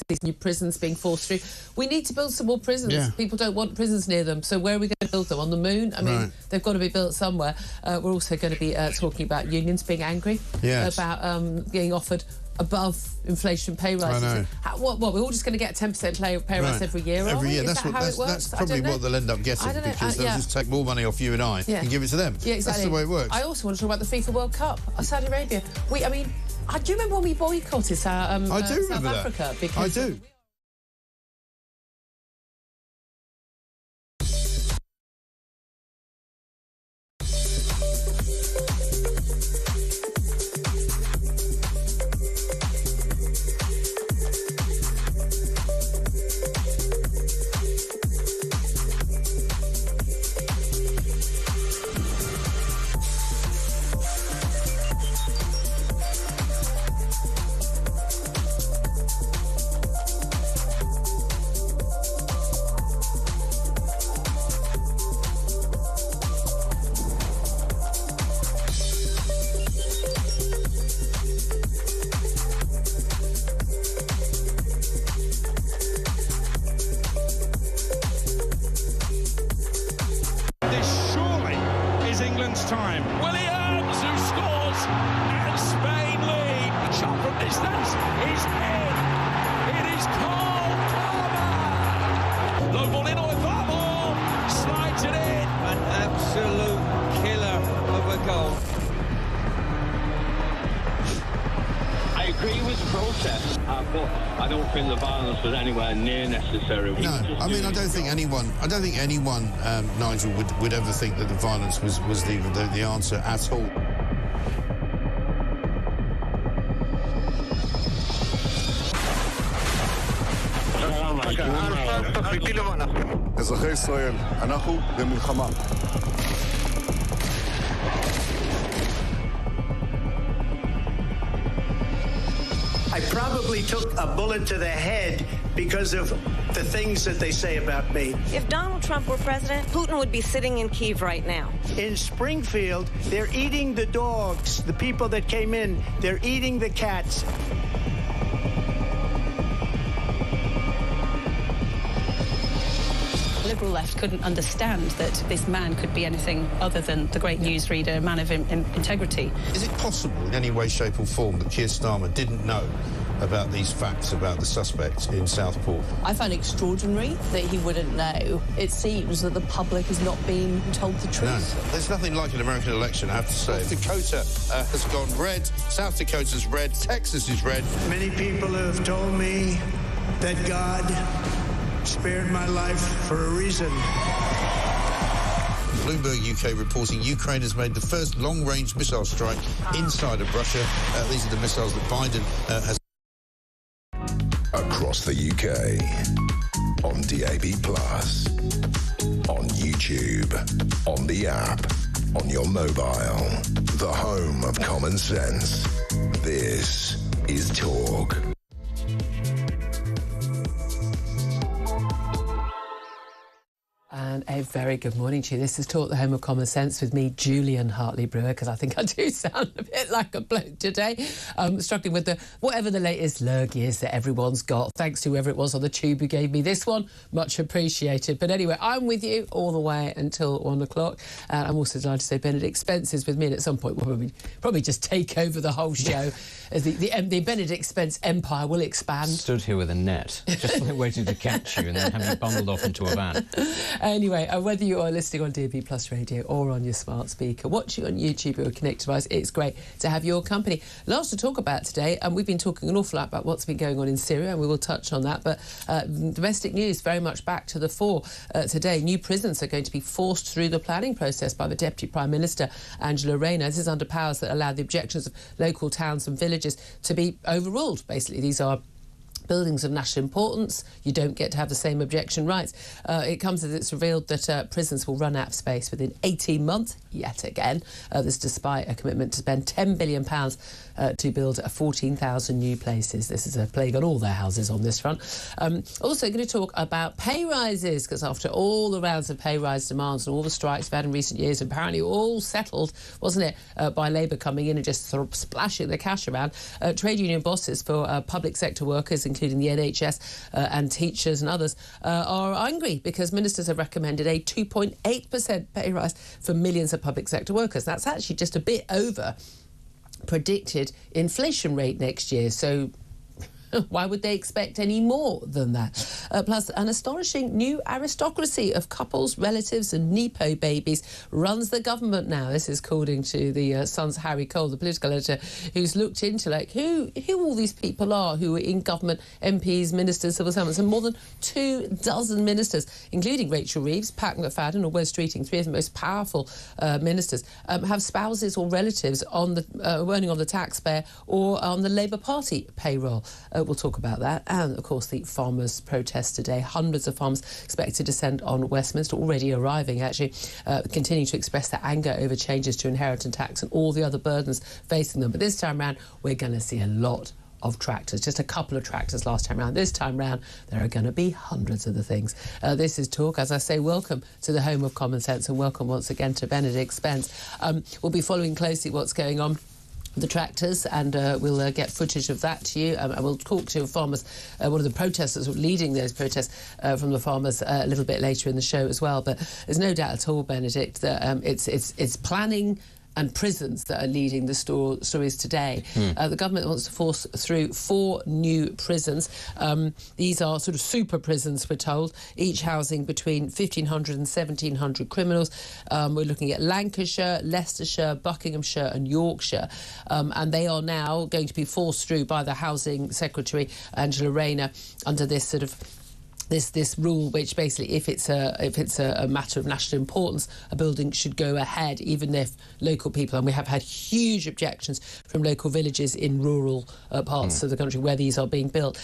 these new prisons being forced through. We need to build some more prisons. Yeah. People don't want prisons near them, so where are we going to build them? On the moon? I mean, they've got to be built somewhere. We're also going to be talking about unions being angry about being offered above inflation pay rises. I know. What, we're all just going to get a 10% pay rise every year? Every year. That's probably what they'll end up getting, because they'll just take more money off you and I and give it to them. Yeah, exactly. That's the way it works. I also want to talk about the FIFA World Cup, Saudi Arabia. Do you remember when we boycotted South Africa? Because I do. Time. Williams, who scores, and Spain lead. A shot from distance is in. It is Cole Palmer. Low ball in, or far ball, slides it in. An absolute killer of a goal. I agree with the protest, but I don't think the violence was anywhere near necessary. No, I mean, I don't think anyone, Nigel, would ever think that the violence was the answer at all. אזרחי ישראל, אנחנו במלחמה. I probably took a bullet to the head because of the things that they say about me. If Donald Trump were president, Putin would be sitting in Kyiv right now. In Springfield, they're eating the dogs. The people that came in, they're eating the cats. Liberal left couldn't understand that this man could be anything other than the great newsreader, a man of integrity. Is it possible in any way, shape or form that Keir Starmer didn't know about these facts about the suspect in Southport? I find it extraordinary that he wouldn't know. It seems that the public has not been told the truth. No. There's nothing like an American election, I have to say. North Dakota has gone red, South Dakota's red, Texas is red. Many people have told me that God spared my life for a reason. Bloomberg UK reporting Ukraine has made the first long-range missile strike inside of Russia. These are the missiles that Biden has... Across the UK, on DAB+, on YouTube, on the app, on your mobile, the home of common sense. This is Talk. And a very good morning to you. This is Talk, the home of common sense, with me, Julia Hartley-Brewer, because I think I do sound a bit like a bloke today. Struggling with whatever the latest lurgy is that everyone's got. Thanks to whoever it was on the tube who gave me this one. Much appreciated. But anyway, I'm with you all the way until 1 o'clock. I'm also delighted to say Benedict Spence is with me, and at some point we'll probably just take over the whole show as the Benedict Spence empire will expand. Stood here with a net, just waiting to catch you and then have you bundled off into a van. Anyway, whether you are listening on DAB+ radio or on your smart speaker, watching on YouTube or a connected device, it's great to have your company. Lots to talk about today, and we've been talking an awful lot about what's been going on in Syria, and we will touch on that. But domestic news very much back to the fore today. New prisons are going to be forced through the planning process by the Deputy Prime Minister, Angela Rayner. This is under powers that allow the objections of local towns and villages to be overruled. Basically, these are buildings of national importance. You don't get to have the same objection rights. It comes as it's revealed that prisons will run out of space within 18 months, yet again. This despite a commitment to spend £10 billion to build 14,000 new places. This is a plague on all their houses on this front. Also going to talk about pay rises, because after all the rounds of pay rise demands and all the strikes we've had in recent years, apparently all settled, wasn't it, by Labour coming in and just sort of splashing the cash around. Trade union bosses for public sector workers, including the NHS and teachers and others, are angry because ministers have recommended a 2.8% pay rise for millions of public sector workers. That's actually just a bit over predicted inflation rate next year. So why would they expect any more than that? Plus, an astonishing new aristocracy of couples, relatives and Nepo babies runs the government now. This is according to the Sun's Harry Cole, the political editor, who's looked into who all these people are who are in government, MPs, ministers, civil servants, and more than 24 ministers, including Rachel Reeves, Pat McFadden or Wes Streeting, three of the most powerful ministers, have spouses or relatives on the earning on the taxpayer or on the Labour Party payroll. We'll talk about that. And, of course, the farmers' protest today. Hundreds of farmers expect to descend on Westminster, already arriving, actually, continuing to express their anger over changes to inheritance tax and all the other burdens facing them. But this time round, we're going to see a lot of tractors. Just a couple of tractors last time round. This time round, there are going to be hundreds of the things. This is Talk. As I say, welcome to the home of common sense and welcome once again to Benedict Spence. We'll be following closely what's going on the tractors, and we'll get footage of that to you, and we'll talk to farmers, one of the protesters leading those protests from the farmers a little bit later in the show as well. But there's no doubt at all, Benedict, that it's planning and prisons that are leading the stories today. The government wants to force through 4 new prisons. These are sort of super prisons, we're told, each housing between 1,500 and 1,700 criminals. We're looking at Lancashire, Leicestershire, Buckinghamshire and Yorkshire. And they are now going to be forced through by the Housing Secretary, Angela Rayner, under this sort of this rule, which basically, if it's a matter of national importance, a building should go ahead, even if local people, and we have had huge objections from local villages in rural parts of the country where these are being built.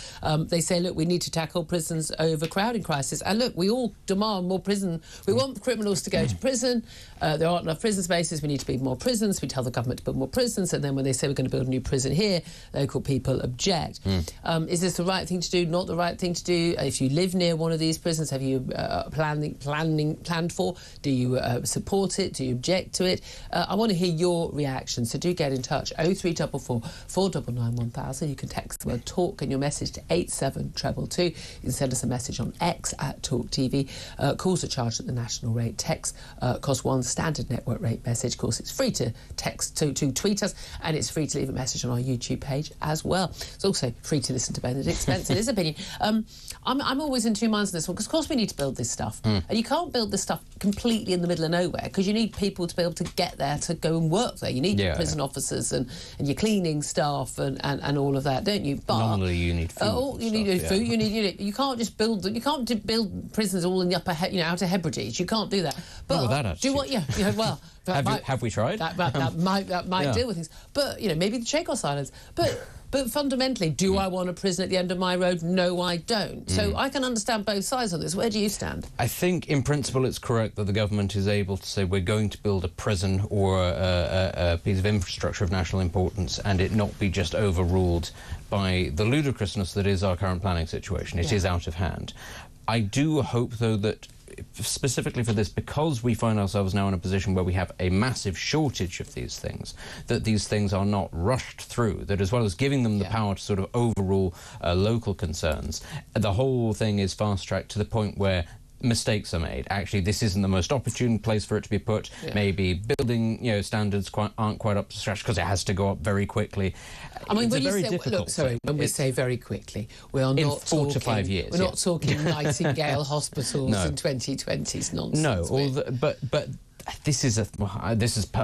They say, look, we need to tackle prisons overcrowding crisis, and look, we all demand more prison. We want criminals to go to prison. There aren't enough prison spaces. We need to build more prisons. We tell the government to build more prisons, and then when they say we're going to build a new prison here, local people object. Is this the right thing to do? Not the right thing to do? If you live near one of these prisons, have you planned for? Do you support it? Do you object to it? I want to hear your reaction, so do get in touch. 0344 499 1000. You can text the word TALK and your message to 87222. You can send us a message on X at Talk TV. Calls are charged at the national rate. Text costs 1 standard network rate message. Of course, it's free to text to tweet us, and it's free to leave a message on our YouTube page as well. It's also free to listen to Benedict Spence and his opinion. I'm always in two minds on this one, because of course we need to build this stuff, and you can't build this stuff completely in the middle of nowhere, because you need people to be able to get there to go and work there. You need your prison officers and your cleaning staff and all of that, don't you? But normally you need food. You need food. You can't just build. You can't build prisons all in the upper, Outer Hebrides. You can't do that. But not with that attitude. Do what? Well. Have we tried? That might deal with things. But, maybe the Chagos Islands. But fundamentally, do I want a prison at the end of my road? No, I don't. So I can understand both sides on this. Where do you stand? I think, in principle, it's correct that the government is able to say we're going to build a prison or a piece of infrastructure of national importance and it not be just overruled by the ludicrousness that is our current planning situation. It is out of hand. I do hope, though, that specifically for this, because we find ourselves now in a position where we have a massive shortage of these things, that these things are not rushed through, that as well as giving them the power to sort of overrule local concerns, the whole thing is fast-tracked to the point where mistakes are made. Actually, this isn't the most opportune place for it to be put. Maybe building, standards aren't quite up to scratch because it has to go up very quickly. I mean, it's when a very you say, difficult when we say very quickly, we are not 4 to 5 years. We're not talking Nightingale hospitals in 2020s nonsense. No, but this is a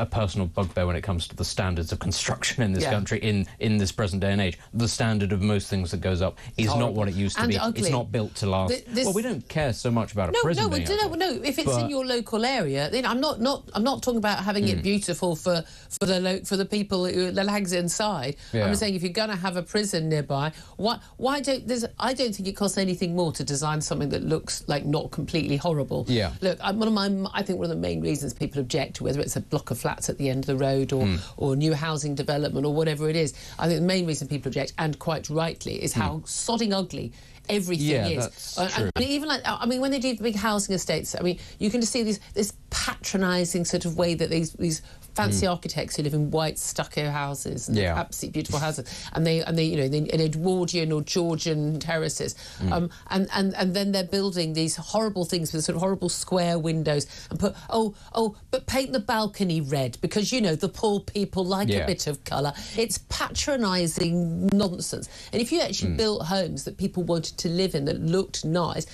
personal bugbear when it comes to the standards of construction in this country in this present day and age. The standard of most things that goes up is not what it used to be. Ugly. It's not built to last. Well, we don't care so much about a prison being ugly. If it's in your local area, then I'm not talking about having it beautiful for the people, the lags inside. I'm saying if you're going to have a prison nearby, I don't think it costs anything more to design something that looks like not completely horrible. Look, I think one of the main reasons people object to whether it's a block of flats at the end of the road or new housing development or whatever it is, I think the main reason people object, and quite rightly, is how sodding ugly everything is. That's true. And even like, I mean, when they do the big housing estates, I mean, you can just see this patronising sort of way that these fancy architects who live in white stucco houses and absolutely beautiful houses, and they in Edwardian or Georgian terraces, and then they're building these horrible things with sort of horrible square windows and but paint the balcony red because the poor people like a bit of colour. It's patronising nonsense. And if you actually built homes that people wanted to live in that looked nice,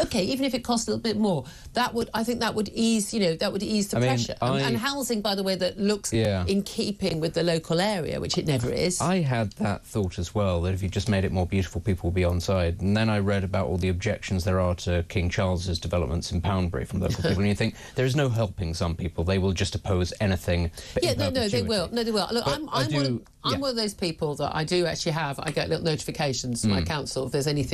okay, even if it cost a little bit more, I think that would ease the pressure. And housing, by the way, that looks in keeping with the local area, which it never is. I had that thought as well, that if you just made it more beautiful, people would be on side. And then I read about all the objections there are to King Charles's developments in Poundbury from local people, and you think there is no helping some people. They will just oppose anything. They will. No, they will. Look, I'm one of those people that I do actually have. I get little notifications from my council if there's any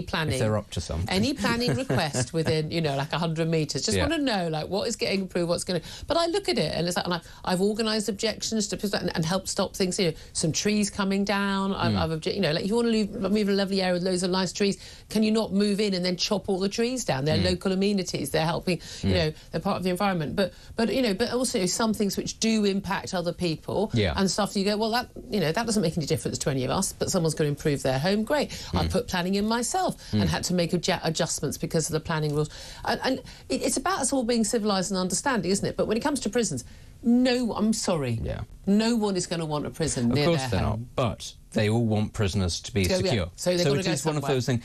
planning. If they're up to something. Any planning request within, like 100 metres. Just want to know, like, what is getting approved, what's going to... But I look at it and it's like, I've organised objections to and helped stop things. Some trees coming down. I've like, if you want to move a lovely area with loads of nice trees, can you not move in and then chop all the trees down? They're local amenities. They're helping. They're part of the environment. But also some things which do impact other people and stuff. You go, well, that doesn't make any difference to any of us. But someone's going to improve their home. Great. I put planning in myself and had to make adjustments because of the planning rules. And it's about us all being civilised and understanding, isn't it? But when it comes to prisons, no, I'm sorry. No one is going to want a prison near their home. Of course they're not, but they all want prisoners to be secure. So they've got to go it's one of those things.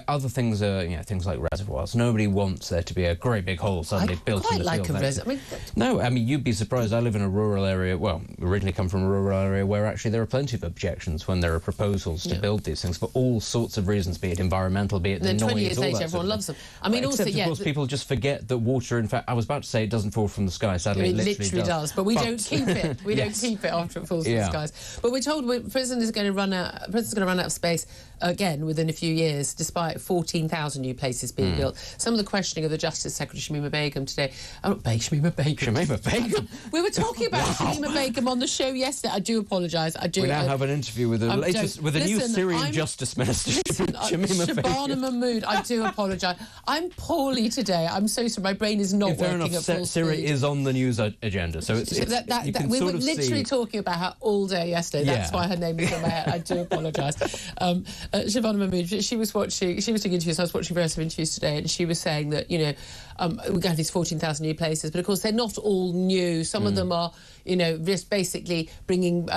Other things are, things like reservoirs. Nobody wants there to be a great big hole suddenly built in the field. I quite like a reservoir. No, I mean, you'd be surprised. I live in a rural area. Well, originally come from a rural area where actually there are plenty of objections when there are proposals to build these things for all sorts of reasons, be it environmental, be it the noise, 20 years later, everyone loves them. I mean, except, of course, people just forget that water, in fact, I was about to say it doesn't fall from the sky. Sadly, it literally does. But we don't keep it. We don't keep it after it falls from the skies. But we're told prison is going to run out of space again within a few years, despite 14,000 new places being built. Some of the questioning of the Justice Secretary, Shamima Begum, today... Shamima Begum. We were talking about Shamima Begum on the show yesterday. I do apologise. We now have an interview with the new Syrian Justice Minister, Shamima Begum. Shabana Mahmood. I do apologise. I'm poorly today. I'm so sorry. My brain is not working at full speed. Syria is on the news agenda, so it's we were literally talking about her all day yesterday. That's why her name is in my head. I do apologise. Shabana Mahmood, she was doing interviews. I was watching various interviews today, and she was saying that we're going to have these 14,000 new places, but of course they're not all new. Some of them are, just basically bringing,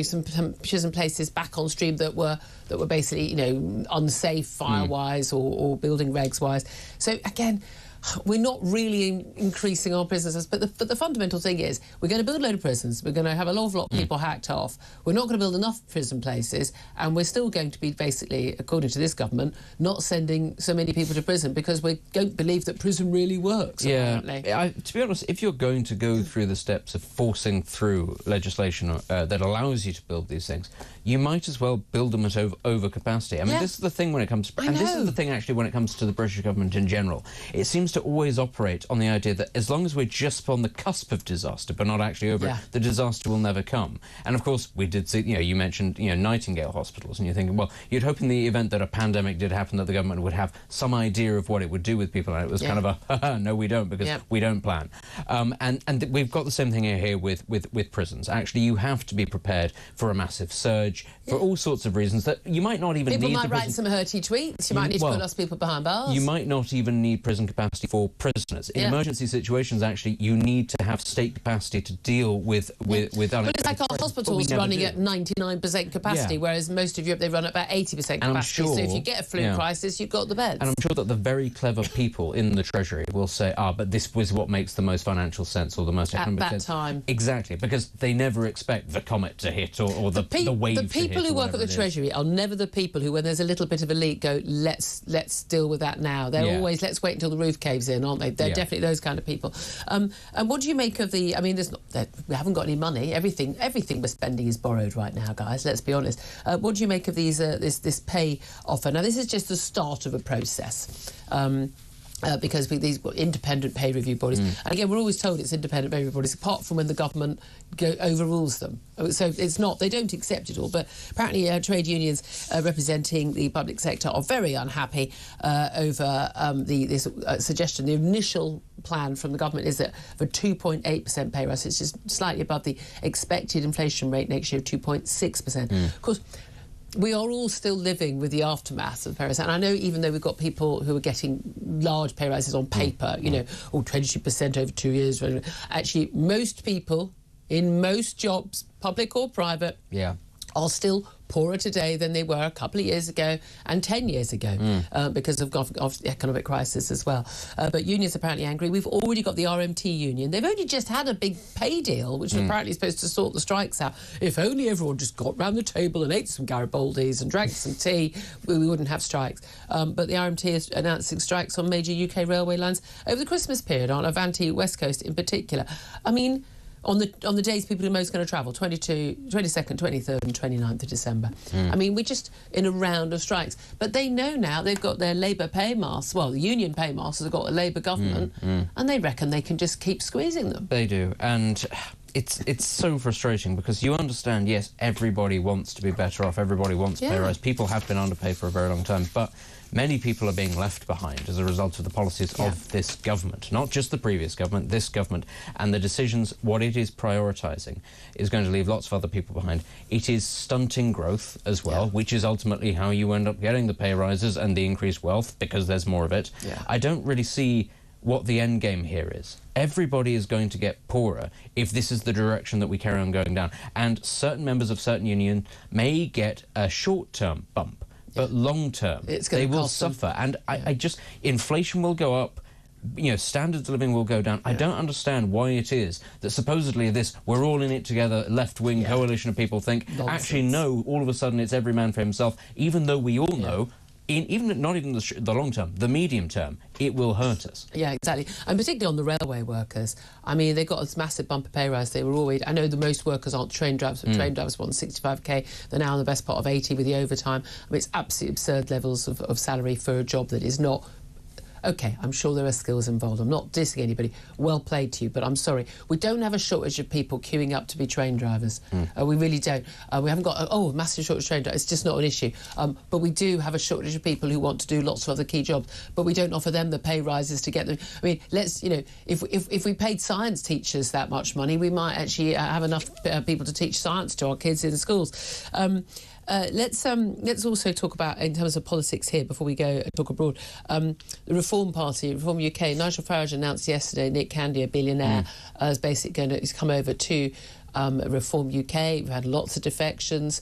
some prison places back on stream that were basically, unsafe fire-wise or building regs-wise. So again, we're not really increasing our prisons, but the fundamental thing is we're going to build a load of prisons, we're going to have a lot of people hacked off, we're not going to build enough prison places, and we're still going to be basically, according to this government, not sending so many people to prison because we don't believe that prison really works, apparently. To be honest, if you're going to go through the steps of forcing through legislation that allows you to build these things, you might as well build them at over capacity. I mean, this is the thing when it comes to... And this is the thing, actually, when it comes to the British government in general. It seems to always operate on the idea that as long as we're just on the cusp of disaster, but not actually over it, the disaster will never come. And, of course, we did see... you mentioned, Nightingale hospitals, and you're thinking, well, you'd hope in the event that a pandemic did happen that the government would have some idea of what it would do with people, and it was kind of a, no, we don't, because we don't plan. And we've got the same thing here with prisons. Actually, you have to be prepared for a massive surge, for all sorts of reasons that you might not even need. People might write some hurty tweets. You might need to put lots of people behind bars. You might not even need prison capacity for prisoners. In emergency situations, actually, you need to have state capacity to deal with But it's like our hospitals running at 99% capacity, whereas most of Europe, they run at about 80% capacity. So if you get a flu crisis, you've got the beds. And I'm sure that the very clever people in the Treasury will say, but this was what makes the most financial sense or the most economic sense. At that time. Exactly, because they never expect the comet to hit or the wave to hit. The people who work at the Treasury are never the people who, when there's a little bit of a leak, go, let's deal with that now. They're always, let's wait until the roof caves in, aren't they? They're definitely those kind of people. And what do you make of the... I mean, we haven't got any money. Everything we're spending is borrowed right now, guys, let's be honest. What do you make of these this pay offer? Now, this is just the start of a process. because these independent pay review bodies. And again, we're always told it's independent pay review bodies, apart from when the government overrules them. So it's not, they don't accept it all. But apparently trade unions representing the public sector are very unhappy over this suggestion. The initial plan from the government is that for 2.8% pay rise, it's just slightly above the expected inflation rate next year of 2.6%. Of course, we are all still living with the aftermath of pay rises. And I know even though we've got people who are getting large pay rises on paper, you know, 22% over 2 years, actually most people in most jobs, public or private, are still poorer today than they were a couple of years ago and 10 years ago because of the economic crisis as well. But unions are apparently angry. We've already got the RMT union. They've only just had a big pay deal, which was apparently supposed to sort the strikes out. If only everyone just got round the table and ate some Garibaldis and drank some tea, we wouldn't have strikes. But the RMT is announcing strikes on major UK railway lines over the Christmas period, on Avanti West Coast in particular. I mean, on the days people are most going to travel, 22nd, 23rd and 29th of December. I mean, we're just in a round of strikes. But they know now they've got their Labour paymasters, well, the union paymasters have got a Labour government, and they reckon they can just keep squeezing them. They do, and it's so frustrating because you understand, yes, everybody wants to be better off, everybody wants pay rise. People have been underpaid for a very long time, but many people are being left behind as a result of the policies of this government, not just the previous government, this government, and the decisions, what it is prioritising is going to leave lots of other people behind. It is stunting growth as well, which is ultimately how you end up getting the pay rises and the increased wealth, because there's more of it. I don't really see what the end game here is. Everybody is going to get poorer if this is the direction that we carry on going down, and certain members of certain union may get a short-term bump, but long-term, they will suffer. And I just, inflation will go up, you know, standards of living will go down. I don't understand why it is that supposedly this, we're all in it together, left-wing coalition of people think, actually, no, all of a sudden it's every man for himself, even though we all know, not even the long term, the medium term, it will hurt us. Yeah, exactly. And particularly on the railway workers. I mean, they got this massive bumper pay rise. They were always, I know the most workers aren't train drivers, but train drivers want 65k. They're now on the best part of 80 with the overtime. I mean, it's absolutely absurd levels of salary for a job that is not... OK, I'm sure there are skills involved. I'm not dissing anybody. Well played to you, but I'm sorry. We don't have a shortage of people queuing up to be train drivers. We really don't. We haven't got a massive shortage of train drivers. It's just not an issue. But we do have a shortage of people who want to do lots of other key jobs, but we don't offer them the pay rises to get them. I mean, let's, you know, if we paid science teachers that much money, we might actually have enough people to teach science to our kids in schools. Let's also talk about, in terms of politics here, before we go talk abroad, the Reform Party, Reform UK. Nigel Farage announced yesterday Nick Candy, a billionaire, is basically going to come over to Reform UK. We've had lots of defections.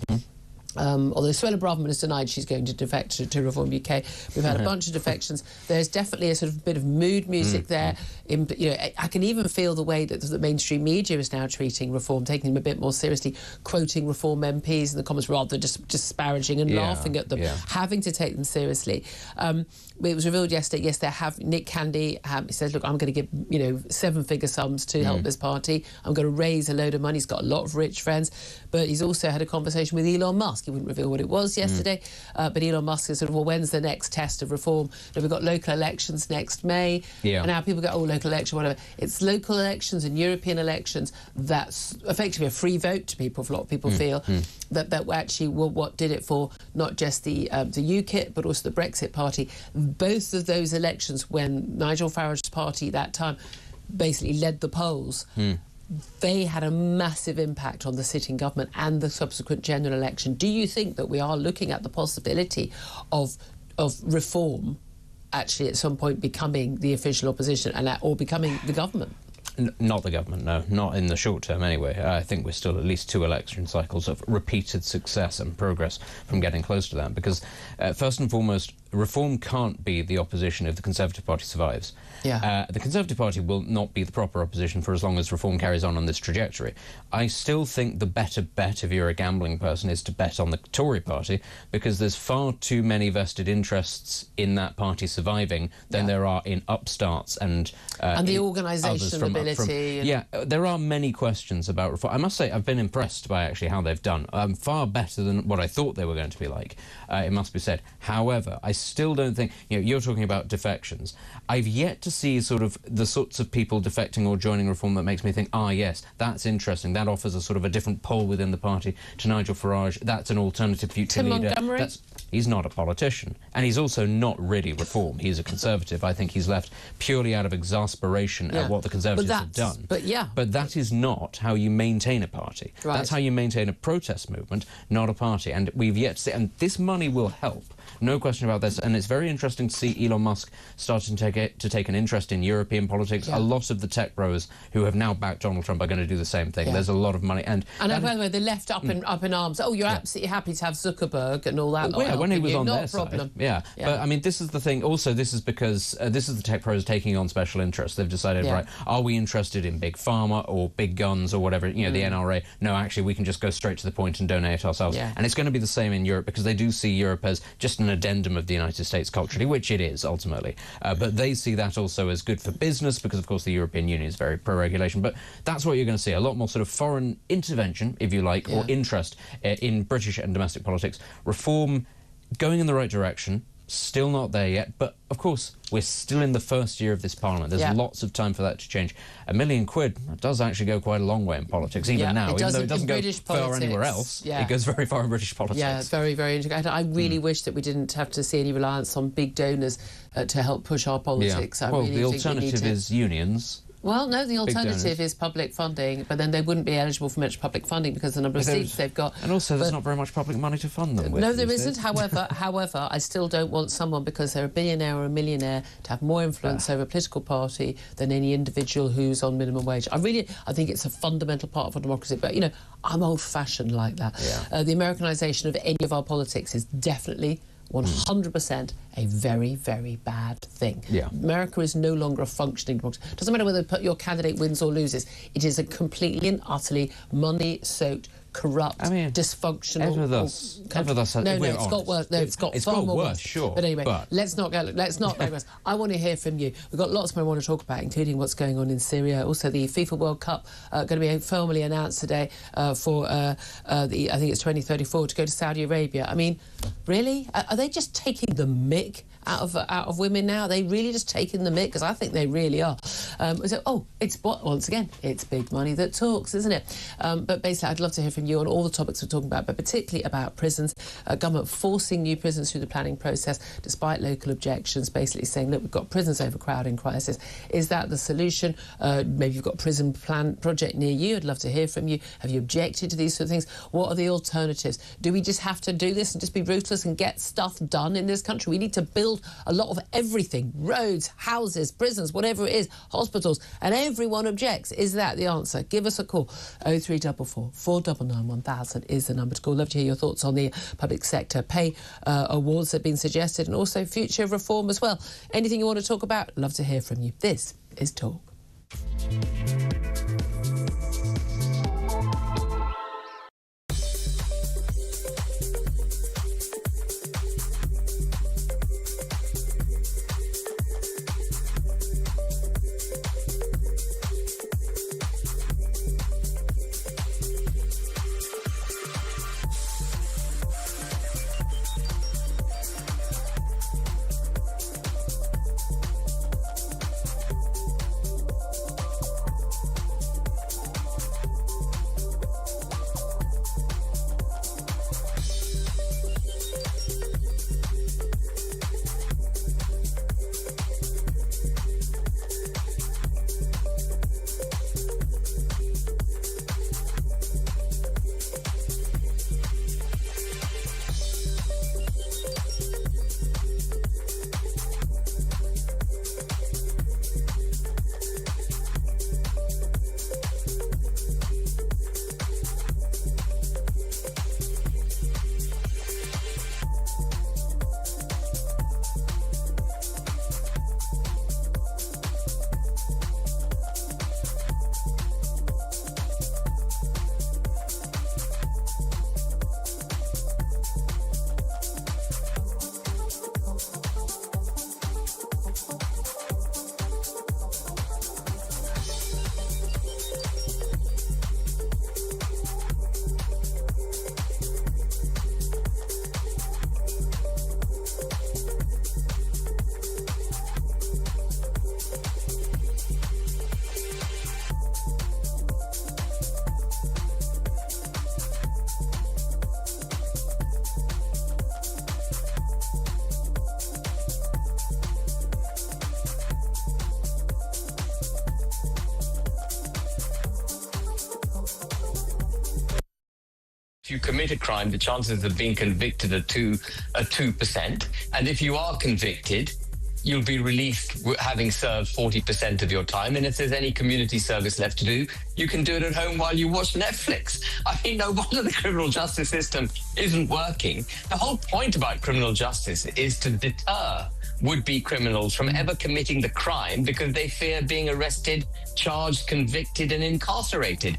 Although Suella Braverman has denied she's going to defect to Reform UK, we've had a bunch of defections. There's definitely a sort of bit of mood music there. You know, I can even feel the way that the mainstream media is now treating Reform, taking them a bit more seriously, quoting Reform MPs in the comments rather than just disparaging and laughing at them, having to take them seriously. It was revealed yesterday, yes, they have, Nick Candy he says, look, I'm going to give, you know, 7-figure sums to help this party. I'm going to raise a load of money. He's got a lot of rich friends, but he's also had a conversation with Elon Musk. He wouldn't reveal what it was yesterday, but Elon Musk is sort of, well, when's the next test of reform? Now, we've got local elections next May, and now people go, oh, local election, whatever. It's local elections and European elections that's effectively a free vote to people, for a lot of people feel, that actually were what did it for not just the UKIP, but also the Brexit Party. Both of those elections, when Nigel Farage's party that time basically led the polls, they had a massive impact on the sitting government and the subsequent general election. Do you think that we are looking at the possibility of reform actually at some point becoming the official opposition or becoming the government? Not the government, no. Not in the short term, anyway. I think we're still at least 2 election cycles of repeated success and progress from getting close to that, because first and foremost, Reform can't be the opposition if the Conservative Party survives. The Conservative Party will not be the proper opposition for as long as Reform carries on this trajectory. I still think the better bet, if you're a gambling person, is to bet on the Tory Party, because there's far too many vested interests in that party surviving than there are in upstarts and the organisation ability. There are many questions about Reform. I must say I've been impressed by actually how they've done. Far better than what I thought they were going to be like, it must be said. However, I still don't think, you're talking about defections. I've yet to see sort of the sorts of people defecting or joining Reform that makes me think, yes, that's interesting. That offers a sort of a different pole within the party to Nigel Farage. That's an alternative future leader. Montgomery? He's not a politician, and he's also not really Reform. He's a Conservative. I think he's left purely out of exasperation at what the Conservatives have done. But that is not how you maintain a party. Right. That's how you maintain a protest movement, not a party. And we've yet to see, and this money will help. No question about this, and it's very interesting to see Elon Musk starting to take an interest in European politics. A lot of the tech bros who have now backed Donald Trump are going to do the same thing. There's a lot of money, and by the way, they left up in arms. Oh, you're absolutely happy to have Zuckerberg and all that. When he was on their side, But I mean, this is the thing. Also, this is because this is the tech pros taking on special interests. They've decided, right, are we interested in big pharma or big guns or whatever? The NRA. No, actually, we can just go straight to the point and donate ourselves. And it's going to be the same in Europe because they do see Europe as just an addendum of the United States culturally, which it is ultimately. But they see that also as good for business because, of course, the European Union is very pro-regulation. But that's what you're going to see, a lot more sort of foreign intervention, if you like, or interest in British and domestic politics. Reform going in the right direction, still not there yet, but of course we're still in the first year of this Parliament. There's lots of time for that to change. £1 million does actually go quite a long way in politics, even now, even though it doesn't go far anywhere else. It goes very far in British politics. Yeah, it's very, very interesting. I really wish that we didn't have to see any reliance on big donors to help push our politics. Well, the alternative is unions. Well, no, the alternative is public funding, but then they wouldn't be eligible for much public funding because the number of seats they've got. And also, there's not very much public money to fund them with. No, there isn't. However, I still don't want someone, because they're a billionaire or a millionaire, to have more influence over a political party than any individual who's on minimum wage. I think it's a fundamental part of our democracy, but, I'm old-fashioned like that. The Americanisation of any of our politics is definitely 100% a very, very bad thing. America is no longer a functioning democracy. Doesn't matter whether your candidate wins or loses. It is a completely and utterly money-soaked, corrupt, dysfunctional. Ever thus. It's got worse. No, it's got far more worse. Sure. But anyway, let's not digress. I want to hear from you. We've got lots more I want to talk about, including what's going on in Syria. Also, the FIFA World Cup going to be formally announced today for I think it's 2034 to go to Saudi Arabia. I mean, really? Are they just taking the mick out of women now? Are they really just taking the mick? Because I think they really are. Once again, it's big money that talks, isn't it? But basically, I'd love to hear from you on all the topics we're talking about, but particularly about prisons. Government forcing new prisons through the planning process, despite local objections, basically saying, look, we've got prisons overcrowding crisis. Is that the solution? Maybe you've got a prison plan project near you. I'd love to hear from you. Have you objected to these sort of things? What are the alternatives? Do we just have to do this and just be ruthless and get stuff done in this country? We need to build a lot of everything. Roads, houses, prisons, whatever it is, hospitals, and everyone objects. Is that the answer? Give us a call. 0344 499 1000 is the number to call. Love to hear your thoughts on the public sector pay awards that have been suggested, and also future reform as well. Anything you want to talk about, love to hear from you. This is Talk. if you commit a crime, the chances of being convicted are 2%. And if you are convicted, you'll be released having served 40% of your time. And if there's any community service left to do, you can do it at home while you watch Netflix. I mean, no wonder the criminal justice system isn't working. The whole point about criminal justice is to deter would-be criminals from ever committing the crime because they fear being arrested, charged, convicted, and incarcerated.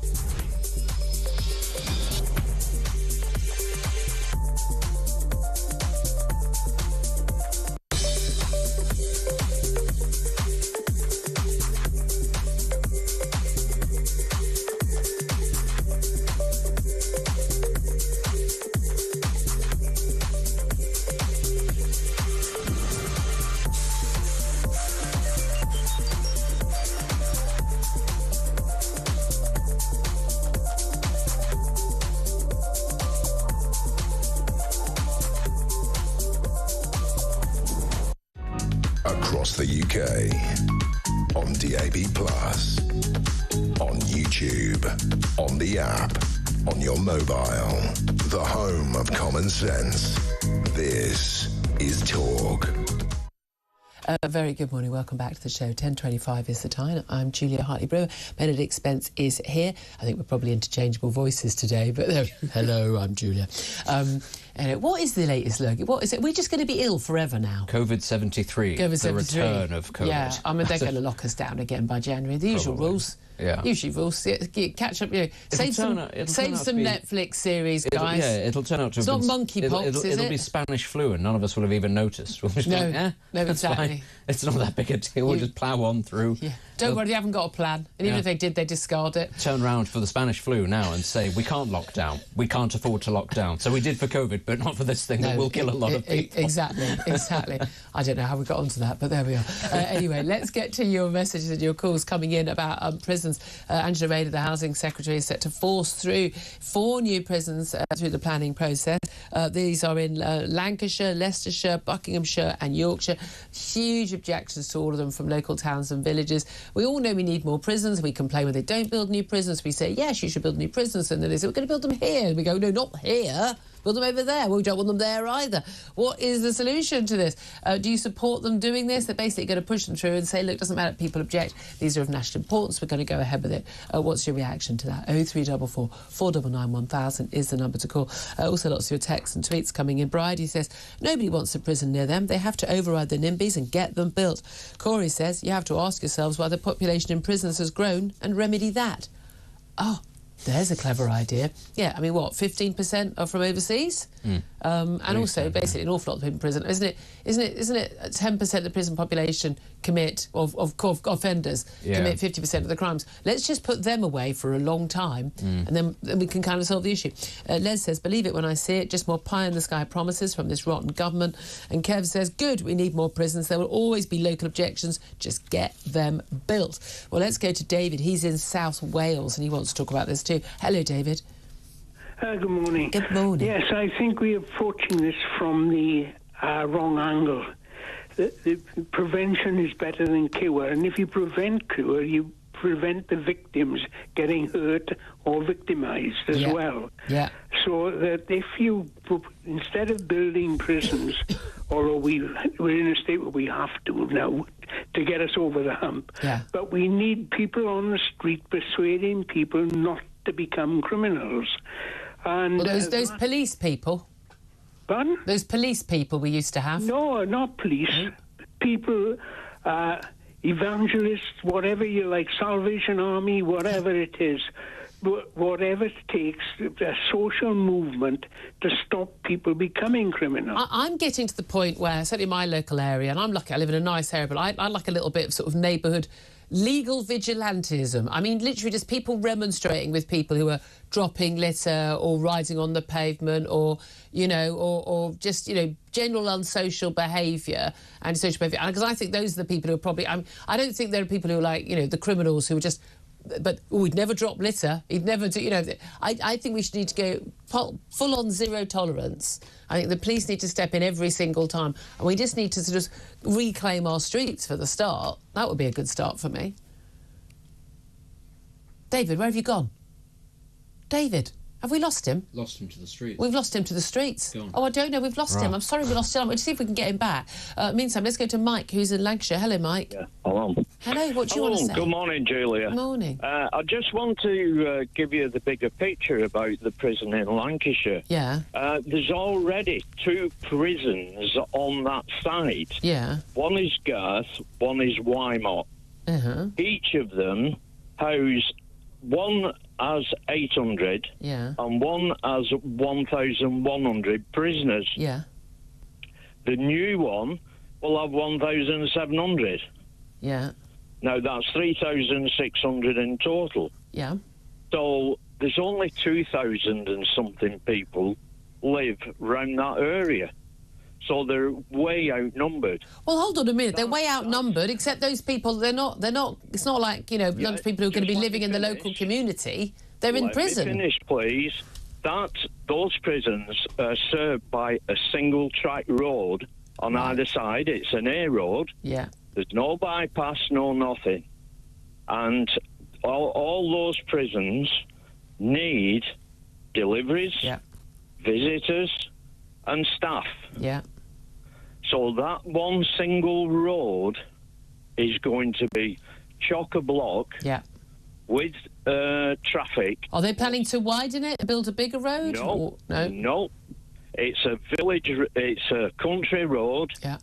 Across the UK, on DAB+, on YouTube, on the app, on your mobile, the home of common sense. This is Talk. Very good morning. Welcome back to the show. 10:25 is the time. I'm Julia Hartley-Brewer. Benedict Spence is here. I think we're probably interchangeable voices today, but hello, I'm Julia. Anyway, what is the latest slogan? What is it? We're just going to be ill forever now. COVID-73. The return of COVID. Yeah, I mean, they're going to lock us down again by January. The usual rules. Yeah. Usually rules. Catch up, save some Netflix series, guys. It'll turn out to it's not monkeypox, is it? It'll be Spanish flu and none of us will have even noticed. We'll just no, exactly. Fine. It's not that big a deal. We'll just plough on through. Yeah. Don't worry, they haven't got a plan. And even if they did, they discard it. Turn round for the Spanish flu now and say, we can't lock down. We can't afford to lock down. So we did for COVID, but not for this thing that will kill a lot of people. Exactly. I don't know how we got onto that, but there we are. Anyway, let's get to your messages and your calls coming in about prisons. Angela Rayner, the Housing Secretary, is set to force through 4 new prisons through the planning process. These are in Lancashire, Leicestershire, Buckinghamshire and Yorkshire. Huge objections to all of them from local towns and villages. We all know we need more prisons. We complain when they don't build new prisons. We say, yes, you should build new prisons. And then they say, we're going to build them here. And we go, no, not here. Build them over there. Well, we don't want them there either. What is the solution to this? Do you support them doing this? They're basically going to push them through and say, look, doesn't matter if people object. These are of national importance. We're going to go ahead with it. What's your reaction to that? 0344 499 1000 is the number to call. Also, lots of your texts and tweets coming in. Bridie says, nobody wants a prison near them. They have to override the NIMBYs and get them built. Corey says, you have to ask yourselves why the population in prisons has grown and remedy that. Oh, there's a clever idea. Yeah, I mean, what, 15% are from overseas? And also, basically, an awful lot of people in prison. Isn't it 10% of the prison population commit, of offenders, commit 50% of the crimes? Let's just put them away for a long time, and then we can kind of solve the issue. Les says, believe it when I see it, just more pie-in-the-sky promises from this rotten government. And Kev says, good, we need more prisons. There will always be local objections. Just get them built. Well, let's go to David. He's in South Wales, and he wants to talk about this too. Hello, David. Good morning. Good morning. Yes, I think we are approaching this from the wrong angle. The prevention is better than cure, and if you prevent cure, you prevent the victims getting hurt or victimised as well. Yeah. So that if you, instead of building prisons, although we're in a state where we have to now to get us over the hump, but we need people on the street persuading people not to become criminals. And well, those police people. Pardon? Those police people we used to have. No, not police. People, evangelists, whatever you like, Salvation Army, whatever it is, whatever it takes, a social movement to stop people becoming criminals. I'm getting to the point where, certainly in my local area, and I'm lucky, I live in a nice area, but I like a little bit of sort of neighbourhood legal vigilantism. I mean, literally just people remonstrating with people who are dropping litter or riding on the pavement or, or just, general unsocial behaviour and social behaviour. Because I think those are the people who are probably... I don't think there are people who are like, the criminals who are just... But we'd never drop litter. He'd never do... I think we should need to go full-on zero tolerance. I think the police need to step in every single time. And we just need to sort of reclaim our streets for the start. That would be a good start for me. David, where have you gone? David, Have we lost him? Lost him to the streets. We've lost him to the streets. Gone. Oh, I don't know. We've lost him. I'm sorry we lost him. We'll see if we can get him back. Meantime, let's go to Mike, who's in Lancashire. Hello, Mike. Yeah. Hello. Hello, what do you want to say? Good morning, Julia. Morning. I just want to give you the bigger picture about the prison in Lancashire. Yeah. There's already 2 prisons on that site. Yeah. One is Garth, one is Wymont. Uh-huh. Each of them house, one has 800 and one has 1,100 prisoners. Yeah. The new one will have 1,700. Yeah. Now, that's 3,600 in total. Yeah. So there's only 2,000 and something people live around that area. So they're way outnumbered. Well, hold on a minute. They're way outnumbered, except those people, they're not, it's not like, you know, lots of people who are going to be living in the local community. They're in prison. Let me finish, please. Those prisons are served by a single track road on either side. It's an A road. Yeah. There's no bypass, no nothing. And all those prisons need deliveries, visitors and staff. Yeah. So that one single road is going to be chock-a-block with traffic. Are they planning to widen it, build a bigger road? No. No. No. It's a village, it's a country road. Yeah.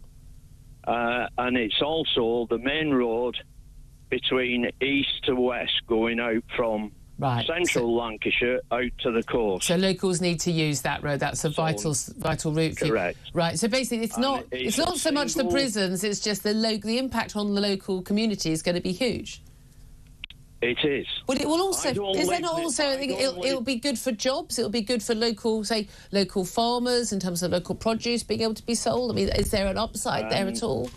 And it's also the main road between east to west going out from central Lancashire out to the coast. So locals need to use that road. That's a vital route for you. Correct. Right. So basically, it's not so much the prisons. It's just the impact on the local community is going to be huge. It is. Well, it will also. Is there not also? It'll be good for jobs. It'll be good for local farmers in terms of local produce being able to be sold. I mean, is there an upside there at all?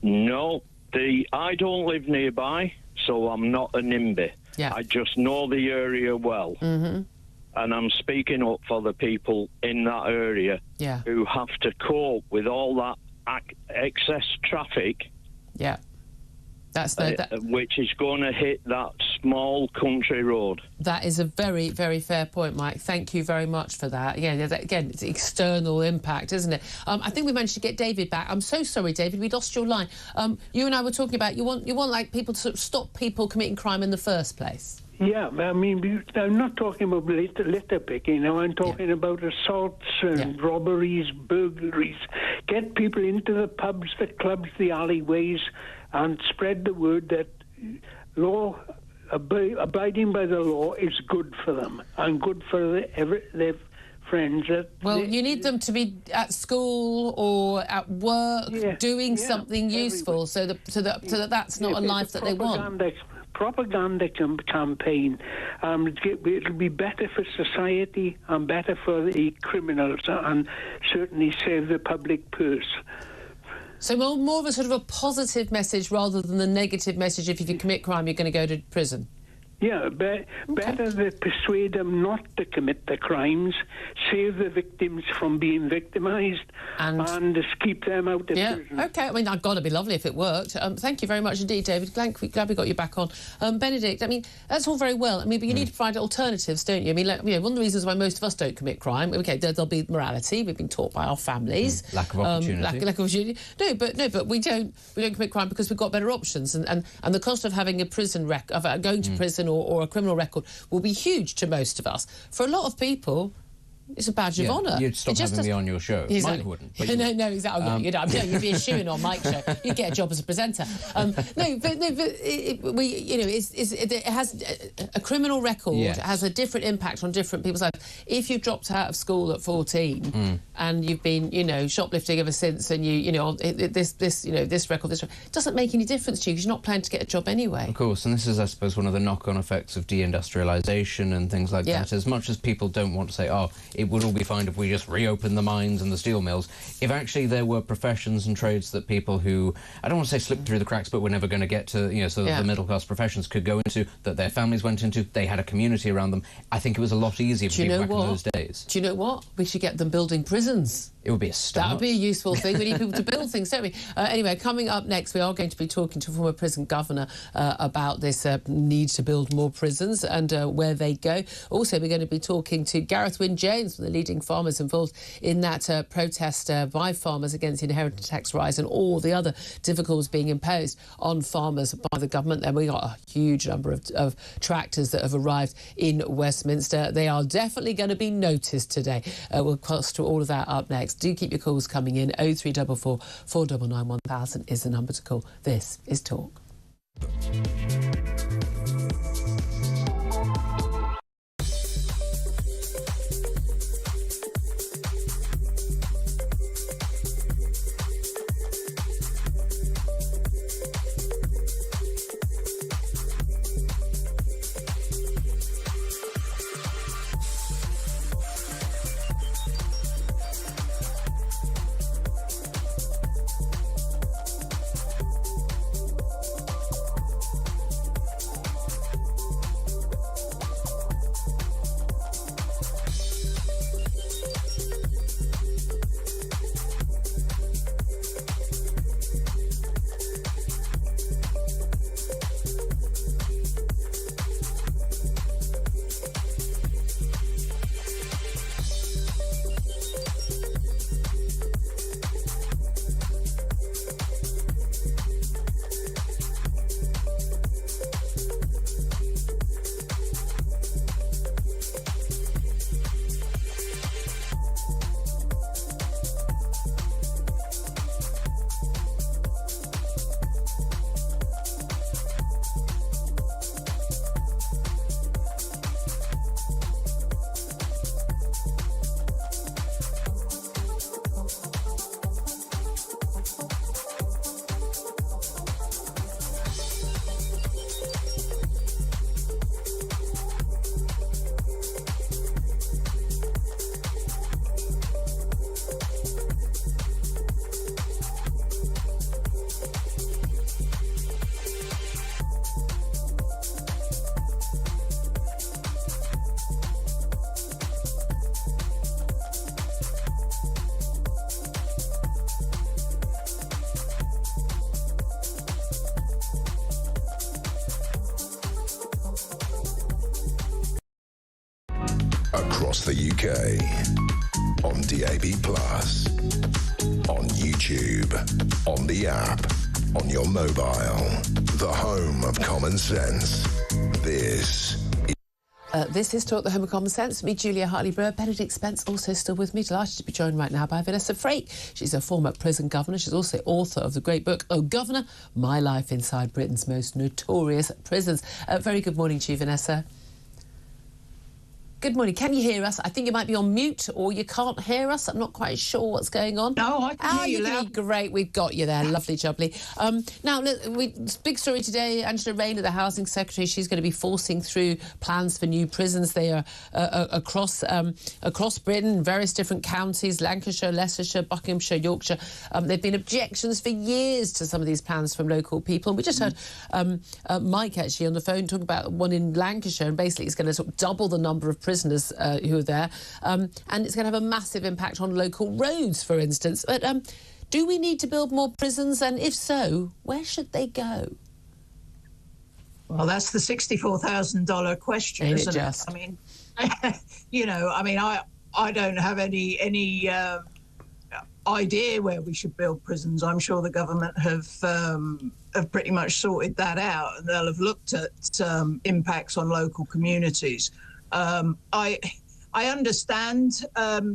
No. I don't live nearby, so I'm not a NIMBY. Yeah. I just know the area well. Mm-hmm. And I'm speaking up for the people in that area who have to cope with all that excess traffic. Yeah. Which is going to hit that small country road. That is a very, very fair point, Mike. Thank you very much for that. Again, it's external impact, isn't it? I think we managed to get David back. I'm so sorry, David, we lost your line. You and I were talking about you want like people to sort of stop people committing crime in the first place. Yeah, I mean, I'm not talking about litter picking now. I'm talking about assaults and robberies, burglaries. Get people into the pubs, the clubs, the alleyways, and spread the word that abiding by the law is good for them and good for their friends. You need them to be at school or at work doing something useful so that that's not a life that they want. Propaganda campaign. It'll be better for society and better for the criminals and certainly save the public purse. So more of a sort of a positive message rather than the negative message, if you commit crime, you're going to go to prison. Yeah, better to persuade them not to commit the crimes, save the victims from being victimised, and just keep them out of prison. OK. I mean, I've got to be lovely if it worked. Thank you very much indeed, David. Glad we got you back on. Benedict, I mean, that's all very well. I mean, but you need to provide alternatives, don't you? I mean, one of the reasons why most of us don't commit crime, OK, there'll be morality. We've been taught by our families. Lack of opportunity. Lack of opportunity. No, but we don't commit crime because we've got better options. And the cost of having a prison going to prison or a criminal record will be huge to most of us. For a lot of people, it's a badge of honour. You'd stop having me on your show. Exactly. Mike wouldn't. But no, exactly. You'd be a shoo-in on Mike's show. You'd get a job as a presenter. It has a criminal record. Yes. Has a different impact on different people's lives. If you dropped out of school at 14 and you've been, shoplifting ever since, and this record, it doesn't make any difference to you because you're not planning to get a job anyway. Of course, and this is, I suppose, one of the knock-on effects of deindustrialisation and things like that. As much as people don't want to say, it would all be fine if we just reopen the mines and the steel mills. If actually there were professions and trades that people who, I don't want to say slipped through the cracks, but were never going to get to, the middle-class professions could go into, that their families went into, they had a community around them, I think it was a lot easier for people back in those days. Do you know what? We should get them building prisons. It would be a start. That would be a useful thing. We need people to build things, don't we? Anyway, coming up next, we are going to be talking to former prison governor about this need to build more prisons and where they go. Also, we're going to be talking to Gareth Wynne-James, one of the leading farmers involved in that protest by farmers against the inheritance tax rise and all the other difficulties being imposed on farmers by the government. And we got a huge number of tractors that have arrived in Westminster. They are definitely going to be noticed today. We'll cross to all of that up next. Do keep your calls coming in. 0344 499 1000 is the number to call. This is Talk. Across the UK, on DAB+, on YouTube, on the app, on your mobile, the home of common sense. This is Talk, the home of common sense. Me, Julia Hartley-Brewer. Benedict Spence also still with me. Delighted to be joined right now by Vanessa Frake. She's a former prison governor. She's also author of the great book, Oh Governor, My Life Inside Britain's Most Notorious Prisons. Very good morning to you, Vanessa. Good morning. Can you hear us? I think you might be on mute or you can't hear us. I'm not quite sure what's going on. No, I can hear you loud. Great, we've got you there. Lovely, jubbly. Now, big story today. Angela Rayner, the Housing Secretary, she's going to be forcing through plans for new prisons. They are across Britain, various different counties, Lancashire, Leicestershire, Buckinghamshire, Yorkshire. There have been objections for years to some of these plans from local people. We just heard Mike, actually, on the phone talk about one in Lancashire, and basically it's going to sort of double the number of prisoners who are there, and it's going to have a massive impact on local roads, for instance. But do we need to build more prisons, and if so, where should they go? Well, that's the $64,000 question, isn't it? I mean, I don't have any idea where we should build prisons. I'm sure the government have pretty much sorted that out, and they'll have looked at impacts on local communities. I understand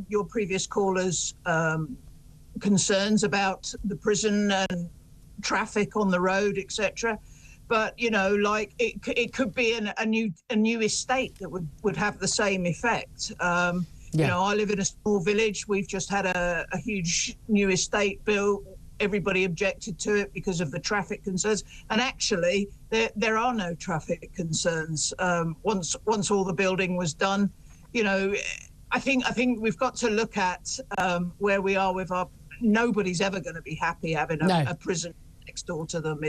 your previous callers' concerns about the prison and traffic on the road, etc. But it could be a new estate that would have the same effect. You know, I live in a small village. We've just had a huge new estate built. Everybody objected to it because of the traffic concerns, and actually there are no traffic concerns once all the building was done. You know, I think we've got to look at where we are with our. Nobody's ever going to be happy having a prison next door to them.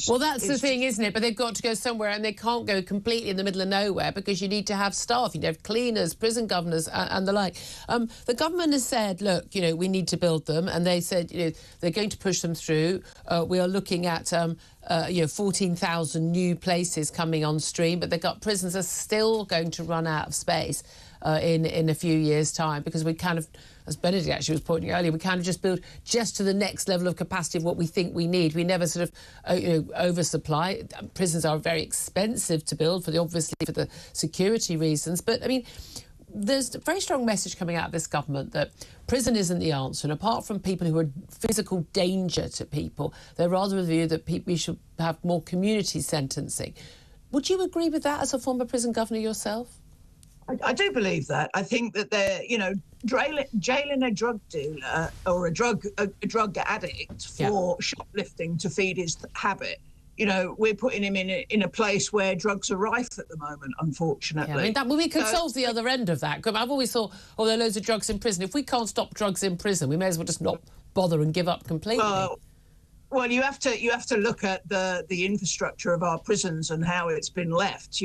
Well, that's the thing, isn't it? But they've got to go somewhere, and they can't go completely in the middle of nowhere because you need to have staff. You need to have cleaners, prison governors, and the like. The government has said, look, we need to build them, and they said, they're going to push them through. We are looking at 14,000 new places coming on stream, but prisons are still going to run out of space in a few years' time, because we kind of, as Benedict actually was pointing earlier, we kind of just build just to the next level of capacity of what we think we need. We never sort of oversupply. Prisons are very expensive to build obviously for the security reasons. But I mean, there's a very strong message coming out of this government that prison isn't the answer, and apart from people who are physical danger to people, they're rather of the view that we should have more community sentencing. Would you agree with that as a former prison governor yourself? I do believe that. I think that they're, jailing a drug dealer or a drug addict for shoplifting to feed his habit. We're putting him in a place where drugs are rife at the moment, unfortunately. Yeah, we could solve the other end of that. I've always thought, there are loads of drugs in prison. If we can't stop drugs in prison, we may as well just not bother and give up completely. Well, you have to look at the infrastructure of our prisons and how it's been left.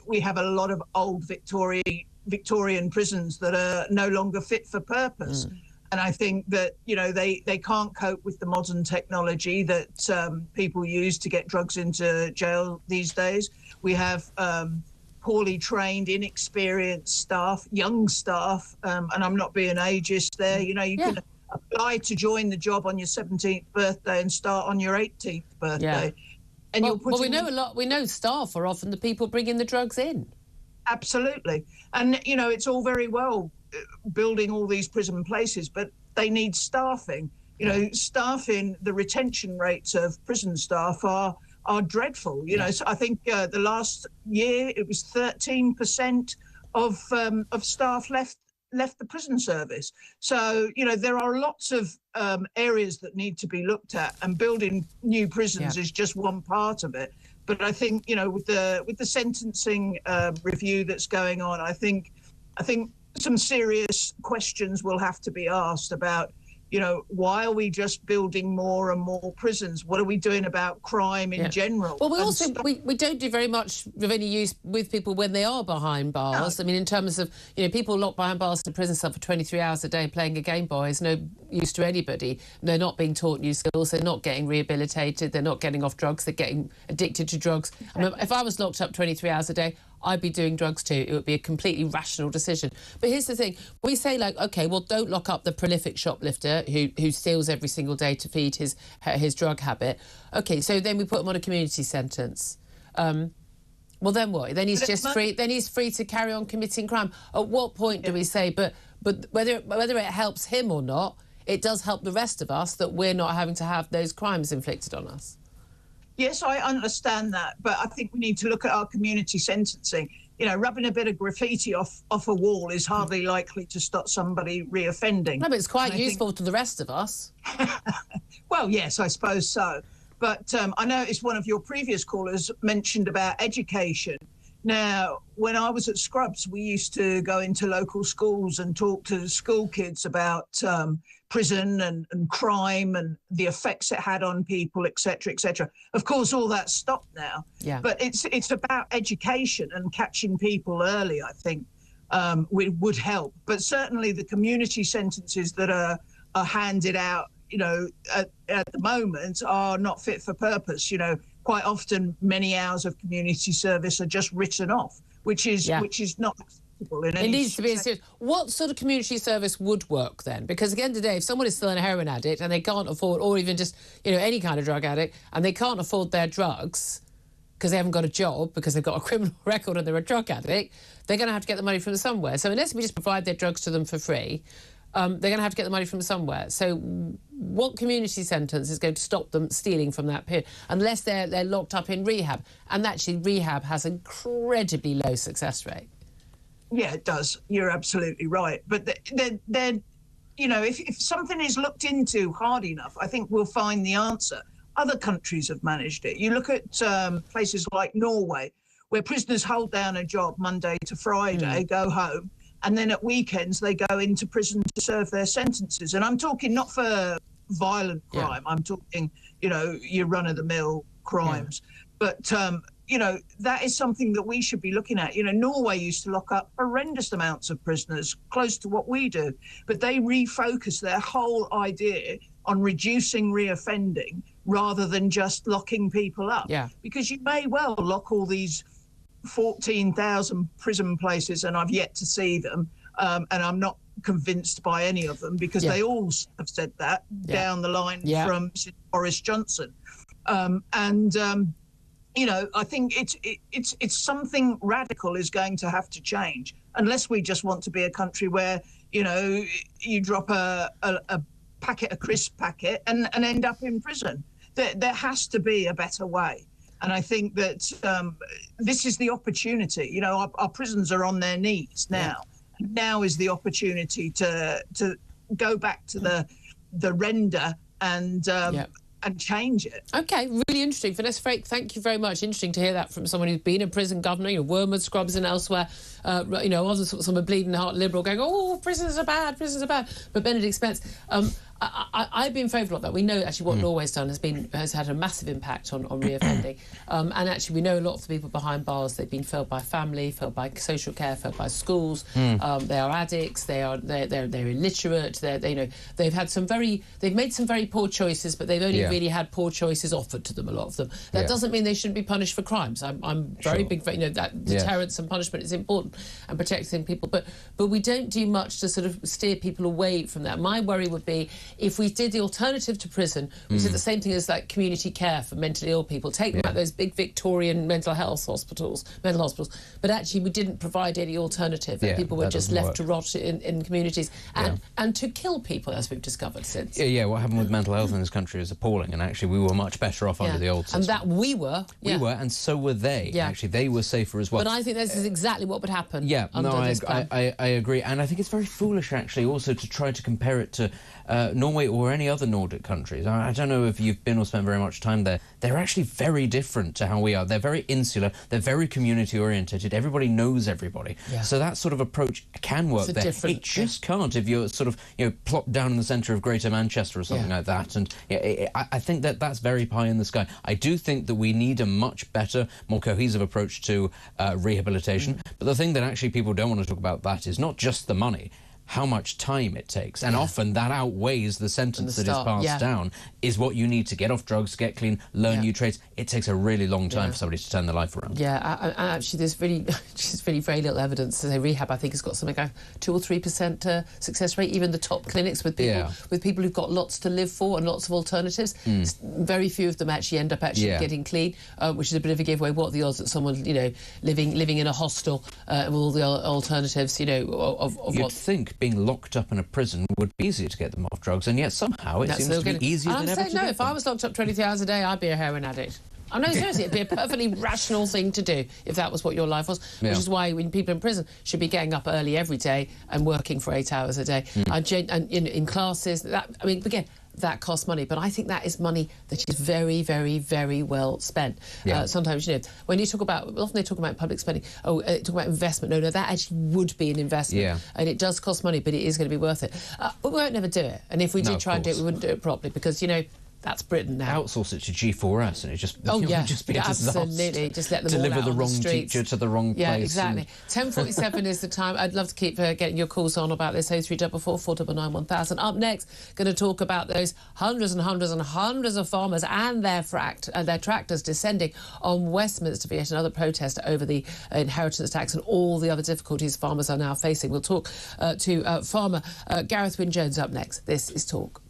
We have a lot of old Victorian prisons that are no longer fit for purpose. And I think that, they can't cope with the modern technology that people use to get drugs into jail these days. We have poorly trained, inexperienced staff, young staff, and I'm not being ageist there. You can apply to join the job on your 17th birthday and start on your 18th birthday. Yeah. And we know staff are often the people bringing the drugs in. Absolutely. And, it's all very well building all these prison places, but they need staffing. Staffing, the retention rates of prison staff are dreadful. So I think the last year it was 13% of staff left the prison service. So, there are lots of areas that need to be looked at, and building new prisons is just one part of it. But I think, with the sentencing review that's going on, I think some serious questions will have to be asked about, why are we just building more and more prisons? What are we doing about crime in general? Well, we don't do very much of any use with people when they are behind bars. No. I mean, in terms of, people locked behind bars in a prison cell for 23 hours a day playing a Game Boy is no use to anybody. They're not being taught new skills. They're not getting rehabilitated. They're not getting off drugs. They're getting addicted to drugs. I mean, if I was locked up 23 hours a day, I'd be doing drugs too. It would be a completely rational decision. But here's the thing. We say, OK, well, don't lock up the prolific shoplifter who steals every single day to feed his drug habit. OK, so then we put him on a community sentence. Well, then what? Then he's just free. Then he's free to carry on committing crime. At what point do we say, but whether it helps him or not, it does help the rest of us that we're not having to have those crimes inflicted on us? Yes, I understand that, but I think we need to look at our community sentencing. Rubbing a bit of graffiti off a wall is hardly likely to stop somebody reoffending. No, but it's quite useful to the rest of us. Well, yes, I suppose so. But I noticed one of your previous callers mentioned about education. Now, when I was at Scrubs, we used to go into local schools and talk to school kids about prison and crime and the effects it had on people, etc., etc. Of course, all that's stopped now. Yeah. But it's about education and catching people early, I think, would help. But certainly the community sentences that are handed out, at the moment are not fit for purpose. Quite often many hours of community service are just written off, which is not acceptable in any. It needs to be serious. What sort of community service would work then? Because at the end of the day, if someone is still a heroin addict and they can't afford, or even just any kind of drug addict, and they can't afford their drugs because they haven't got a job, because they've got a criminal record and they're a drug addict, they're going to have to get the money from somewhere. So unless we just provide their drugs to them for free, they're going to have to get the money from somewhere. So what community sentence is going to stop them stealing from that period? Unless they're locked up in rehab. And actually, rehab has an incredibly low success rate. Yeah, it does. You're absolutely right. But then, if something is looked into hard enough, I think we'll find the answer. Other countries have managed it. You look at places like Norway, where prisoners hold down a job Monday to Friday, go home, and then at weekends they go into prison to serve their sentences. And I'm talking not for violent crime. I'm talking, your run-of-the-mill crimes. But, that is something that we should be looking at. Norway used to lock up horrendous amounts of prisoners, close to what we do. But they refocused their whole idea on reducing reoffending rather than just locking people up. Yeah. Because you may well lock all these 14,000 prison places, and I've yet to see them, and I'm not convinced by any of them, because they all have said that down the line from Boris Johnson. I think it's something radical is going to have to change, unless we just want to be a country where, you drop a crisp packet and end up in prison. There has to be a better way. And I think that this is the opportunity. Our prisons are on their knees now. Yeah. Now is the opportunity to go back to the render and change it. OK, really interesting. Vanessa Frake, thank you very much. Interesting to hear that from someone who's been a prison governor, Wormwood, Scrubs and elsewhere. Some bleeding heart liberal going, oh, prisons are bad. But Benedict Spence, I've been in favour of that. We know actually what Norway's done has had a massive impact on reoffending. And actually we know a lot of the people behind bars, they've been failed by family, failed by social care, failed by schools. They are addicts, they're illiterate, they've made some very poor choices, but they've only really had poor choices offered to them, a lot of them. That doesn't mean they shouldn't be punished for crimes. I'm very big for that deterrence and punishment is important and protecting people, but we don't do much to sort of steer people away from that. My worry would be if we did the alternative to prison, which is the same thing as like community care for mentally ill people, take them out those big Victorian mental hospitals, but actually we didn't provide any alternative, and people were just left to rot in communities and to kill people, as we've discovered since. What happened with mental health in this country is appalling, and actually we were much better off under the old system. And that we were, and so were they. Actually, they were safer as well. But I think this is exactly what would happen. I agree, and I think it's very foolish actually also to try to compare it to Norway or any other Nordic countries. I don't know if you've been or spent very much time there. They're actually very different to how we are. They're very insular. They're very community oriented. Everybody knows everybody. So that sort of approach can work there. It just can't if you're sort of plopped down in the centre of Greater Manchester or something like that. And I think that's very pie in the sky. I do think that we need a much better, more cohesive approach to rehabilitation. But the thing that actually people don't want to talk about that is not just the money, how much time it takes, and often that outweighs the sentence that is passed down, is what you need to get off drugs, get clean, learn new trades. It takes a really long time for somebody to turn their life around. Actually there's really very little evidence to say rehab, I think, has got something like 2 or 3% success rate, even the top clinics with people who've got lots to live for and lots of alternatives. Very few of them actually end up getting clean, which is a bit of a giveaway. What are the odds that someone living in a hostel with all the alternatives of You'd think being locked up in a prison would be easier to get them off drugs, and yet somehow it seems to be easier than ever to if I was locked up 23 hours a day, I'd be a heroin addict. Oh, no, seriously, it'd be a perfectly rational thing to do if that was what your life was, which is why when people in prison should be getting up early every day and working for 8 hours a day. And in classes, again, that costs money, but I think that is money that is very, very, very well spent. Sometimes, when you talk about, often they talk about public spending, talk about investment. No, that actually would be an investment. And it does cost money, but it is going to be worth it. But we won't never do it. And if we did try and do it, we wouldn't do it properly, because, that's Britain now. Outsource it to G4S and it just just be absolutely. Just let them deliver all out the on wrong the teacher to the wrong place. Yeah, exactly. 10:47 is the time. I'd love to keep getting your calls on about this. 0344 499 1000. Up next, going to talk about those hundreds and hundreds and hundreds of farmers and their tractors descending on Westminster for yet another protest over the inheritance tax and all the other difficulties farmers are now facing. We'll talk to farmer Gareth Wyn-Jones up next. This is Talk.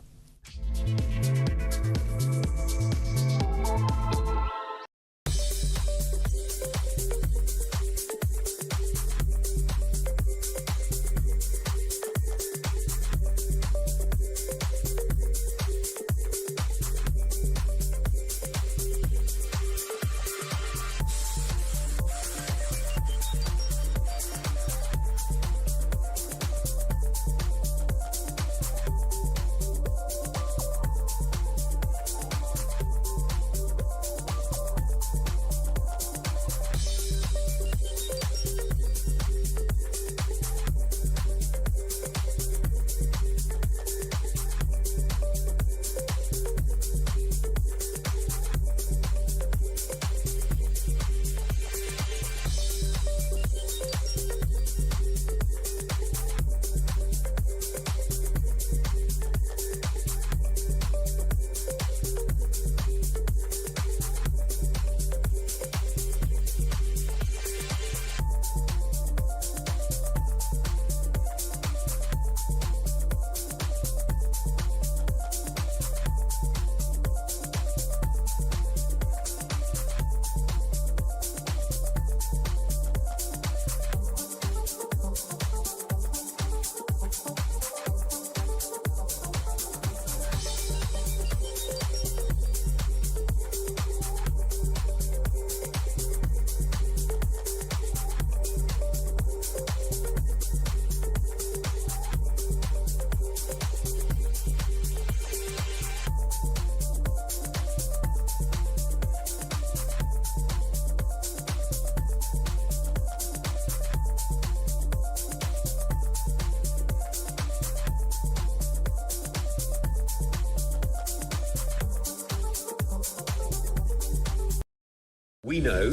We know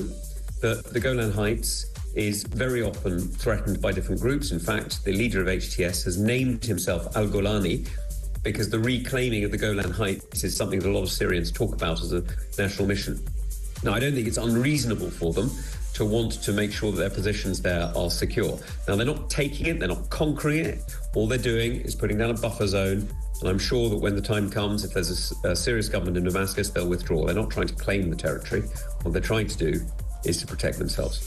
that the Golan Heights is very often threatened by different groups. In fact, the leader of HTS has named himself Al-Golani because the reclaiming of the Golan Heights is something that a lot of Syrians talk about as a national mission. Now, I don't think it's unreasonable for them to want to make sure that their positions there are secure. Now, they're not taking it, they're not conquering it. All they're doing is putting down a buffer zone, and I'm sure that when the time comes, if there's a serious government in Damascus, they'll withdraw. They're not trying to claim the territory. What they're trying to do is to protect themselves.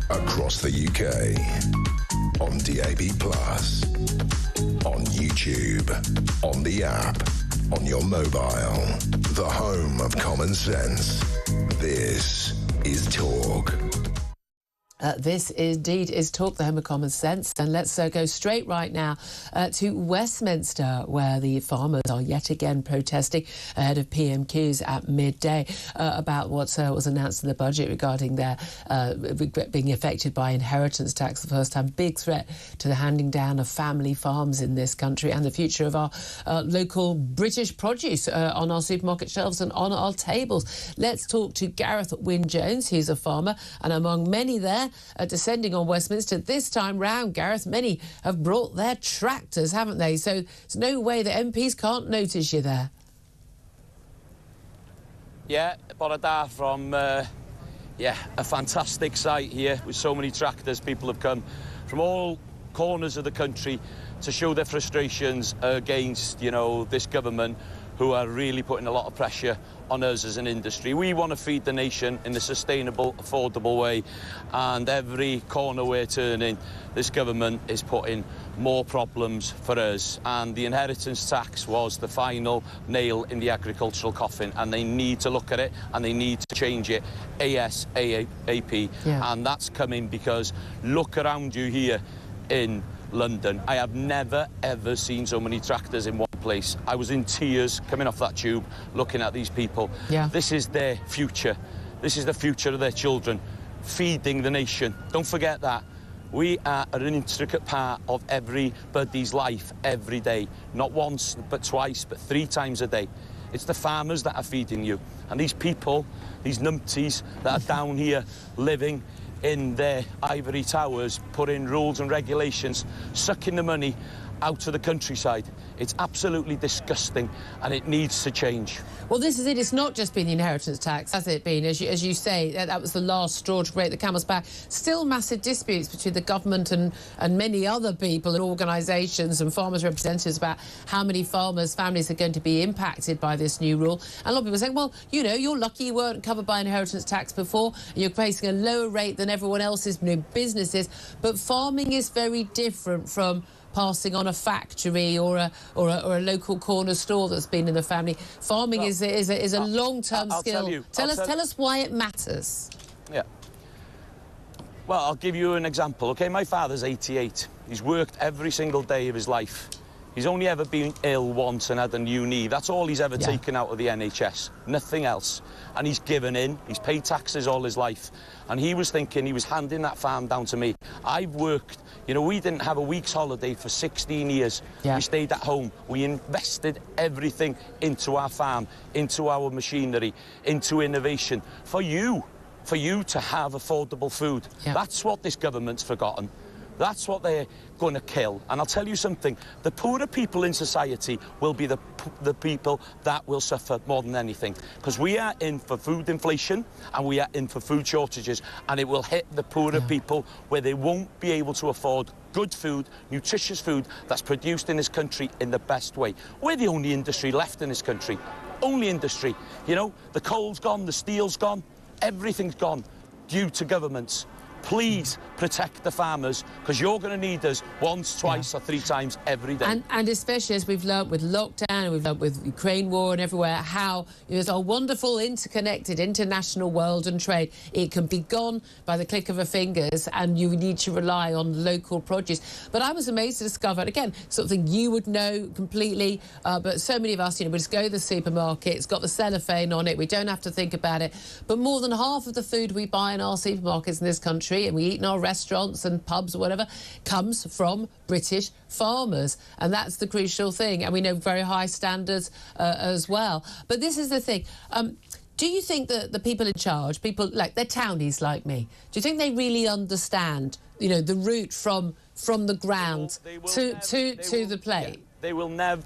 Across the UK, on DAB+, on YouTube, on the app, on your mobile, the home of common sense. This is Talk. This indeed is Talk, the home of common sense. And let's go straight right now to Westminster, where the farmers are yet again protesting ahead of PMQs at midday about what was announced in the budget regarding their being affected by inheritance tax for the first time. Big threat to the handing down of family farms in this country and the future of our local British produce on our supermarket shelves and on our tables. Let's talk to Gareth Wynne-Jones. He's a farmer, and among many there descending on Westminster this time round, Gareth, many have brought their tractors, haven't they? So there's no way that MPs can't notice you there. Yeah, Borada from a fantastic site here with so many tractors. People have come from all corners of the country to show their frustrations against, this government, who are really putting a lot of pressure on us as an industry. We want to feed the nation in a sustainable, affordable way, and every corner we're turning, this government is putting more problems for us, and the inheritance tax was the final nail in the agricultural coffin, and they need to look at it and they need to change it ASAP. And that's coming because look around you here in London. I have never ever seen so many tractors in one place. I was in tears coming off that tube looking at these people. This is their future. This is the future of their children, feeding the nation. Don't forget that. We are an intricate part of everybody's life every day. Not once, but twice, but 3 times a day. It's the farmers that are feeding you. And these people, these numpties that are down here living in their ivory towers, putting rules and regulations, sucking the money out of the countryside. It's absolutely disgusting, and it needs to change. Well, this is it. It's not just been the inheritance tax, has it been? As you say, that was the last straw to break the camel's back. Still massive disputes between the government and many other people and organisations and farmers' representatives about how many families are going to be impacted by this new rule. And a lot of people are saying, well, you're lucky you weren't covered by inheritance tax before, and you're facing a lower rate than everyone else's businesses. But farming is very different from passing on a factory or a local corner store that's been in the family. Farming is a long-term skill. Tell us why it matters. Yeah. Well, I'll give you an example. Okay, my father's 88. He's worked every single day of his life. He's only ever been ill once and had a new knee. That's all he's ever taken out of the NHS. Nothing else. And he's given in. He's paid taxes all his life. And he was thinking he was handing that farm down to me. I've worked. We didn't have a week's holiday for 16 years. We stayed at home. We invested everything into our farm, into our machinery, into innovation. For you to have affordable food. That's what this government's forgotten. That's what they're going to kill. And I'll tell you something, the poorer people in society will be the people that will suffer more than anything. Because we are in for food inflation and we are in for food shortages, and it will hit the poorer people where they won't be able to afford good food, nutritious food that's produced in this country in the best way. We're the only industry left in this country. Only industry. The coal's gone, the steel's gone, everything's gone due to governments please protect the farmers, because you're going to need us once, twice or 3 times every day. And especially as we've learnt with lockdown, and we've learnt with Ukraine war and everywhere, how there's a wonderful interconnected international world and trade. It can be gone by the click of a fingers, and you need to rely on local produce. But I was amazed to discover, and again, something you would know completely, but so many of us, we just go to the supermarket, it's got the cellophane on it, we don't have to think about it. But more than half of the food we buy in our supermarkets in this country, and we eat in our restaurants and pubs or whatever, comes from British farmers, and that's the crucial thing. And we know very high standards as well. But this is the thing. Do you think that the people in charge, people like they're townies like me, do you think they really understand, the route from the ground to the plate? Yeah, they will never.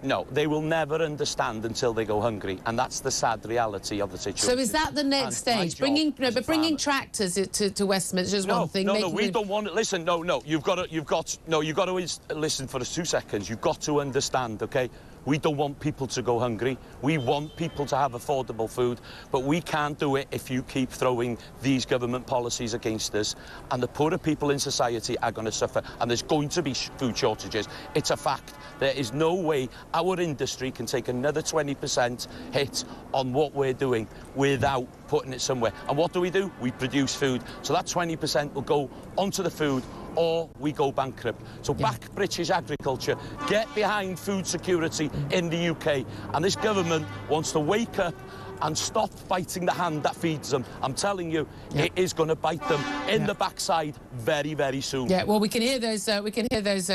No, they will never understand until they go hungry, and that's the sad reality of the situation. So is that the next stage? Bringing tractors to Westminster is one thing. No, we don't want it. Listen, no, you've got to listen for 2 seconds. You've got to understand, okay? We don't want people to go hungry. We want people to have affordable food, but we can't do it if you keep throwing these government policies against us. And the poorer people in society are going to suffer, and there's going to be food shortages. It's a fact. There is no way our industry can take another 20% hit on what we're doing without putting it somewhere. And what do? We produce food. So that 20% will go onto the food, or we go bankrupt. So back British agriculture, get behind food security in the UK. And this government wants to wake up and stop biting the hand that feeds them. I'm telling you, it is going to bite them in the backside very, very soon. Yeah, well, we can hear those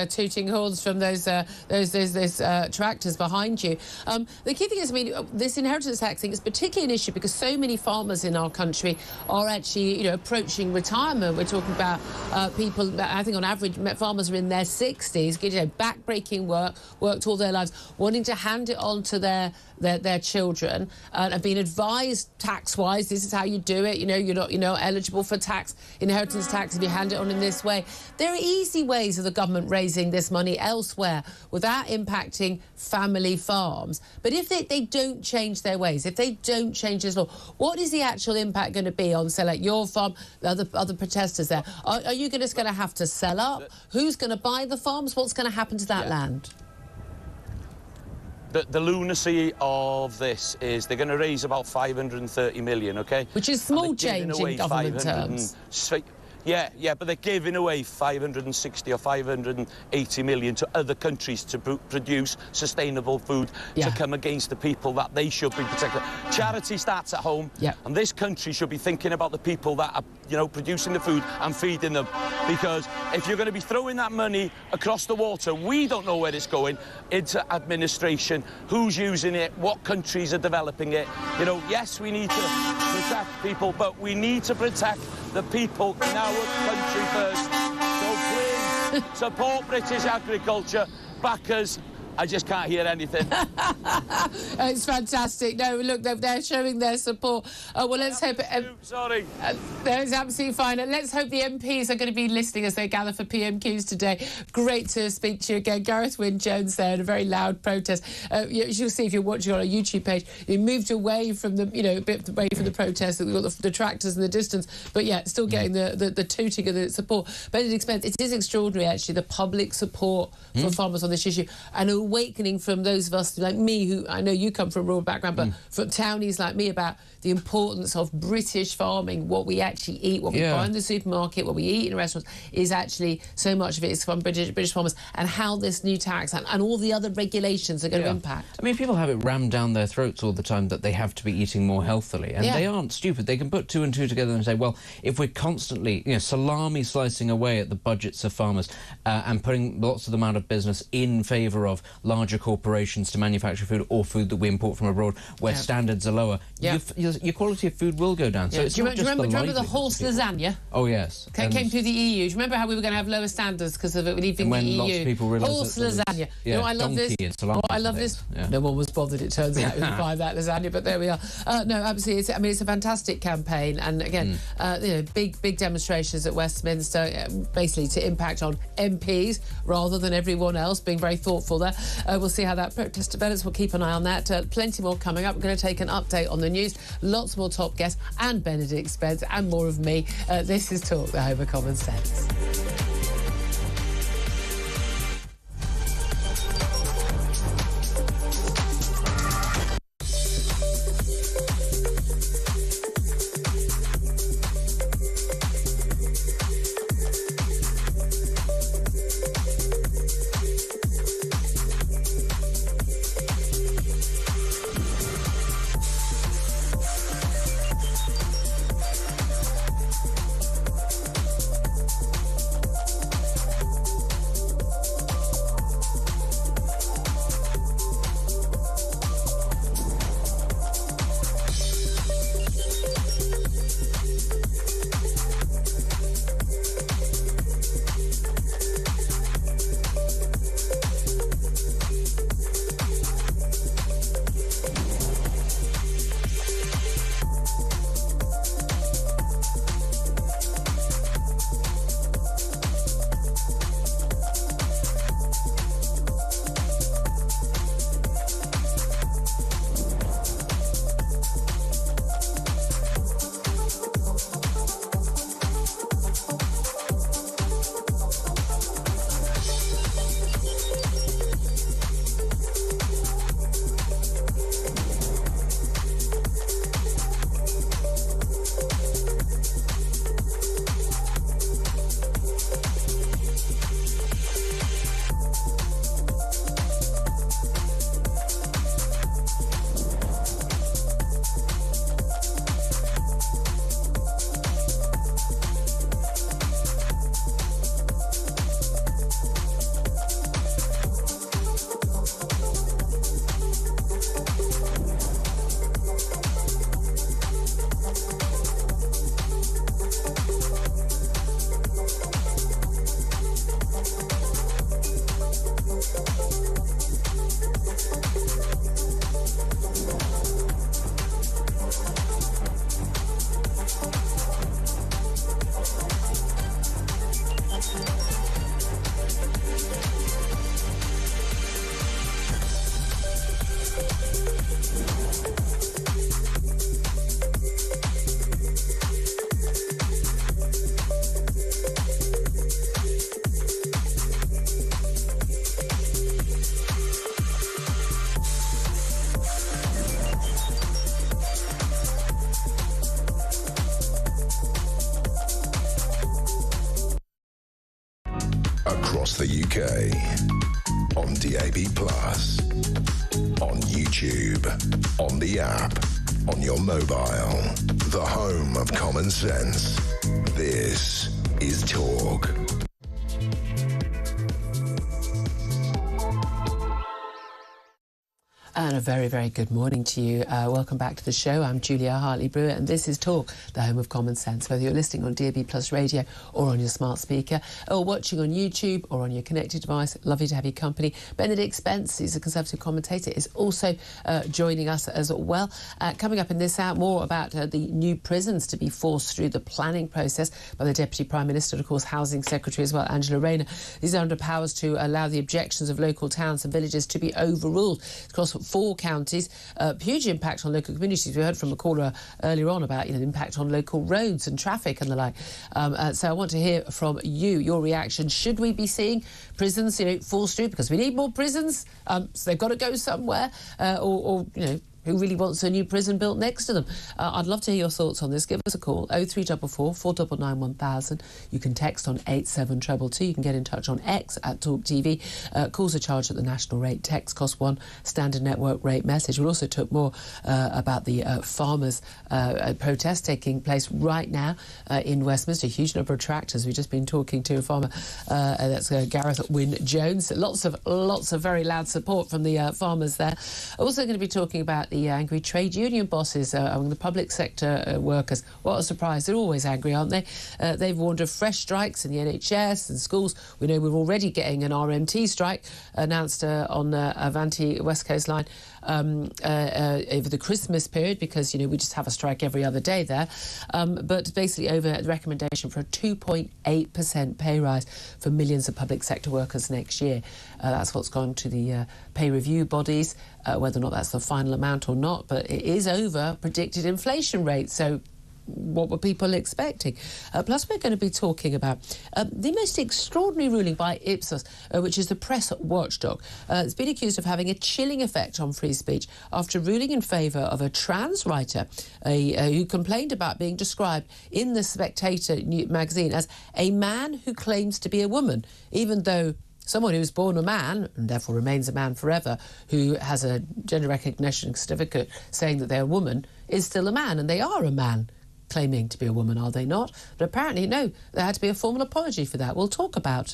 tooting horns from those tractors behind you. The key thing is, this inheritance tax thing is particularly an issue because so many farmers in our country are actually, approaching retirement. We're talking about people. I think on average, farmers are in their 60s, back-breaking work, worked all their lives, wanting to hand it on to their children, and have been advised tax-wise, this is how you do it. You're not eligible for inheritance tax if you hand it on in this way. There are easy ways of the government raising this money elsewhere without impacting family farms. But if they don't change their ways, if they don't change this law, what is the actual impact going to be on, say, like your farm, the other protesters there? Are you just going to have to sell up? Who's going to buy the farms? What's going to happen to that land? The lunacy of this is they're going to raise about 530 million, OK? Which is small change in government terms. Yeah, but they're giving away 560 or 580 million to other countries to produce sustainable food to come against the people that they should be protecting. Charity starts at home, and this country should be thinking about the people that are, producing the food and feeding them. Because if you're going to be throwing that money across the water, we don't know where it's going, into administration, who's using it, what countries are developing it. Yes, we need to protect people, but we need to protect the people in our country first. So please support British agriculture. Backers, I just can't hear anything. It's fantastic. No, look, they're showing their support. Well, let's hope... Sorry. That is absolutely fine. And let's hope the MPs are going to be listening as they gather for PMQs today. Great to speak to you again. Gareth Wynne-Jones there in a very loud protest. You'll see if you're watching on our YouTube page, you moved away from the, a bit away from the protest. We've got the tractors in the distance. But, still getting the tooting of the support. But it is extraordinary, actually, the public support for farmers on this issue. And awakening from those of us like me, who I know you come from a rural background, but from townies like me, about the importance of British farming, what we actually eat, what we buy in the supermarket, what we eat in restaurants, is actually so much of it is from British farmers, and how this new tax and all the other regulations are going to impact. People have it rammed down their throats all the time that they have to be eating more healthily, and they aren't stupid. They can put 2 and 2 together and say, well, if we're constantly, salami slicing away at the budgets of farmers and putting lots of them out of business in favour of larger corporations to manufacture food, or food that we import from abroad where standards are lower, your quality of food will go down. So it's not just the livelihood. Do you remember the horse lasagna? Oh, yes. Came through the EU. Do you remember how we were going to have lower standards because of it leaving the EU? When lots of people realised horse lasagna. I love this. I love this. No one was bothered, it turns out, who buy that lasagna, but there we are. No, absolutely. It's a fantastic campaign, and again, big demonstrations at Westminster, basically to impact on MPs rather than everyone else, being very thoughtful there. We'll see how that protest develops. We'll keep an eye on that. Plenty more coming up. We're going to take an update on the news. lots more top guests and Benedict Spence and more of me. This is Talk, the home of common sense. Across the UK, on DAB+, on YouTube, on the app, on your mobile, the home of common sense. This is Talk. And a very, very good morning to you. Welcome back to the show. I'm Julia Hartley-Brewer, and this is Talk, the home of common sense. Whether you're listening on DAB+ radio or on your smart speaker, or watching on YouTube or on your connected device, lovely to have your company. Benedict Spence, he's a Conservative commentator, is also joining us as well. Coming up in this hour, more about the new prisons to be forced through the planning process by the Deputy Prime Minister, and of course Housing Secretary as well, Angela Rayner. These are under powers to allow the objections of local towns and villages to be overruled across 4 counties. Huge impact on local communities. We heard from a caller earlier on about the impact on local roads and traffic and the like. So I want to hear from you, your reaction. Should we be seeing prisons forced through because we need more prisons? So they've got to go somewhere, or who really wants a new prison built next to them? I'd love to hear your thoughts on this. Give us a call, 0344 499 1000. You can text on 87222. You can get in touch on X at Talk TV. Calls are charged at the national rate. Text costs £1, standard network rate message. We'll also talk more about the farmers' protest taking place right now in Westminster. A huge number of tractors. We've just been talking to a farmer, that's Gareth Wynne-Jones. Lots of very loud support from the farmers there. Also going to be talking about the angry trade union bosses among the public sector workers. What a surprise. They're always angry, aren't they? They've warned of fresh strikes in the NHS and schools. We know we're already getting an RMT strike announced on Avanti West Coast Line over the Christmas period, because, we just have a strike every other day there. But basically over the recommendation for a 2.8% pay rise for millions of public sector workers next year. That's what's gone to the pay review bodies. Whether or not that's the final amount out or not, but it is over predicted inflation rate. So what were people expecting? Plus, we're going to be talking about the most extraordinary ruling by Ipsos, which is the press watchdog. It's been accused of having a chilling effect on free speech after ruling in favour of a trans writer who complained about being described in the Spectator magazine as a man who claims to be a woman, even though someone who's born a man, and therefore remains a man forever, who has a gender recognition certificate saying that they're a woman, is still a man, and they are a man claiming to be a woman, are they not? But apparently, no, there had to be a formal apology for that. We'll talk about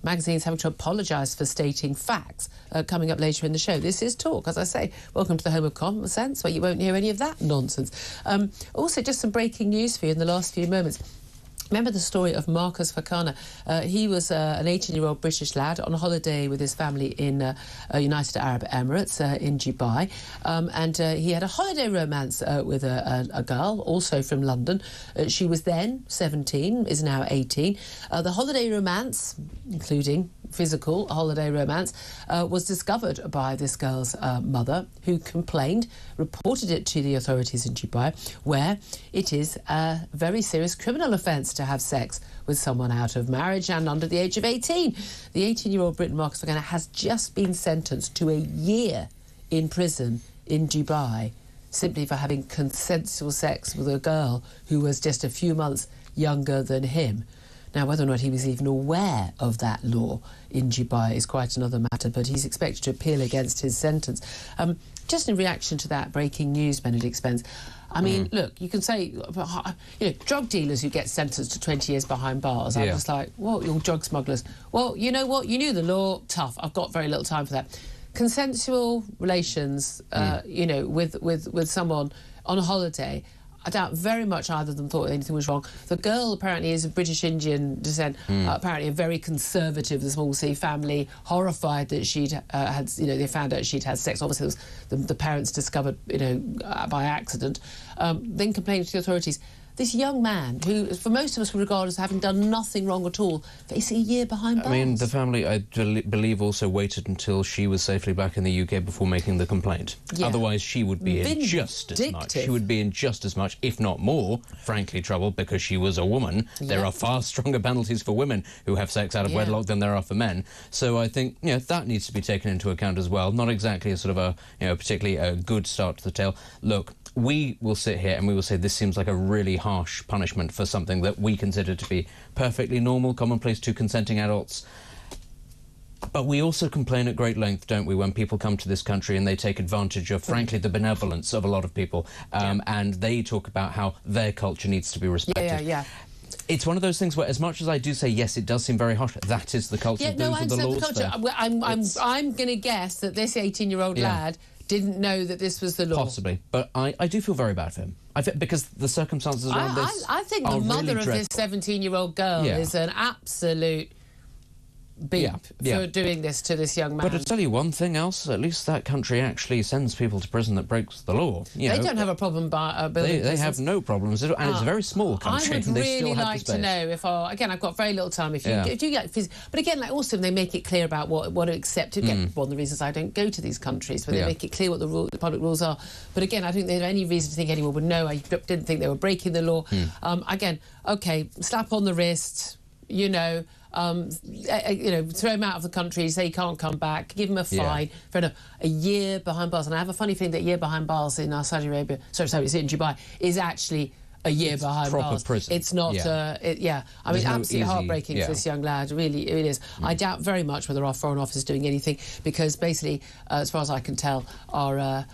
magazines having to apologise for stating facts coming up later in the show. This is Talk, as I say. Welcome to the home of common sense, where you won't hear any of that nonsense. Also, just some breaking news for you in the last few moments. Remember the story of Marcus Fakana? He was an 18-year-old British lad on holiday with his family in United Arab Emirates in Dubai, and he had a holiday romance with a girl, also from London. She was then 17, is now 18. The holiday romance, including physical holiday romance, was discovered by this girl's mother, who complained, reported it to the authorities in Dubai, where it is a very serious criminal offence to have sex with someone out of marriage and under the age of 18. The 18-year-old Briton Marcus Fakana has just been sentenced to a year in prison in Dubai simply for having consensual sex with a girl who was just a few months younger than him. Now, whether or not he was even aware of that law in Dubai is quite another matter, but he's expected to appeal against his sentence. Just in reaction to that breaking news, Benedict Spence, I mean, look, you can say, you know, drug dealers who get sentenced to 20 years behind bars. I'm just like, well, you're drug smugglers. Well, you know what? You knew the law. Tough. I've got very little time for that. Consensual relations, you know, with someone on a holiday, I doubt very much either of them thought anything was wrong. The girl apparently is of British Indian descent, apparently a very conservative, the Small C family, horrified that she'd had, you know, they found out she'd had sex. Obviously, it was the parents discovered, you know, by accident. Then complained to the authorities. This young man, who for most of us would regard as having done nothing wrong at all, facing a year behind bars. I mean, the family, I believe, also waited until she was safely back in the UK before making the complaint. Yeah. Otherwise, she would be in just as much. She would be in just as much, if not more, frankly, trouble, because she was a woman. Yeah. There are far stronger penalties for women who have sex out of wedlock than there are for men. So I think, you know, that needs to be taken into account as well. Not exactly a sort of a, you know, particularly a good start to the tale. Look, we will sit here and we will say this seems like a really harsh punishment for something that we consider to be perfectly normal, commonplace to consenting adults. But we also complain at great length, don't we, when people come to this country and they take advantage of, frankly, the benevolence of a lot of people, and they talk about how their culture needs to be respected. It's one of those things where, as much as I do say, yes, it does seem very harsh, that is the culture. Yeah, no, I understand the culture. I'm going to guess that this 18-year-old lad didn't know that this was the law. Possibly, but I do feel very bad for him. Because the circumstances around this I think the mother really of this 17-year-old girl is an absolute beep for doing this to this young man. But to tell you one thing else, at least that country actually sends people to prison that breaks the law. You know, don't have a problem building They have no problems, and it's a very small country. I would really like to know if, again, I've got very little time. If you get, but again, like also they make it clear about what to accept. Again, one of the reasons I don't go to these countries, where they make it clear what the public rules are. But again, I don't think there's any reason to think anyone would know. I didn't think they were breaking the law. Again, okay, slap on the wrist, you know. You know, throw him out of the country, say he can't come back, give him a fine. For a year behind bars. And I have a funny feeling that year behind bars in Saudi Arabia, sorry, it's in Dubai, is actually a year behind bars. Prison. It's not, I mean, absolutely heartbreaking for this young lad. It really is. I doubt very much whether our Foreign Office is doing anything, because basically, as far as I can tell, our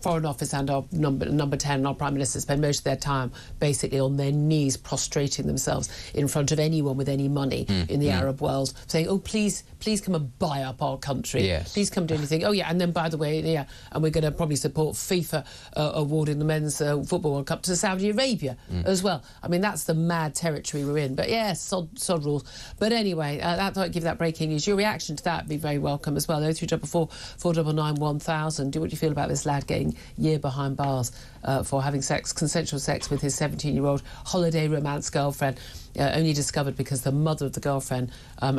Foreign Office and our number 10, our Prime Minister, spend most of their time basically on their knees, prostrating themselves in front of anyone with any money in the Arab world, saying, oh, please come and buy up our country. Yes. Please come do anything. Oh, yeah, and then, by the way, and we're going to probably support FIFA awarding the Men's Football World Cup to Saudi Arabia as well. I mean, that's the mad territory we're in. But, yeah, sod rules. But anyway, I thought I'd give that breaking news. Your reaction to that would be very welcome as well. 0344 499 1000. What do you feel about this lad getting a year behind bars for having consensual sex with his 17-year-old holiday romance girlfriend, only discovered because the mother of the girlfriend... I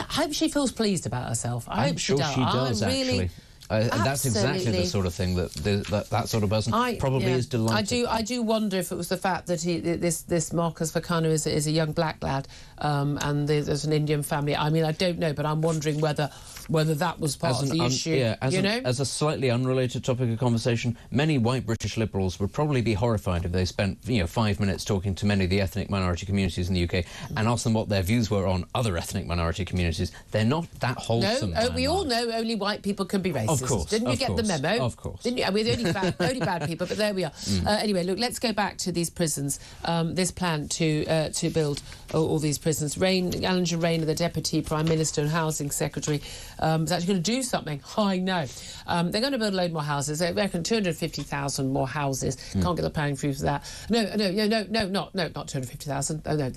hope she feels pleased about herself. I'm sure she does, actually. That's exactly the sort of thing that sort of person probably is delighted. I do wonder if it was the fact that this Marcus Vakano is a young black lad, and there's an Indian family. I mean, I don't know, but I'm wondering whether that was part of the issue. Yeah, as a slightly unrelated topic of conversation, many white British Liberals would probably be horrified if they spent 5 minutes talking to many of the ethnic minority communities in the UK and asked them what their views were on other ethnic minority communities. They're not that wholesome. No, we all know only white people can be racist. Of course. Didn't you get the memo? Of course. Didn't you? We're only bad people, but there we are. Anyway, look, let's go back to these prisons. This plan to build all these prisons. Alan Rayner, the Deputy Prime Minister and Housing Secretary, is actually going to do something. I know. They're going to build a load more houses. They reckon 250,000 more houses. Can't get the planning through for that. No, not 250,000. Oh, no,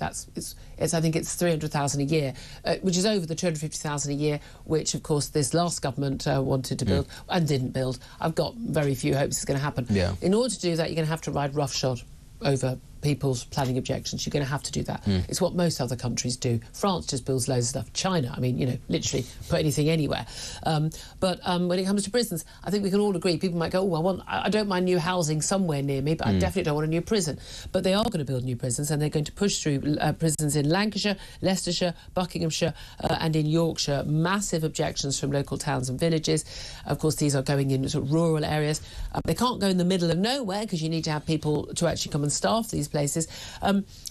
I think it's 300,000 a year, which is over the 250,000 a year, which, of course, this last government wanted to build and didn't build. I've got very few hopes it's going to happen. Yeah. In order to do that, you're going to have to ride roughshod over people's planning objections. You're going to have to do that. It's what most other countries do. France just builds loads of stuff. China, I mean, literally put anything anywhere. But when it comes to prisons, I think we can all agree. People might go, oh, I don't mind new housing somewhere near me, but I definitely don't want a new prison. But they are going to build new prisons, and they're going to push through prisons in Lancashire, Leicestershire, Buckinghamshire, and in Yorkshire. Massive objections from local towns and villages. Of course, these are going in sort of rural areas. They can't go in the middle of nowhere because you need to have people to actually come and staff these places.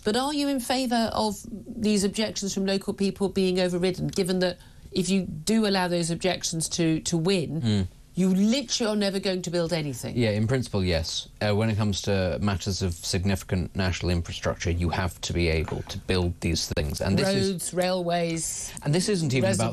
But are you in favour of these objections from local people being overridden, given that if you do allow those objections to win, you literally are never going to build anything? Yeah, in principle, yes. When it comes to matters of significant national infrastructure, you have to be able to build these things. And roads, railways, and this isn't even about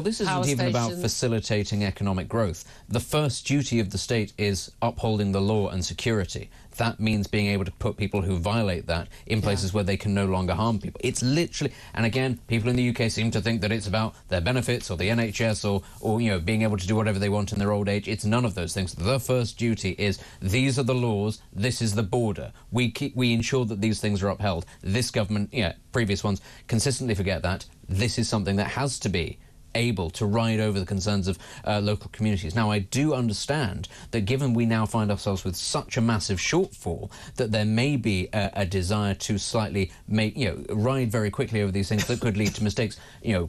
this isn't even about facilitating economic growth. The first duty of the state is upholding the law and security. That means being able to put people who violate that in places where they can no longer harm people. It's literally, and again, people in the UK seem to think that it's about their benefits or the NHS or being able to do whatever they want in their old age. It's none of those things. The first duty is these are the laws, this is the border. We ensure that these things are upheld. This government, previous ones, consistently forget that. This is something that has to be able to ride over the concerns of local communities. Now, I do understand that given we now find ourselves with such a massive shortfall, that there may be a desire to slightly ride very quickly over these things that could lead to mistakes.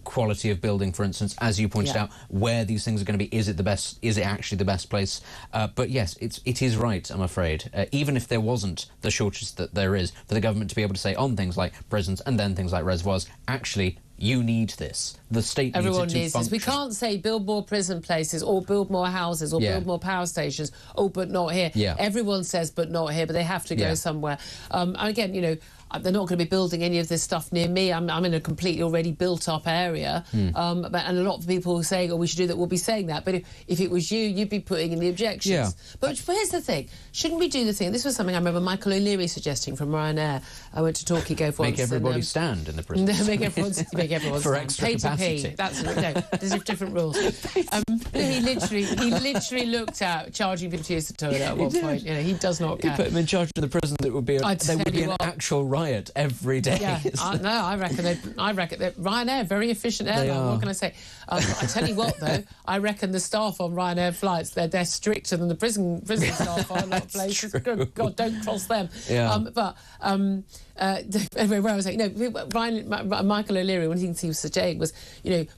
Quality of building, for instance, as you pointed out, where these things are going to be. Is it actually the best place? But yes, it is right, I'm afraid. Even if there wasn't the shortage that there is, for the government to be able to say on things like prisons and then things like reservoirs, actually, you need this. The state needs it to function. Everyone needs this. We can't say build more prison places or build more houses or build more power stations. Oh, but not here. Yeah. Everyone says but not here, but they have to go somewhere. And again, they're not going to be building any of this stuff near me. I'm in a completely already built-up area. And a lot of people saying, oh, we should do that, will be saying that. But if it was you, you'd be putting in the objections. Yeah. But here's the thing. Shouldn't we do the thing? This was something I remember Michael O'Leary suggesting from Ryanair. I went to Torquay Cove once. Make everybody stand in the prison. Make everyone for stand. Extra capacity. That's there's different rules. He literally looked at charging people to use the toilet at one point. He does not care. You put him in charge of the prison, there would be an actual riot every day. Yeah, I reckon that Ryanair, very efficient airline. What can I say? I tell you what, though, I reckon the staff on Ryanair flights they're stricter than the prison staff on a lot of places. Good God, don't cross them. Yeah. Anyway, where I was Michael O'Leary, one of the things he was saying was,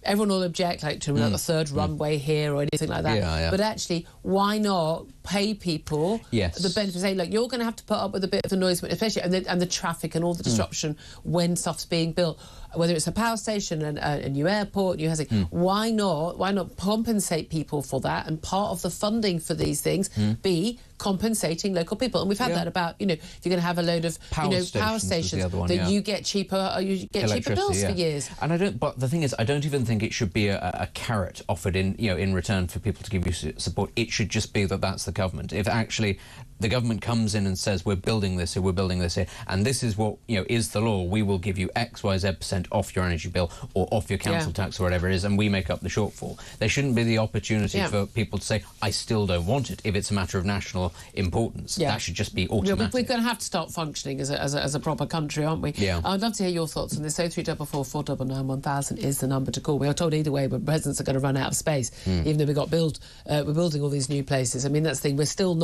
everyone will object to a third runway here or anything like that. Yeah. But actually, why not pay people the benefit of saying, look, you're going to have to put up with a bit of the noise, especially and the traffic and all the disruption when stuff's being built, whether it's a power station, a new airport, new housing. Why not compensate people for that? And part of the funding for these things be compensating local people. And we've had that about, if you're going to have a load of power stations that you get cheaper bills for years. And but the thing is, I don't even think it should be a carrot offered in return for people to give you support. It should just be that that's the government. If actually the government comes in and says, we're building this here, and this is what, is the law, we will give you X, Y, Z% off your energy bill or off your council tax or whatever it is, and we make up the shortfall. There shouldn't be the opportunity for people to say, I still don't want it, if it's a matter of national national importance. That should just be automatic. We're going to have to start functioning as a proper country, aren't we? Yeah. I'd love to hear your thoughts on this. 0344 499 1000 is the number to call. We are told either way, but presidents are going to run out of space, even though we're building all these new places. I mean, that's the thing. We're still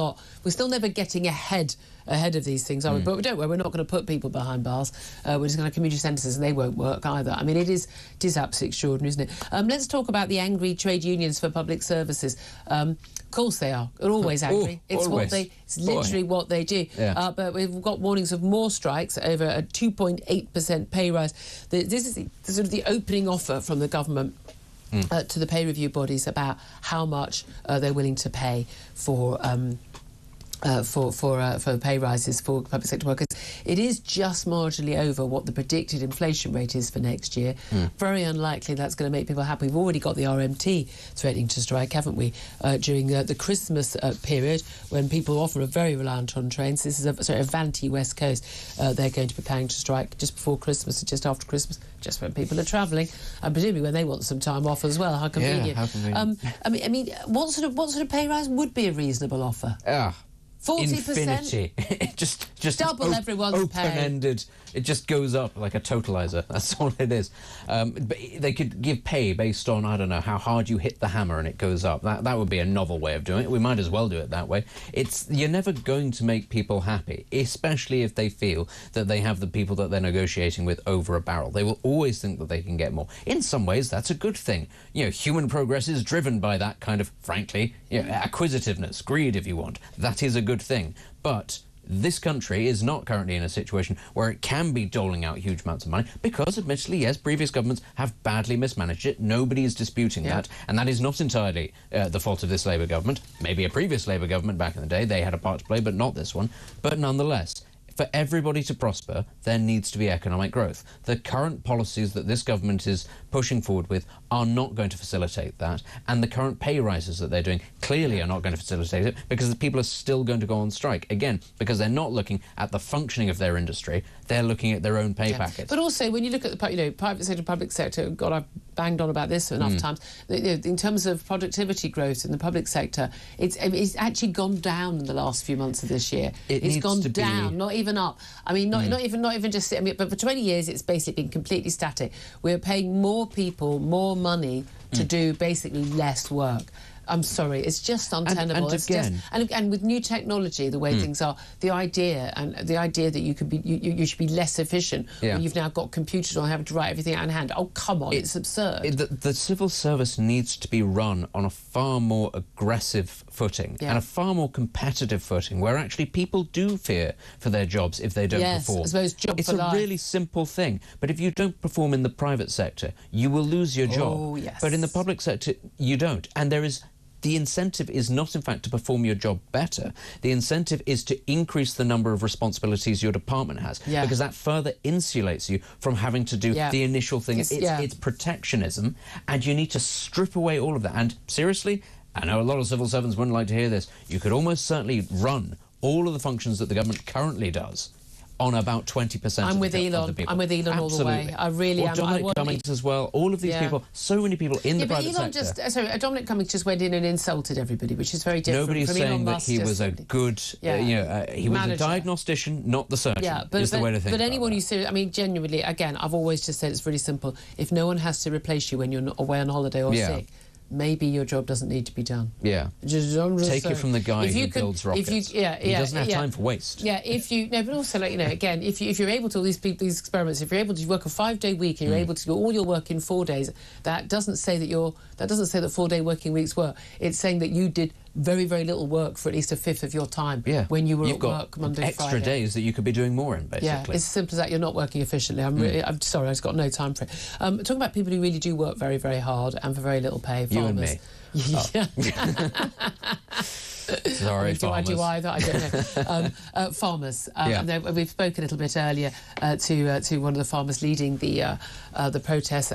never getting ahead of these things, are we? But don't worry, we're not going to put people behind bars. We're just going to community centres, and they won't work either. I mean, it is absolutely extraordinary, isn't it? Let's talk about the angry trade unions for public services. Of course they are. They're always angry. It's literally what they do. Yeah. But we've got warnings of more strikes over a 2.8% pay rise. This is sort of the opening offer from the government to the pay review bodies about how much they're willing to pay for pay rises for public sector workers. It is just marginally over what the predicted inflation rate is for next year. Very unlikely that's going to make people happy. We've already got the RMT threatening to strike, haven't we, during the Christmas period, when people often are very reliant on trains. This is a Vanti West Coast. They're going to be planning to strike just before Christmas and just after Christmas, just when people are travelling, and presumably when they want some time off as well. How convenient. Yeah, how convenient. I mean, what sort of pay rise would be a reasonable offer? 40%? Infinity. just double everyone's pay. Open-ended. It just goes up like a totalizer. That's all it is. But they could give pay based on, I don't know, how hard you hit the hammer and it goes up. That would be a novel way of doing it. We might as well do it that way. You're never going to make people happy, especially if they feel that they have the people that they're negotiating with over a barrel. They will always think that they can get more. In some ways, that's a good thing. You know, human progress is driven by that kind of, frankly, acquisitiveness, greed, if you want. That is a good thing. But this country is not currently in a situation where it can be doling out huge amounts of money because, admittedly, yes, previous governments have badly mismanaged it. Nobody is disputing that. And that is not entirely the fault of this Labour government. Maybe a previous Labour government back in the day, they had a part to play, but not this one. But nonetheless, for everybody to prosper, there needs to be economic growth. The current policies that this government is pushing forward with are not going to facilitate that, and the current pay rises that they're doing clearly are not going to facilitate it, because the people are still going to go on strike, again, because they're not looking at the functioning of their industry, they're looking at their own pay packets. But also, when you look at the private sector, public sector, God, I've banged on about this enough times, in terms of productivity growth in the public sector, it's actually gone down in the last few months of this year. It's gone down, not even up. I mean, not even just... I mean, but for 20 years, it's basically been completely static. We're paying more people more money to do basically less work. I'm sorry, it's just untenable. And with new technology, the way things are, the idea that you should be less efficient when you've now got computers on having to write everything out in hand. Oh, come on, it's absurd. The civil service needs to be run on a far more aggressive footing and a far more competitive footing, where actually people do fear for their jobs if they don't perform. I suppose it's a really simple thing, but if you don't perform in the private sector, you will lose your job. Oh, yes. But in the public sector, you don't. And the incentive is not, in fact, to perform your job better. The incentive is to increase the number of responsibilities your department has, because that further insulates you from having to do the initial thing. It's protectionism, and you need to strip away all of that. And seriously, I know a lot of civil servants wouldn't like to hear this, you could almost certainly run all of the functions that the government currently does on about 20% I'm with of the Elon. people. I'm with Elon all the way. I really am. Dominic Cummings as well. All of these people, so many people in the private sector. Dominic Cummings just went in and insulted everybody, which is very different. Nobody's from saying Elon that Musk. he was a good, he was a diagnostician, not the surgeon. Yeah, but is the way to think. But anyone about who's serious, I mean, genuinely, again, I've always just said it's really simple. If no one has to replace you when you're away on holiday or sick, maybe your job doesn't need to be done. Yeah. Take it from the guy who builds rockets. He doesn't have time for waste. Yeah, but also, again, if you're able to, these experiments, if you're able to work a 5-day week and you're able to do all your work in 4 days, that doesn't say that 4-day working weeks work. It's saying that you did very, very little work for at least a fifth of your time when you were at work Monday to Friday. Extra days that you could be doing more in, basically. Yeah, it's as simple as that. You're not working efficiently. I'm sorry, I've just got no time for it. Talking about people who really do work very, very hard and for very little pay. Farmers. You and me. Sorry, farmers. Do I do either? I don't know. Farmers. We've spoken a little bit earlier to one of the farmers leading the protests.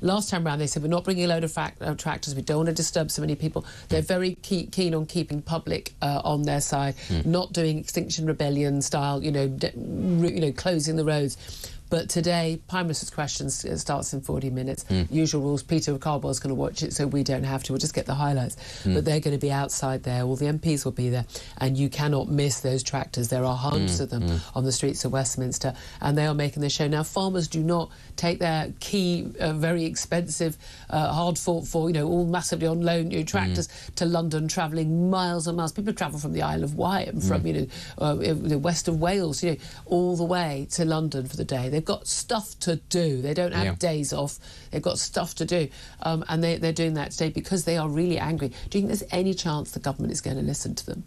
Last time round they said, we're not bringing a load of tractors. We don't want to disturb so many people. They're very keen on keeping public on their side, not doing Extinction Rebellion style, closing the roads. But today, Prime Minister's Questions starts in 40 minutes. Usual rules. Peter Cardwell's going to watch it, so we don't have to. We'll just get the highlights. But they're going to be outside there. All the MPs will be there. And you cannot miss those tractors. There are hundreds of them on the streets of Westminster. And they are making their show. Now, farmers do not take their key, very expensive, hard-fought for, all massively on loan tractors to London, travelling miles and miles. People travel from the Isle of Wight and from, the west of Wales, all the way to London for the day. They've got stuff to do. They don't have days off. They've got stuff to do. And they're doing that today because they are really angry. Do you think there's any chance the government is going to listen to them?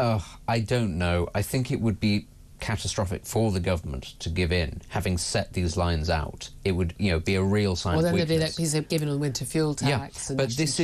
I don't know. I think it would be catastrophic for the government to give in, having set these lines out. It would, be a real sign of weakness. Well, then they'd be like, giving on winter fuel tax. And but this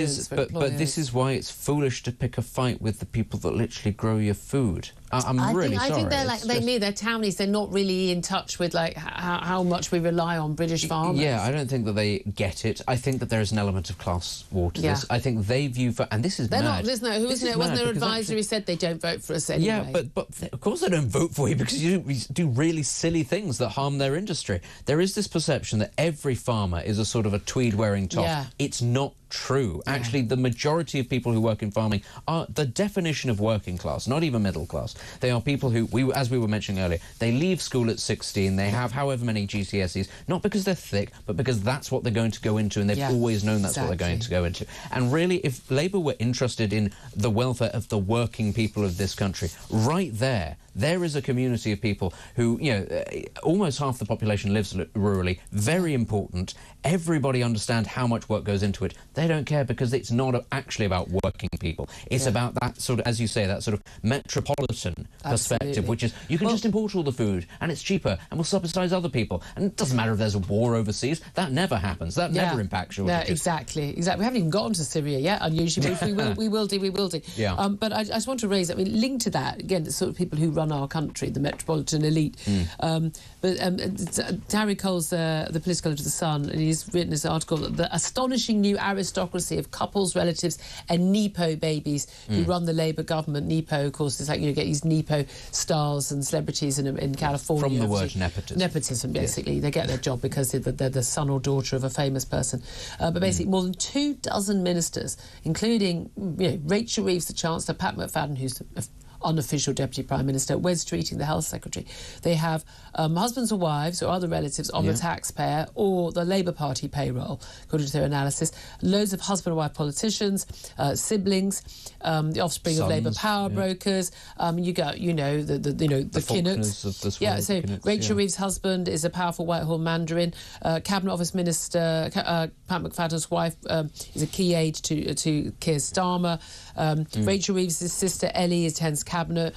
is why it's foolish to pick a fight with the people that literally grow your food. I'm really sorry. I think they're like me. They're townies. They're not really in touch with how much we rely on British farmers. Yeah, I don't think that they get it. I think that there is an element of class war to this. I think they view and this is they're mad. Not. Who isn't it? Wasn't their advisor who said they don't vote for us anyway? Yeah, but of course they don't vote for you because you do really silly things that harm their industry. There is this perception that every farmer is a sort of a tweed-wearing toff. Yeah. It's not true. Yeah. Actually, the majority of people who work in farming are the definition of working class, not even middle class. They are people who, as we were mentioning earlier, they leave school at 16, they have however many GCSEs, not because they're thick, but because that's what they're going to go into, and they've always known that's what they're going to go into. And really, if Labour were interested in the welfare of the working people of this country, right there is a community of people who, almost half the population lives rurally, very important. Everybody understands how much work goes into it. They don't care because it's not actually about working people. It's about that sort of, as you say, that sort of metropolitan perspective, which is you can just import all the food and it's cheaper and we'll subsidise other people. And it doesn't matter if there's a war overseas. That never happens. That never impacts shortages. Yeah, exactly. We haven't even gotten to Syria yet, unusually. We will do. Yeah. But I just want to raise, linked to that, again, the sort of people who run our country, the metropolitan elite. Harry Cole's the political editor of The Sun, and he's written this article, The Astonishing New Aristocracy of Couples, Relatives and Nepo Babies who run the Labour government. Nepo, of course, is like, get these Nepo stars and celebrities in California. From the word nepotism. Nepotism, basically. They get their job because they're the son or daughter of a famous person. But basically, more than 24 ministers, including, Rachel Reeves, the Chancellor, Pat McFadden, who's the unofficial Deputy Prime Minister, Wes Streeting, the Health Secretary. They have husbands or wives or other relatives on the taxpayer or the Labour Party payroll, according to their analysis. Loads of husband and wife politicians, siblings, the offspring of Labour power brokers. You got, the Kinnocks of this world. So Kinnocks, Rachel Reeves' husband is a powerful Whitehall Mandarin. Cabinet Office Minister Pat McFadden's wife is a key aide to Keir Starmer. Rachel Reeves' sister Ellie attends Cabinet.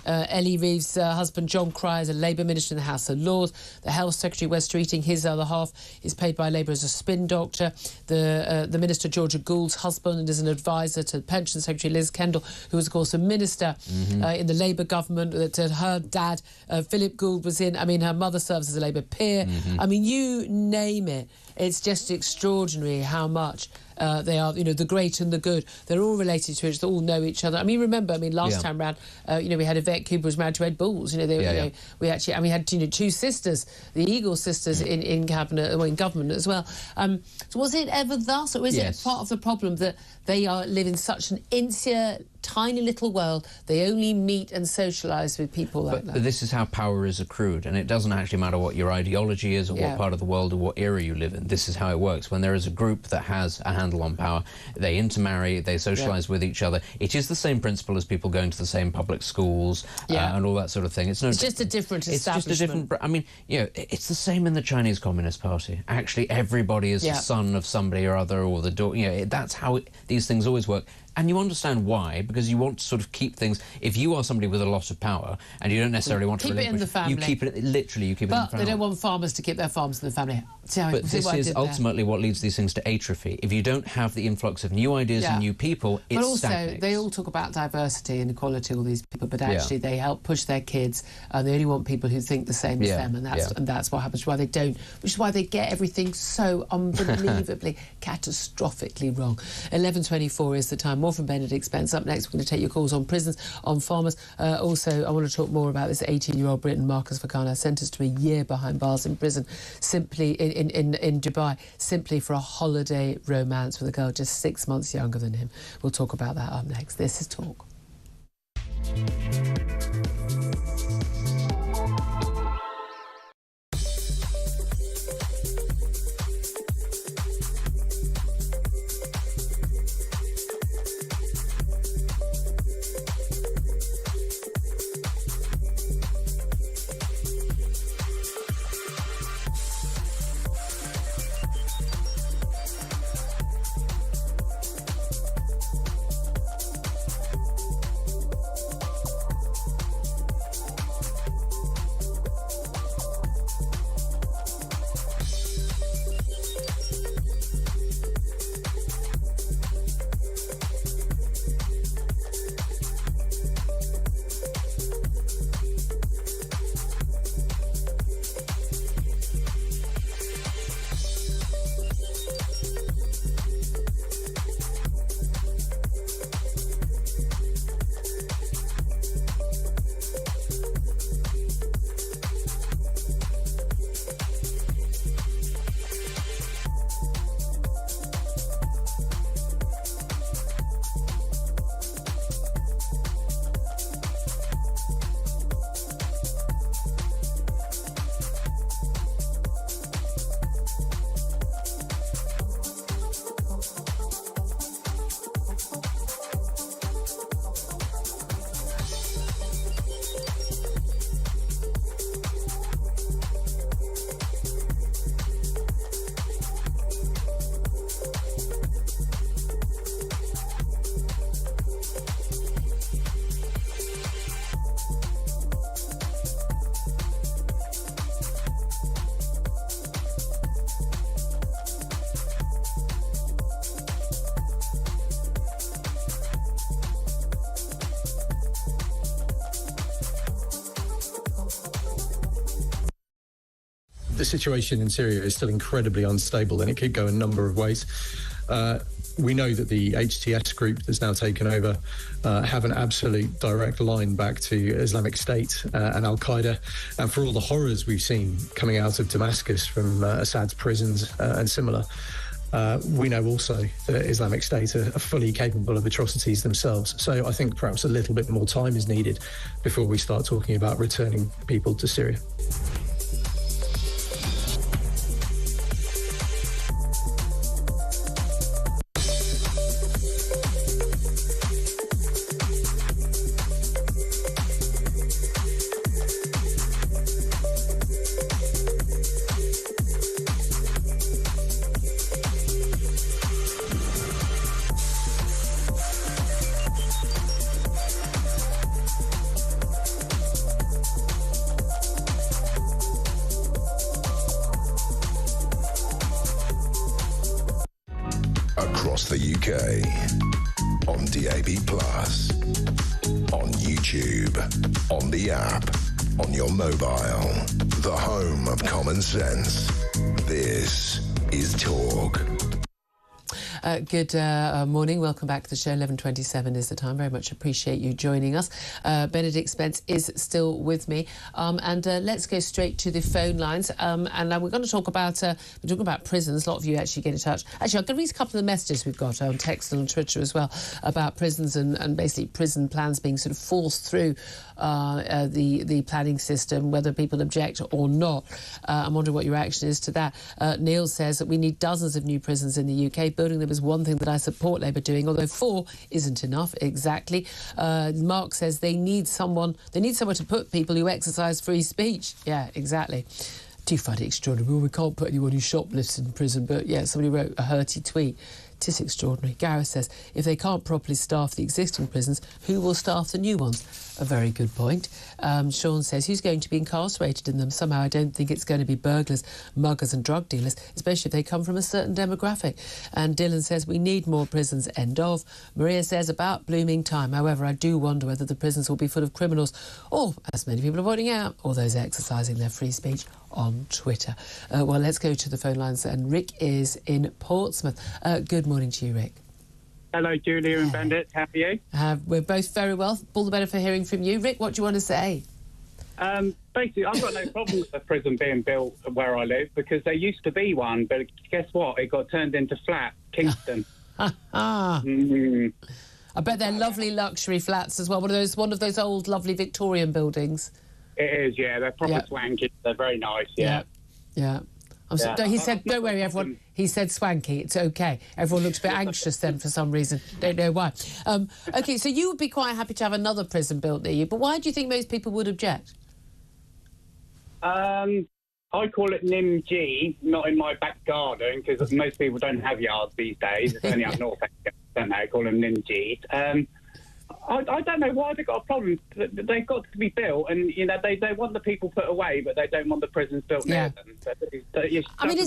Ellie Reeves' husband John Cryer is a Labour minister in the House of Lords. The Health Secretary Wes Streeting, his other half, is paid by Labour as a spin doctor. The Minister Georgia Gould's husband is an advisor to Pension Secretary Liz Kendall, who was of course a minister in the Labour government that her dad Philip Gould was in. Her mother serves as a Labour peer. You name it. It's just extraordinary how much they are, the great and the good. They're all related to each other, they all know each other. Remember, last time round, we had Yvette Cooper was married to Ed Balls. We actually, we had two sisters, the Eagle sisters in cabinet, in government as well. So was it ever thus, or is it part of the problem that they live in such an insular, tiny little world? They only meet and socialise with people like that. But this is how power is accrued, and it doesn't actually matter what your ideology is or what part of the world or what era you live in. This is how it works. When there is a group that has a handle on power, they intermarry, they socialise with each other. It is the same principle as people going to the same public schools and all that sort of thing. It's just a different establishment. It's just a different... it's the same in the Chinese Communist Party. Actually, everybody is the son of somebody or other, or the daughter. That's how these things always work. And you understand why, because you want to sort of keep things... If you are somebody with a lot of power and you don't necessarily want to... Keep it in the family. You keep it in the family. But they don't want farmers to keep their farms in the family. But this is ultimately what leads these things to atrophy. If you don't have the influx of new ideas and new people, it stagnates. But also, they all talk about diversity and equality, all these people, but actually they help push their kids. They only want people who think the same as them, and that's what happens, which is why they get everything so unbelievably, catastrophically wrong. 11:24 is the time. More from Benedict Spence. Up next, we're going to take your calls on prisons, on farmers. Also, I want to talk more about this 18-year-old Briton, Marcus Fakana, sentenced to a year behind bars in prison, simply in Dubai, simply for a holiday romance with a girl just 6 months younger than him. We'll talk about that up next. This is Talk. The situation in Syria is still incredibly unstable, and it could go a number of ways. We know that the HTS group that's now taken over have an absolute direct line back to Islamic State and Al-Qaeda, and for all the horrors we've seen coming out of Damascus from Assad's prisons and similar. We know also that Islamic State are fully capable of atrocities themselves. So I think perhaps a little bit more time is needed before we start talking about returning people to Syria. Across the UK, on DAB+, on YouTube, on the app, on your mobile, the home of common sense. This is Talk. Good morning. Welcome back to the show. 11:27 is the time. Very much appreciate you joining us. Benedict Spence is still with me. And let's go straight to the phone lines. And we're going to talk about prisons. A lot of you actually get in touch. Actually, I'm going to read a couple of the messages we've got on text and on Twitter as well about prisons and basically prison plans being sort of forced through the planning system, whether people object or not. I'm wondering what your reaction is to that. Neil says that we need dozens of new prisons in the UK. Building them is one thing that I support Labour doing, although 4 isn't enough. Exactly. Mark says they need someone to put people who exercise free speech. Yeah, exactly. Do you find it extraordinary? Well, we can't put anyone who shoplifts in prison, but yeah, somebody wrote a hurty tweet. It is extraordinary. Gareth says, if they can't properly staff the existing prisons, who will staff the new ones? A very good point. Sean says, who's going to be incarcerated in them? Somehow I don't think it's going to be burglars, muggers and drug dealers, especially if they come from a certain demographic. And Dylan says, we need more prisons, end of. Maria says, about blooming time. However, I do wonder whether the prisons will be full of criminals or, as many people are pointing out, or those exercising their free speech on Twitter. Well, let's go to the phone lines. And Rick is in Portsmouth. Good morning to you, Rick. Hello, Julia and Bandit. How are you? We're both very well. All the better for hearing from you. Rick, what do you want to say? Basically, I've got no problem with the prison being built where I live because there used to be one, but guess what? It got turned into flat, Kingston. I bet they're lovely luxury flats as well. One of those old, lovely Victorian buildings. It is, yeah. They're proper swanky. They're very nice, yeah. He said, don't worry, everyone. He said swanky. It's okay. Everyone looks a bit anxious then for some reason. Don't know why. OK, so you would be quite happy to have another prison built near you, but why do you think most people would object? I call it NIMG, not in my back garden, because most people don't have yards these days. It's only up north, don't they? I call them NIMG. I don't know why they've got a problem. They've got to be built, and they want the people put away, but they don't want the prisons built near them. It's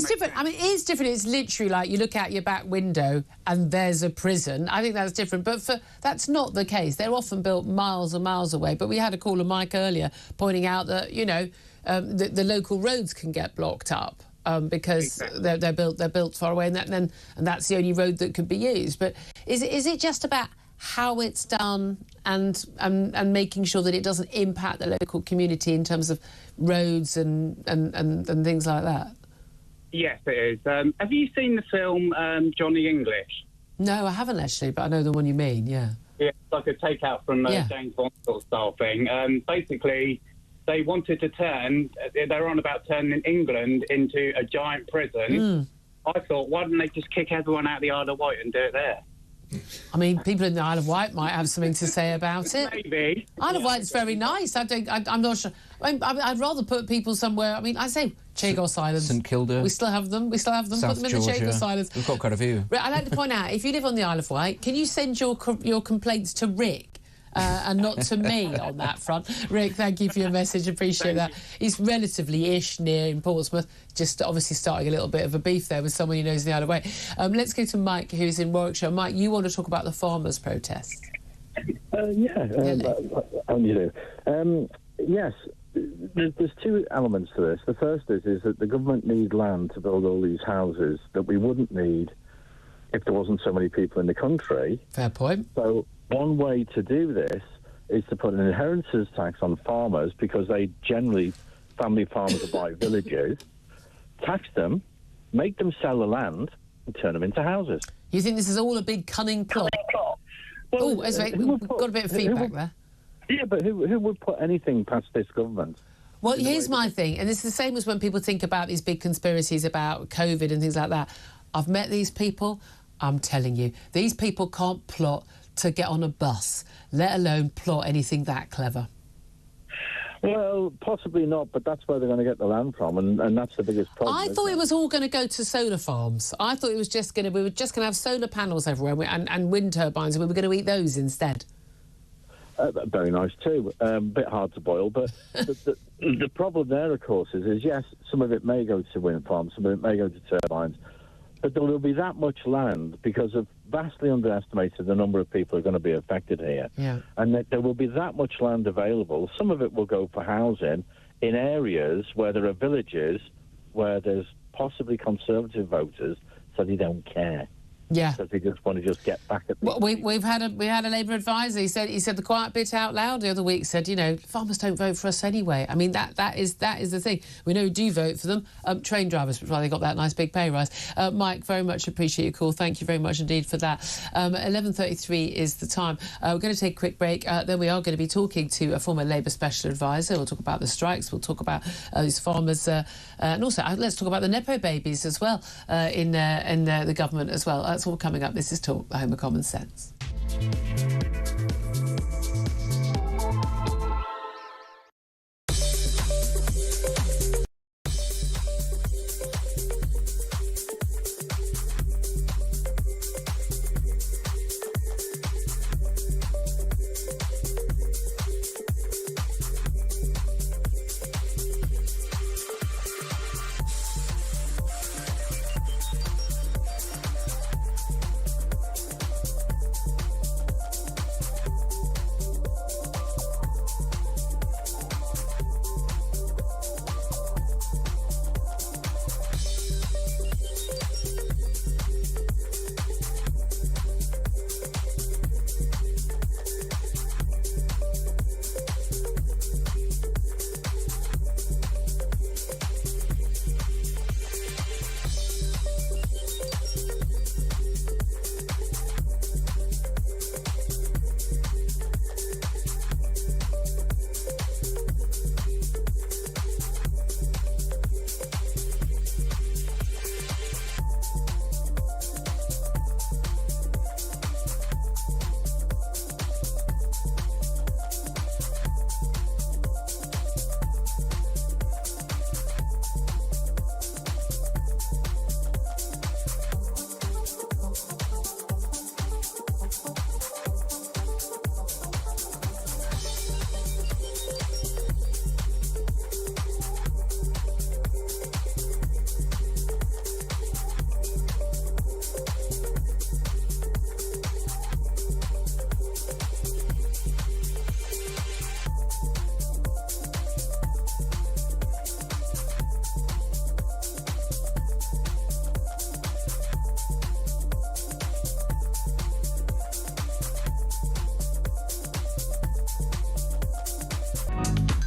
different. It is different. It's literally like you look out your back window and there's a prison. I think that's different, but that's not the case. They're often built miles and miles away. But we had a caller, Mike, earlier pointing out that the local roads can get blocked up. Because they're built far away, and that's the only road that could be used. But is it just about how it's done and making sure that it doesn't impact the local community in terms of roads and things like that? Yes, it is. Have you seen the film Johnny English? No, I haven't actually, but I know the one you mean. Yeah. Yeah, it's like a takeout from James Bond sort of style thing. Basically, they wanted to they're on about turning England into a giant prison. I thought, why didn't they just kick everyone out of the Isle of Wight and do it there? I mean, people in the Isle of Wight might have something to say about it. Maybe. Isle of Wight's very nice. I'm not sure. I'd rather put people somewhere. I say Chagos Islands. St Kilda. We still have them. South Put them in Georgia. the Chagos Islands. We've got quite a few. I'd like to point out, if you live on the Isle of Wight, can you send your complaints to Rick? And not to me on that front. Rick, thank you for your message. Appreciate that. He's relatively-ish near in Portsmouth, just obviously starting a little bit of a beef there with someone he knows the other way. Let's go to Mike, who's in Warwickshire. Mike, you want to talk about the farmers' protest? Yes. There's two elements to this. The first is that the government need land to build all these houses that we wouldn't need if there wasn't so many people in the country. Fair point. So one way to do this is to put an inheritance tax on farmers, because they generally, family farmers buy villages, tax them, make them sell the land and turn them into houses. You think this is all a big cunning plot? Well, we've got a bit of feedback there. Yeah, but who would put anything past this government? Well, here's my thing, and it's the same as when people think about these big conspiracies about COVID and things like that. I've met these people. I'm telling you, these people can't plot to get on a bus, let alone plot anything that clever. Well, possibly not, but that's where they're going to get the land from, and that's the biggest problem. I thought it was all going to go to solar farms. I thought it was we were just going to have solar panels everywhere and wind turbines, and we were going to eat those instead. Very nice too. Bit hard to boil, but the problem there, of course, is yes, some of it may go to wind farms, some of it may go to turbines, but there will be that much land because of vastly underestimated the number of people who are going to be affected here. Yeah. And that there will be that much land available. Some of it will go for housing in areas where there are villages where there's possibly Conservative voters, so they don't care. Yeah. Because they just want to get back at well, we had a Labour advisor. He said the quiet bit out loud the other week. Said, farmers don't vote for us anyway. I mean, that is the thing. We know who do vote for them. Train drivers, which is why they got that nice big pay rise. Mike, very much appreciate your call. Thank you very much indeed for that. 11:33 is the time. We're going to take a quick break. Then we are going to be talking to a former Labour special advisor. We'll talk about the strikes. We'll talk about these farmers, and also let's talk about the Nepo babies as well in the government as well. That's all coming up. This is Talk, the home of common sense.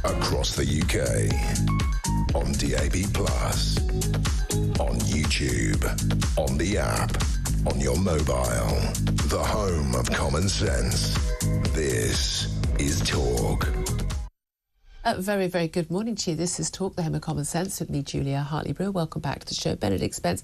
across the UK. On DAB+, on YouTube, on the app, on your mobile. The home of common sense. This is Talk. Very, very good morning to you. This is Talk, the Home of Common Sense, with me, Julia Hartley-Brewer. Welcome back to the show. Benedict Spence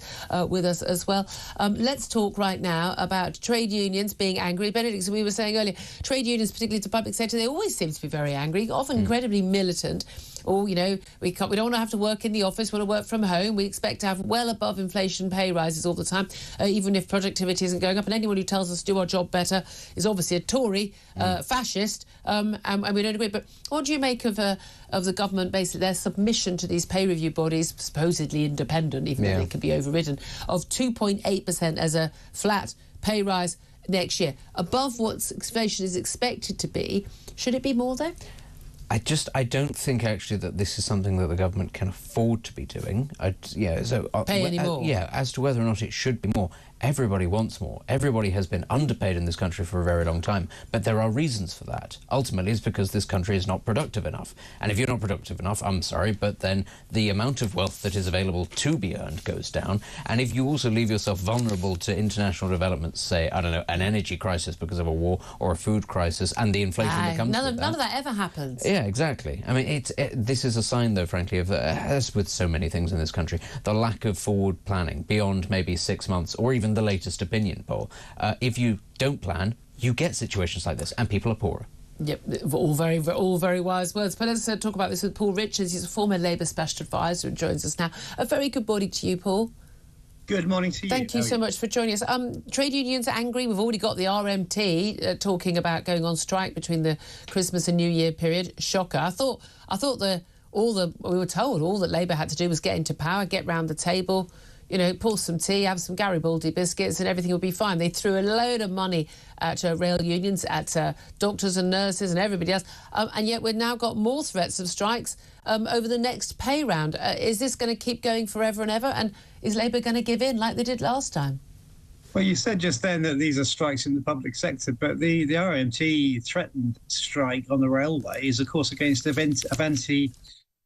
with us as well. Let's talk right now about trade unions being angry. Benedict, as we were saying earlier, trade unions, particularly to the public sector, they always seem to be very angry, often incredibly militant. Or, you know, we don't want to have to work in the office, we want to work from home. We expect to have well above inflation pay rises all the time, even if productivity isn't going up. And anyone who tells us to do our job better is obviously a Tory, fascist, and we don't agree. But what do you make of the government, basically their submission to these pay review bodies, supposedly independent, even though they could be overridden, of 2.8% as a flat pay rise next year, above what inflation is expected to be? Should it be more, though? I don't think actually that this is something that the government can afford to be doing. Pay any more? As to whether or not it should be more, everybody wants more. Everybody has been underpaid in this country for a very long time, but there are reasons for that. Ultimately, it's because this country is not productive enough. And if you're not productive enough, I'm sorry, but then the amount of wealth that is available to be earned goes down. And if you also leave yourself vulnerable to international developments, say, I don't know, an energy crisis because of a war or a food crisis, and the inflation that comes with that. None of that ever happens. Yeah, exactly. I mean, this is a sign, though, frankly, of, as with so many things in this country, the lack of forward planning beyond maybe 6 months or even the latest opinion poll. If you don't plan, you get situations like this, and people are poorer. Yep, all very wise words. But let's talk about this with Paul Richards. He's a former Labour Special Advisor and joins us now. A very good morning to you, Paul. Good morning to you. Thank you so much for joining us. Trade unions are angry. We've already got the RMT talking about going on strike between the Christmas and New Year period. Shocker. I thought we were told all that Labour had to do was get into power, get round the table, you know, pour some tea, have some Garibaldi biscuits, and everything would be fine. They threw a load of money at rail unions, at doctors and nurses and everybody else, and yet we've now got more threats of strikes over the next pay round. Is this going to keep going forever and ever? And is Labour going to give in like they did last time? Well, you said just then that these are strikes in the public sector, but the RMT threatened strike on the railway is, of course, against Avanti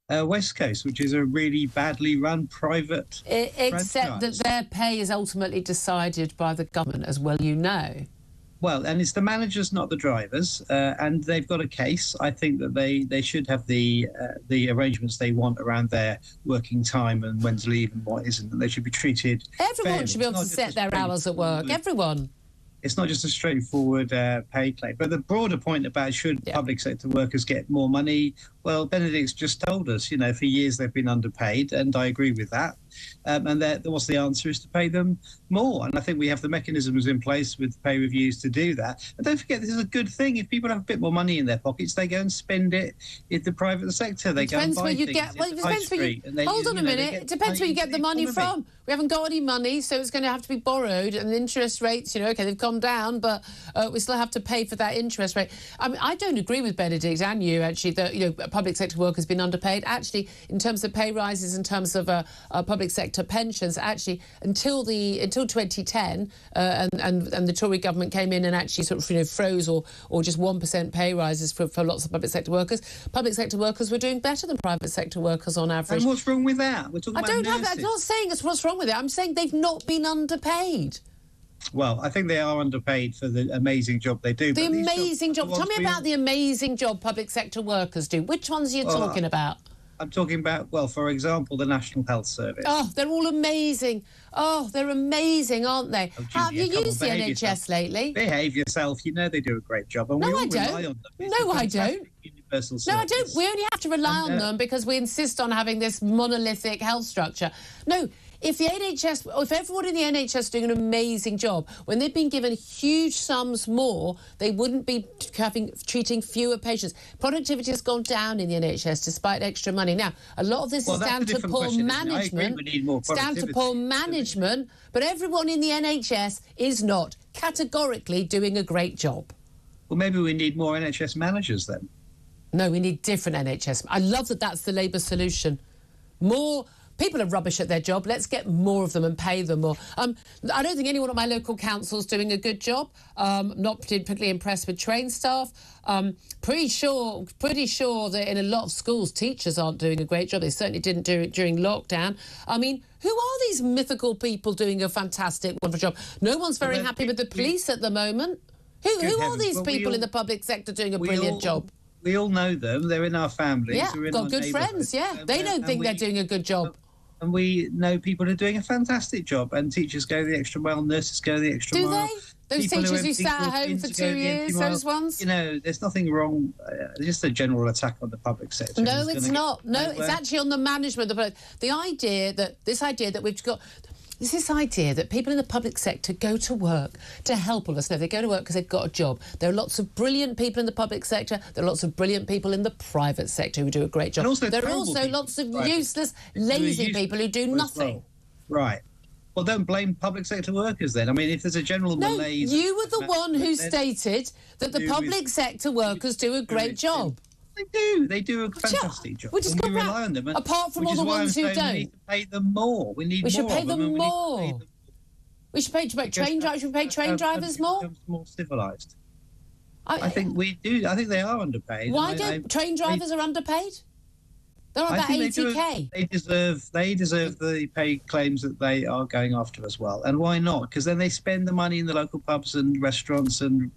West Coast, which is a really badly run private except that their pay is ultimately decided by the government, as well you know. Well, and it's the managers, not the drivers, and they've got a case. I think that they should have the arrangements they want around their working time and when to leave and what isn't, and they should be treated Everyone fairly. should be able to set their hours at work. Everyone. It's not just a straightforward pay claim. But the broader point about should public sector workers get more money, well, Benedict's just told us, you know, for years they've been underpaid, and I agree with that. And what's the answer is to pay them more. And I think we have the mechanisms in place with pay reviews to do that. And don't forget, this is a good thing. If people have a bit more money in their pockets, they go and spend it in the private sector. They go and buy things. It depends where you get. Hold on a minute. It depends where you get the money from. We haven't got any money, so it's going to have to be borrowed. And the interest rates, you know, OK, they've come down, but we still have to pay for that interest rate. I mean, I don't agree with Benedict and you, actually, that, you know, public sector work has been underpaid. Actually, in terms of pay rises, in terms of public sector pensions, actually, until 2010, and the Tory government came in and actually sort of, you know, froze or just 1% pay rises for lots of public sector workers. Public sector workers were doing better than private sector workers on average. And what's wrong with that? We're talking about nurses. I'm not saying it's what's wrong with it. I'm saying they've not been underpaid. Well, I think they are underpaid for the amazing job they do. The amazing job. Tell me about the amazing job public sector workers do. Which ones are you talking about? I'm talking about, well, for example, the National Health Service. Oh, they're all amazing. Oh, they're amazing, aren't they? Have you used the NHS lately? Behave yourself. You know they do a great job. And we all rely on them. No, I don't. No, I don't. We only have to rely on them because we insist on having this monolithic health structure. No. If the NHS, if everyone in the NHS is doing an amazing job, when they've been given huge sums more, they wouldn't be treating fewer patients. Productivity has gone down in the NHS despite extra money. Now, a lot of this is down to poor management. It's down to poor management, but everyone in the NHS is not categorically doing a great job. Well, maybe we need more NHS managers then. No, we need different NHS. I love that that's the Labour solution. More People are rubbish at their job. Let's get more of them and pay them more. I don't think anyone at my local council is doing a good job. Not particularly impressed with trained staff. Pretty sure that in a lot of schools, teachers aren't doing a great job. They certainly didn't do it during lockdown. I mean, who are these mythical people doing a fantastic, wonderful job? No one's very happy with the police at the moment. Who are these people in the public sector doing a brilliant job? We all know them. They're in our families. Yeah, got good friends, yeah. They don't think they're doing a good job. And we know people are doing a fantastic job. And teachers go the extra mile, nurses go the extra mile. Do they? Those teachers who sat at home for 2 years, those ones? You know, there's nothing wrong. Just a general attack on the public sector. No, it's not. No, it's actually on the management. The idea that we've got... There's this idea that people in the public sector go to work to help all of us. No, they go to work because they've got a job. There are lots of brilliant people in the public sector. There are lots of brilliant people in the private sector who do a great job. There are also lots of useless, lazy people who do nothing. Well. Right. Well, don't blame public sector workers then. I mean, if there's a general malaise... No, you were the one who stated that the public sector workers do a great job. They do a fantastic job. We just got rely on them. Apart from all the ones who don't. We need to pay them more. We should pay them more. We should pay train drivers. Should we pay train drivers more? More civilised. I think we do. I think they are underpaid. Why don't train drivers are underpaid? They're on about 80k. They deserve the pay claims that they are going after as well. And why not? Because then they spend the money in the local pubs and restaurants and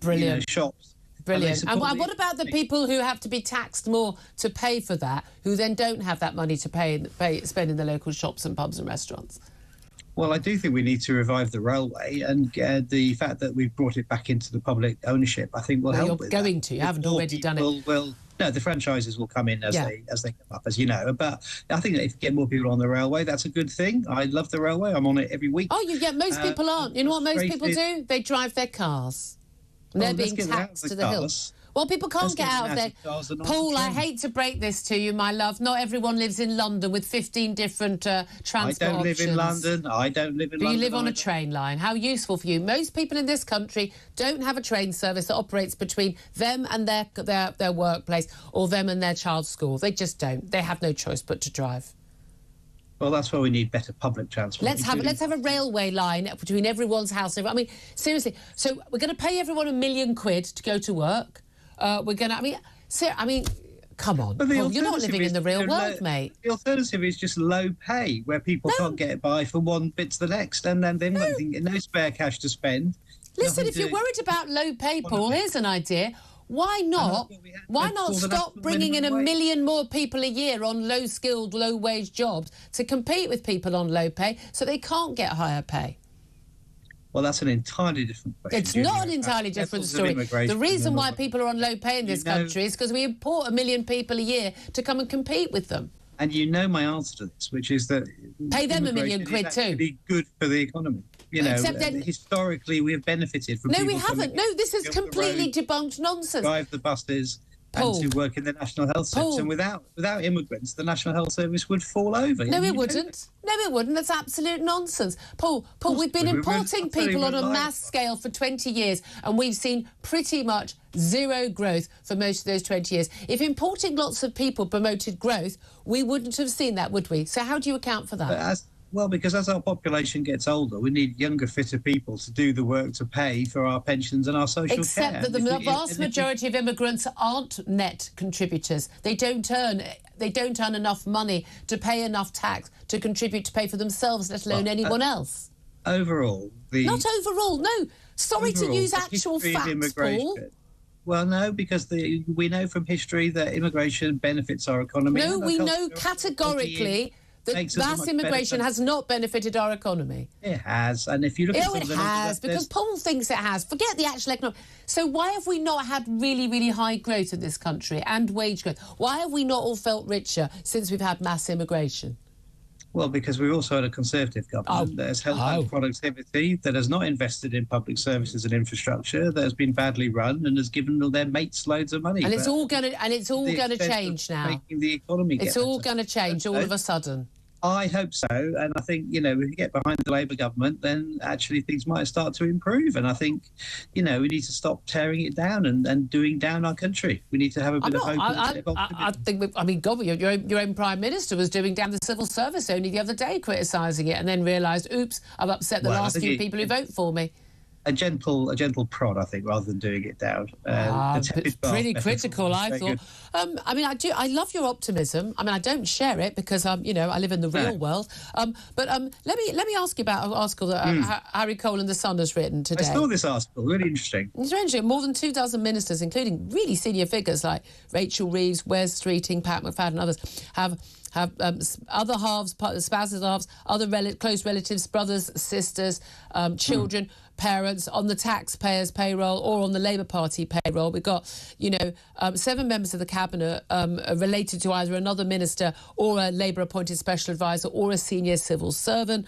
shops. Brilliant. And what about the people who have to be taxed more to pay for that, who then don't have that money to spend in the local shops and pubs and restaurants? Well, I do think we need to revive the railway, and the fact that we've brought it back into the public ownership, I think, will help with that. You haven't already done it. No, the franchises will come in as they come up, as you know. But I think that if you get more people on the railway, that's a good thing. I love the railway. I'm on it every week. Oh, most people aren't. You know what most people do? They drive their cars. And they're being taxed to the hills. Well, people can't get out of their... Paul, I hate to break this to you, my love. Not everyone lives in London with 15 different transport options. I don't live in London. Do you live on a train line? How useful for you. Most people in this country don't have a train service that operates between them and their workplace or them and their child's school. They just don't. They have no choice but to drive. Well, that's why we need better public transport. Let's have a railway line between everyone's house. I mean, seriously. So we're going to pay everyone £1 million to go to work. We're going to. Come on, Paul, you're not living in the real world, mate. The alternative is just low pay, where people can't get by from one bit to the next, and then they've got no spare cash to spend. Listen, if you're worried about low pay, Paul, here's an idea. Why not stop bringing in 1 million more people a year on low-skilled, low-wage jobs to compete with people on low pay so they can't get higher pay? Well, that's an entirely different question. It's not an entirely different story. The reason why people are on low pay in this country is because we import 1 million people a year to come and compete with them. And you know my answer to this, which is that... Pay them £1 million too. Be good for the economy. You know, historically, we have benefited from... No, we haven't. No, this is completely debunked nonsense. Drive the buses and to work in the National Health Service. And without immigrants, the National Health Service would fall over. No, it wouldn't. No, it wouldn't. That's absolute nonsense. Paul, we've been importing people on a mass scale for 20 years, and we've seen pretty much zero growth for most of those 20 years. If importing lots of people promoted growth, we wouldn't have seen that, would we? So how do you account for that? Well, because as our population gets older, we need younger, fitter people to do the work to pay for our pensions and our social care. Except that the vast majority of immigrants aren't net contributors. They don't earn enough money to pay enough tax to contribute to pay for themselves, let alone anyone else. Overall, not overall. No, sorry to use actual facts, Paul. Well, no, because we know from history that immigration benefits our economy. No, we know categorically that mass immigration has not benefited our economy. It has, and if you look at it has, because Paul thinks it has. Forget the actual economic. So why have we not had really, really high growth in this country and wage growth? Why have we not all felt richer since we've had mass immigration? Well, because we've also had a Conservative government that has held back productivity, that has not invested in public services and infrastructure, that has been badly run and has given all their mates loads of money. And it's all going to change now. Making the economy it's all going to change all of a sudden. I hope so, and I think, if we get behind the Labour government, then actually things might start to improve. And I think, we need to stop tearing it down and doing down our country. We need to have a bit of hope. I think, God, your own Prime Minister was doing down the civil service only the other day, criticising it, and then realised, oops, I've upset the last few people who vote for me. A gentle prod, I think, rather than doing it down. Pretty critical, I thought. I love your optimism. I don't share it because I live in the real world. But let me ask you about an article that Harry Cole and the Sun has written today. I saw this article. Really interesting. It's very interesting. More than 24 ministers, including really senior figures like Rachel Reeves, Wes Streeting, Pat McFadden, and others, have other halves, spouses, halves, other close relatives, brothers, sisters, children, parents on the taxpayers' payroll or on the Labour Party payroll. We've got, 7 members of the Cabinet related to either another minister or a Labour-appointed special advisor or a senior civil servant.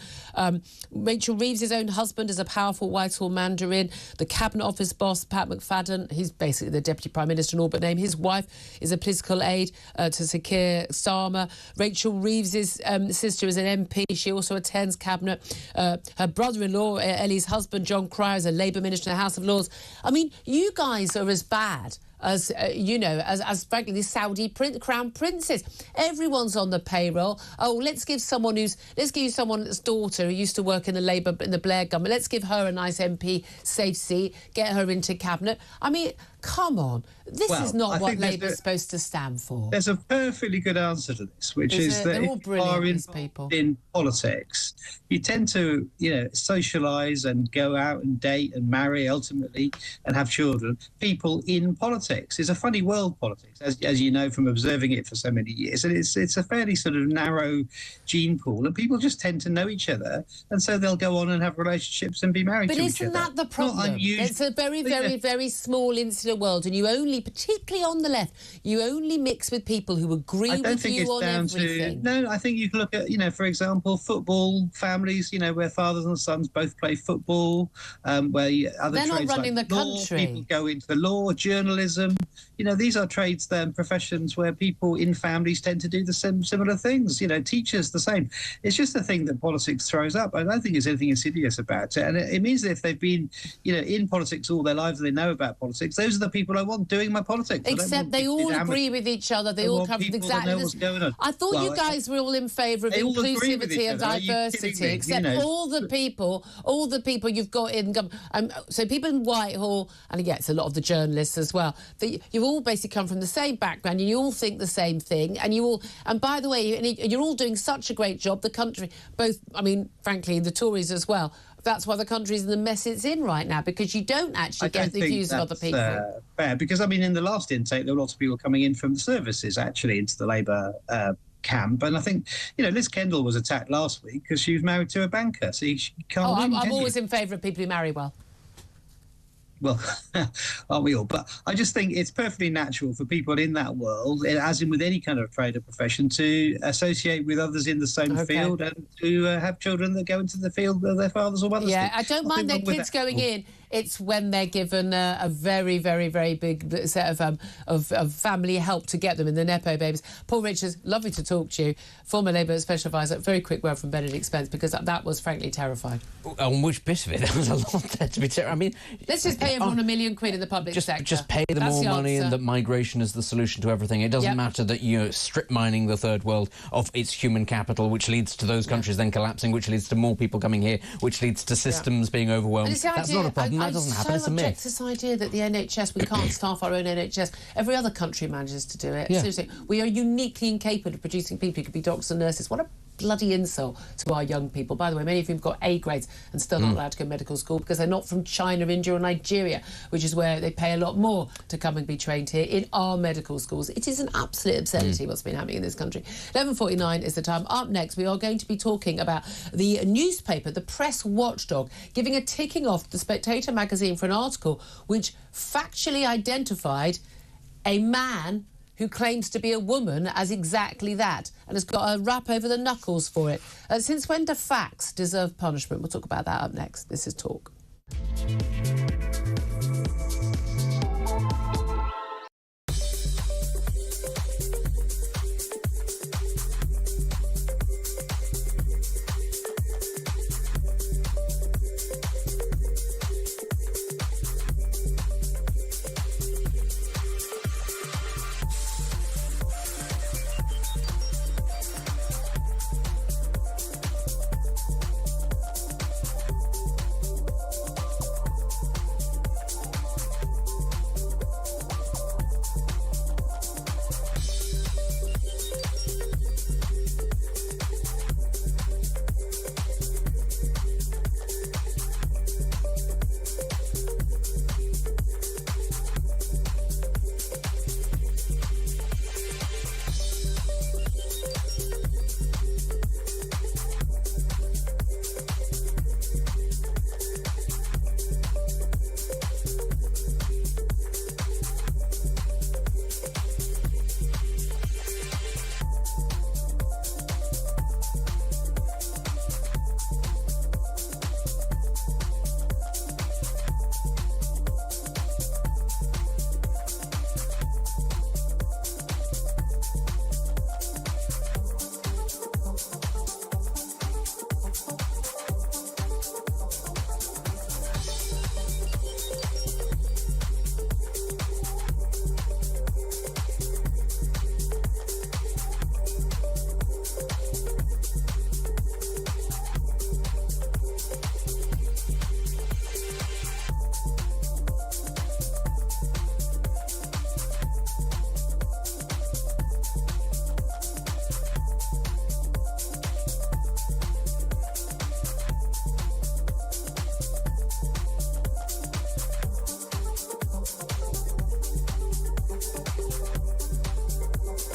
Rachel Reeves' own husband is a powerful Whitehall Mandarin. The Cabinet Office boss, Pat McFadden, he's basically the Deputy Prime Minister in all but name. His wife is a political aide to Sir Keir Starmer. Rachel Reeves' sister is an MP. She also attends Cabinet. Her brother-in-law, Ellie's husband, John Cryer, is a Labour minister in the House of Lords. You guys are as bad as, as frankly, the Saudi crown princes. Everyone's on the payroll. Oh, let's give you someone's daughter who used to work in the Blair government. Let's give her a nice MP safe seat, get her into Cabinet. Come on. This is not what Labour's supposed to stand for. There's a perfectly good answer to this, which is that if you are involved in politics, you tend to, socialise and go out and date and marry ultimately and have children. People in politics. It's a funny world, politics, as you know from observing it for so many years. And it's a fairly sort of narrow gene pool, and people just tend to know each other, and so they'll go on and have relationships and be married to each other. But isn't that the problem? It's a very, very, very small insular world, and you only, particularly on the left, you only mix with people who agree with you on everything. No, I think you can look at, for example, football families, where fathers and sons both play football, where other They're trades not running like the law, country. people go into the law, journalism. These are trades, professions where people in families tend to do the similar things. Teachers, the same. It's just a thing that politics throws up. I don't think there's anything insidious about it. And it means that if they've been, in politics all their lives and they know about politics, those are the people I want doing my politics. Except they all agree with each other. They all come from exactly this. I thought you guys were all in favour of inclusivity and diversity, except all the people you've got in government. So people in Whitehall, and again, it's a lot of the journalists as well, you've all basically come from the same background and you all think the same thing, and by the way, you're all doing such a great job. The country, frankly, the Tories as well. That's why the country's in the mess it's in right now, because you don't actually get the views of other people. Fair, because in the last intake there were lots of people coming in from the services actually into the Labour camp, and I think Liz Kendall was attacked last week because she was married to a banker, so she can't win, I'm always in favour of people who marry well. Well, aren't we all? But I just think it's perfectly natural for people in that world, as in with any kind of trade or profession, to associate with others in the same field and to have children that go into the field that their fathers or mothers do. I don't mind their kids going in. It's when they're given a very, very, very big set of family help to get them in the Nepo babies. Paul Richards, lovely to talk to you. Former Labour Special Advisor. Very quick word from Benedict Spence, because that was frankly terrifying. On which bit of it? There was a lot there to be terrible. Let's just pay everyone £1 million in the public sector. Just pay them more money, and that migration is the solution to everything. It doesn't matter that you're strip mining the third world of its human capital, which leads to those countries then collapsing, which leads to more people coming here, which leads to systems being overwhelmed. That's not a problem. That doesn't happen. It's a myth. I object to this idea that the NHS, we can't staff our own NHS. Every other country manages to do it. Seriously, we are uniquely incapable of producing people who could be doctors and nurses. What a bloody insult to our young people. By the way, many of whom have got A grades and still not allowed to go to medical school because they're not from China, India or Nigeria, which is where they pay a lot more to come and be trained here in our medical schools. It is an absolute obscenity what's been happening in this country. 11:49 is the time. Up next, we are going to be talking about the newspaper, the Press Watchdog, giving a ticking off to The Spectator magazine for an article which factually identified a man who claims to be a woman as exactly that and has got a rap over the knuckles for it. Since when do facts deserve punishment? We'll talk about that up next. This is Talk.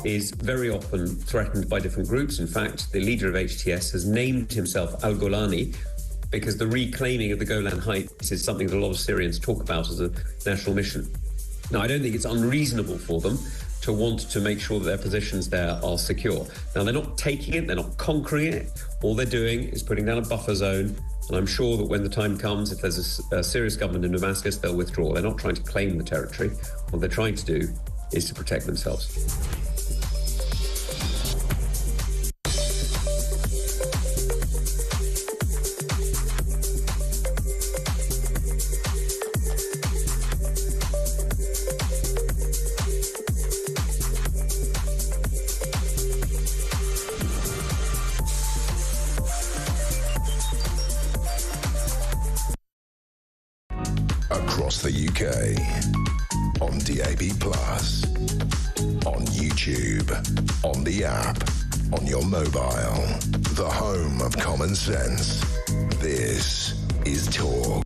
is very often threatened by different groups. In fact, the leader of HTS has named himself Al-Golani because the reclaiming of the Golan Heights is something that a lot of Syrians talk about as a national mission. Now, I don't think it's unreasonable for them to want to make sure that their positions there are secure. Now, they're not taking it, they're not conquering it. All they're doing is putting down a buffer zone, and I'm sure that when the time comes, if there's a serious government in Damascus, they'll withdraw. They're not trying to claim the territory. What they're trying to do is to protect themselves. Across the UK, on DAB+, on YouTube, on the app, on your mobile, the home of common sense. This is Talk.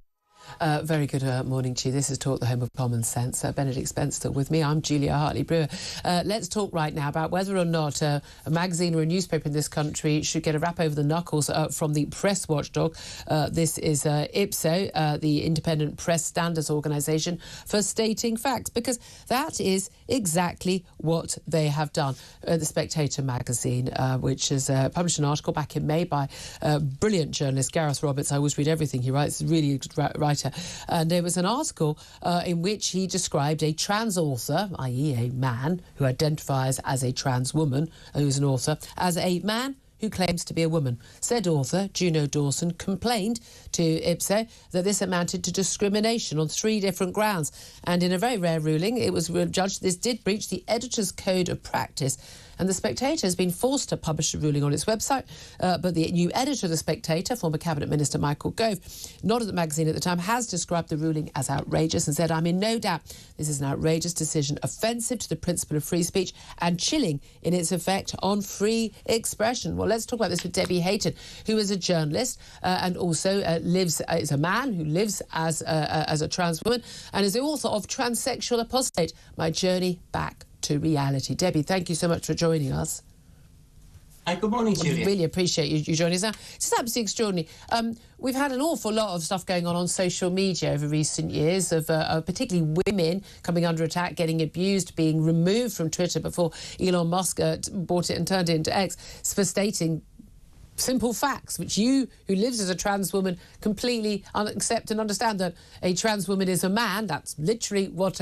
Very good morning to you. This is Talk, the home of common sense. Benedict Spence still with me. I'm Julia Hartley-Brewer. Let's talk right now about whether or not a magazine or a newspaper in this country should get a rap over the knuckles from the press watchdog. This is IPSO, the Independent Press Standards Organisation, for stating facts, because that is exactly what they have done. The Spectator magazine, which has published an article back in May by brilliant journalist Gareth Roberts. I always read everything he writes. He's really a good writer. And there was an article in which he described a trans author, i.e. a man who identifies as a trans woman, who's an author, as a man who claims to be a woman. Said author, Juno Dawson, complained to IPSO that this amounted to discrimination on 3 different grounds. And in a very rare ruling, it was judged this did breach the editor's code of practice. And The Spectator has been forced to publish a ruling on its website. But the new editor of The Spectator, former Cabinet Minister Michael Gove, not at the magazine at the time, has described the ruling as outrageous and said, "I'm in no doubt this is an outrageous decision, offensive to the principle of free speech and chilling in its effect on free expression." Well, let's talk about this with Debbie Hayton, who is a journalist and also is a man who lives as a trans woman and is the author of Transsexual Apostate, My Journey Back to Reality. Debbie, thank you so much for joining us. Good morning, Julia. I really appreciate you joining us now. It's absolutely extraordinary. We've had an awful lot of stuff going on social media over recent years, of particularly women coming under attack, getting abused, being removed from Twitter before Elon Musk bought it and turned it into X, for stating simple facts, which you, who lives as a trans woman, completely accept and understand, that a trans woman is a man. That's literally what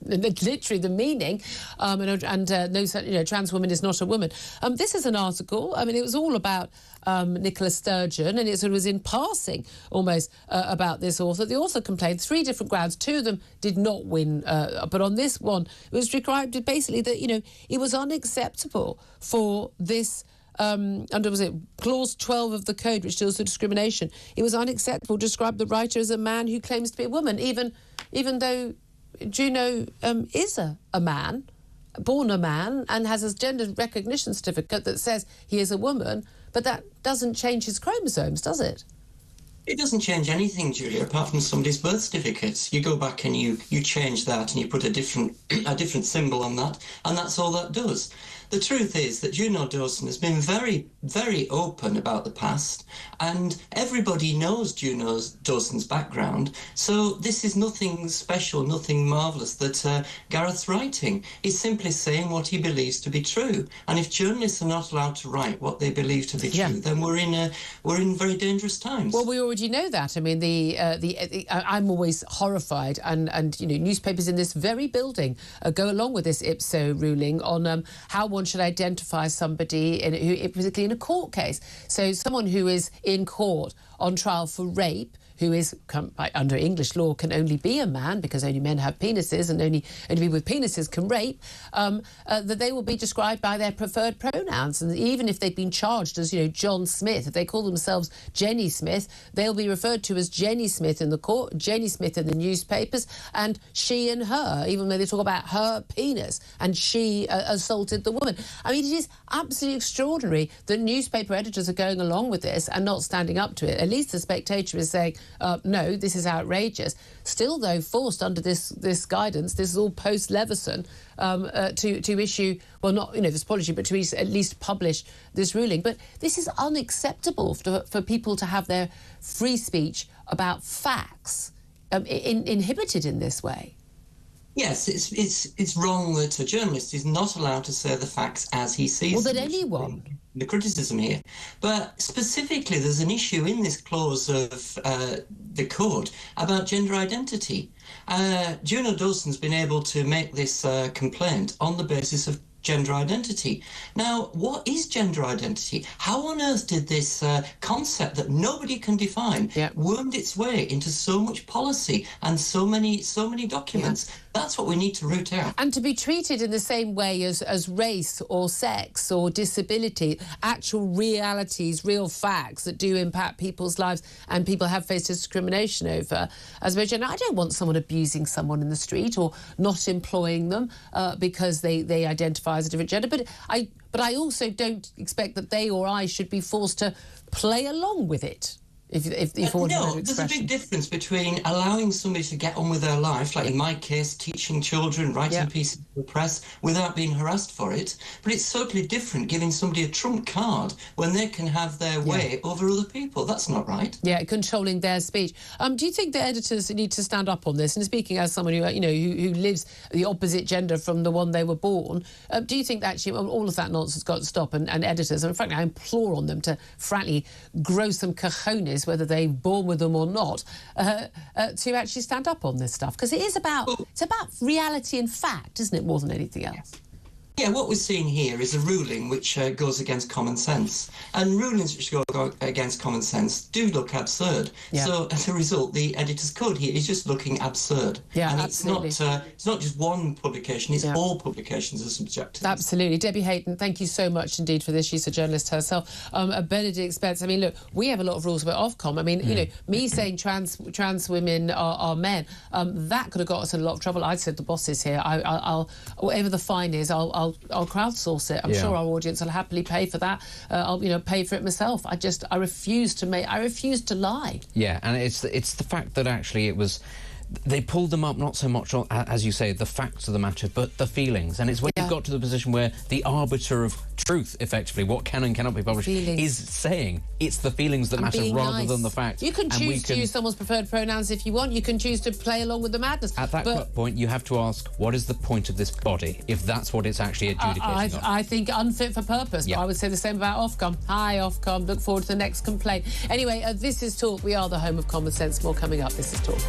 literally the meaning, no, trans woman is not a woman. This is an article. I mean, it was all about Nicola Sturgeon, and it sort of was in passing almost about this author. The author complained 3 different grounds. 2 of them did not win, but on this one, it was described basically that it was unacceptable for this. Under clause 12 of the code, which deals with discrimination, it was unacceptable to describe the writer as a man who claims to be a woman, even though Juno is a man, born a man, and has a gender recognition certificate that says he is a woman, but that doesn't change his chromosomes, does it? It doesn't change anything, Julia, apart from somebody's birth certificates. You go back and you change that and you put a different symbol on that, and that's all that does. The truth is that Juno Dawson has been very, very open about the past, and everybody knows Juno Dawson's background, so this is nothing special, nothing marvellous that Gareth's writing. He's simply saying what he believes to be true, and if journalists are not allowed to write what they believe to be true, then we're in very dangerous times. Well, we already know that. I mean, I'm always horrified, and newspapers in this very building go along with this IPSO ruling on how one should identify somebody, particularly in a court case. So someone who is in court on trial for rape, who is, under English law, can only be a man, because only men have penises and only people with penises can rape, that they will be described by their preferred pronouns. And even if they've been charged as, John Smith, if they call themselves Jenny Smith, they'll be referred to as Jenny Smith in the court, Jenny Smith in the newspapers, and she and her, even though they talk about her penis, and she assaulted the woman. I mean, it is absolutely extraordinary that newspaper editors are going along with this and not standing up to it. At least The Spectator is saying, no, this is outrageous. Still, though, forced under this guidance, this is all post-Leveson, to issue, well, not, this policy, but to at least publish this ruling. But this is unacceptable for people to have their free speech about facts inhibited in this way. Yes, it's wrong that a journalist is not allowed to say the facts as he sees them. Well, that anyone. The criticism here. But specifically, there's an issue in this clause of the code about gender identity. Juno Dawson's been able to make this complaint on the basis of gender identity. Now, what is gender identity? How on earth did this concept that nobody can define wormed its way into so much policy and so many documents? Yeah. That's what we need to root out. And to be treated in the same way as race or sex or disability, actual realities, real facts that do impact people's lives and people have faced discrimination over. As a gender, I don't want someone abusing someone in the street or not employing them because they identify as a different gender. But I also don't expect that they or I should be forced to play along with it. No, there's a big difference between allowing somebody to get on with their life, like in my case, teaching children, writing pieces for the press, without being harassed for it. But it's totally different giving somebody a trump card when they can have their way over other people. That's not right. Yeah, controlling their speech. Do you think the editors need to stand up on this? And speaking as someone who lives the opposite gender from the one they were born, do you think that actually all of that nonsense has got to stop? And editors, and in fact, I implore on them to frankly grow some cojones, whether they're born with them or not, to actually stand up on this stuff, because it's about reality and fact, isn't it, more than anything else? Yeah, what we're seeing here is a ruling which goes against common sense. And rulings which go against common sense do look absurd. Yeah. So, as a result, the editor's code here is just looking absurd. Yeah, and absolutely. It's not just one publication, it's all publications are subject to this. Absolutely. Debbie Hayton, thank you so much indeed for this. She's a journalist herself. Benedict Spence, I mean, look, we have a lot of rules about Ofcom. I mean, me saying trans women are men, that could have got us in a lot of trouble. I said the bosses here, I'll whatever the fine is, I'll crowdsource it. I'm sure our audience will happily pay for that. I'll pay for it myself. I refuse to lie. Yeah, and it's the fact that actually they pulled them up not so much on, as you say, the facts of the matter, but the feelings. And it's when you've got to the position where the arbiter of truth, effectively, what can and cannot be published, is saying it's the feelings that matter rather than the facts. You can choose to use someone's preferred pronouns if you want. You can choose to play along with the madness. At that point, you have to ask, what is the point of this body, if that's what it's actually adjudicating on? I think unfit for purpose. But I would say the same about Ofcom. Hi, Ofcom. Look forward to the next complaint. Anyway, this is Talk. We are the home of common sense. More coming up. This is Talk.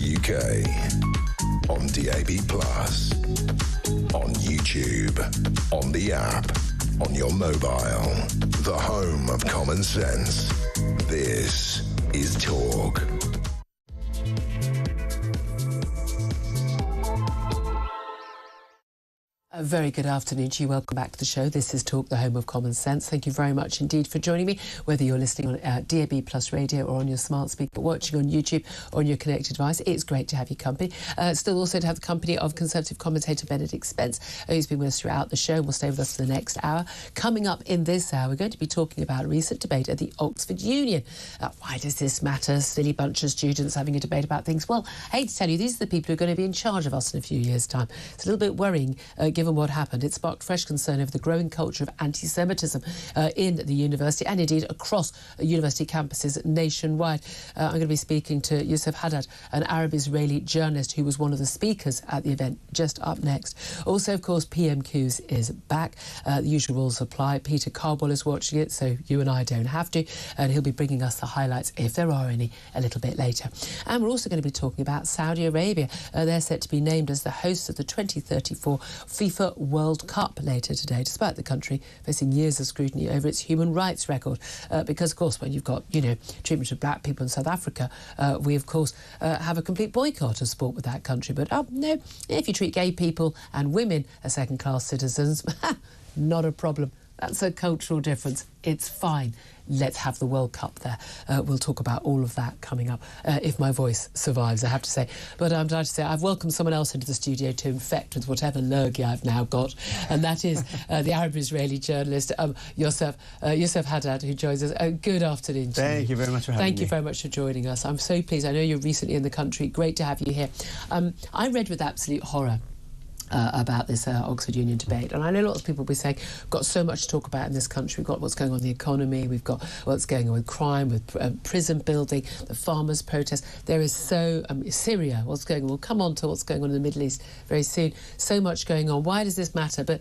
on DAB+, on YouTube, on the app, on your mobile, the home of common sense. This is Talk. A very good afternoon to you. Welcome back to the show. This is Talk, the home of common sense. Thank you very much indeed for joining me, whether you're listening on DAB Plus radio or on your smart speaker, watching on YouTube or on your connected device. It's great to have your company. Still also to have the company of Conservative commentator Benedict Spence, who's been with us throughout the show and will stay with us for the next hour. Coming up in this hour, we're going to be talking about a recent debate at the Oxford Union. Why does this matter? Silly bunch of students having a debate about things. Well, I hate to tell you, these are the people who are going to be in charge of us in a few years' time. It's a little bit worrying, given what happened. It sparked fresh concern over the growing culture of anti-Semitism in the university and indeed across university campuses nationwide. I'm going to be speaking to Youssef Haddad, an Arab-Israeli journalist who was one of the speakers at the event, just up next. Also, of course, PMQs is back. The usual rules apply. Peter Carbwell is watching it, so you and I don't have to, and he'll be bringing us the highlights, if there are any, a little bit later. And we're also going to be talking about Saudi Arabia. They're set to be named as the hosts of the 2034 FIFA World Cup later today, despite the country facing years of scrutiny over its human rights record. Because, of course, when you've got, treatment of black people in South Africa, we, of course, have a complete boycott of sport with that country. But, no, if you treat gay people and women as second-class citizens, not a problem. That's a cultural difference. It's fine. Let's have the World Cup there. We'll talk about all of that coming up, if my voice survives, I have to say. But I'm glad to say I've welcomed someone else into the studio to infect with whatever lurgy I've now got, and that is the Arab-Israeli journalist, Youssef Haddad, who joins us. Good afternoon to you. Thank you very much for having me. Thank you very much for joining us. I'm so pleased. I know you're recently in the country. Great to have you here. I read with absolute horror about this Oxford Union debate, and I know lots of people will be saying we've got so much to talk about in this country. We've got what's going on in the economy, we've got what's going on with crime, with prison building, the farmers' protest. There is Syria, what's going on. We'll come on to what's going on in the Middle East very soon. So much going on. Why does this matter? But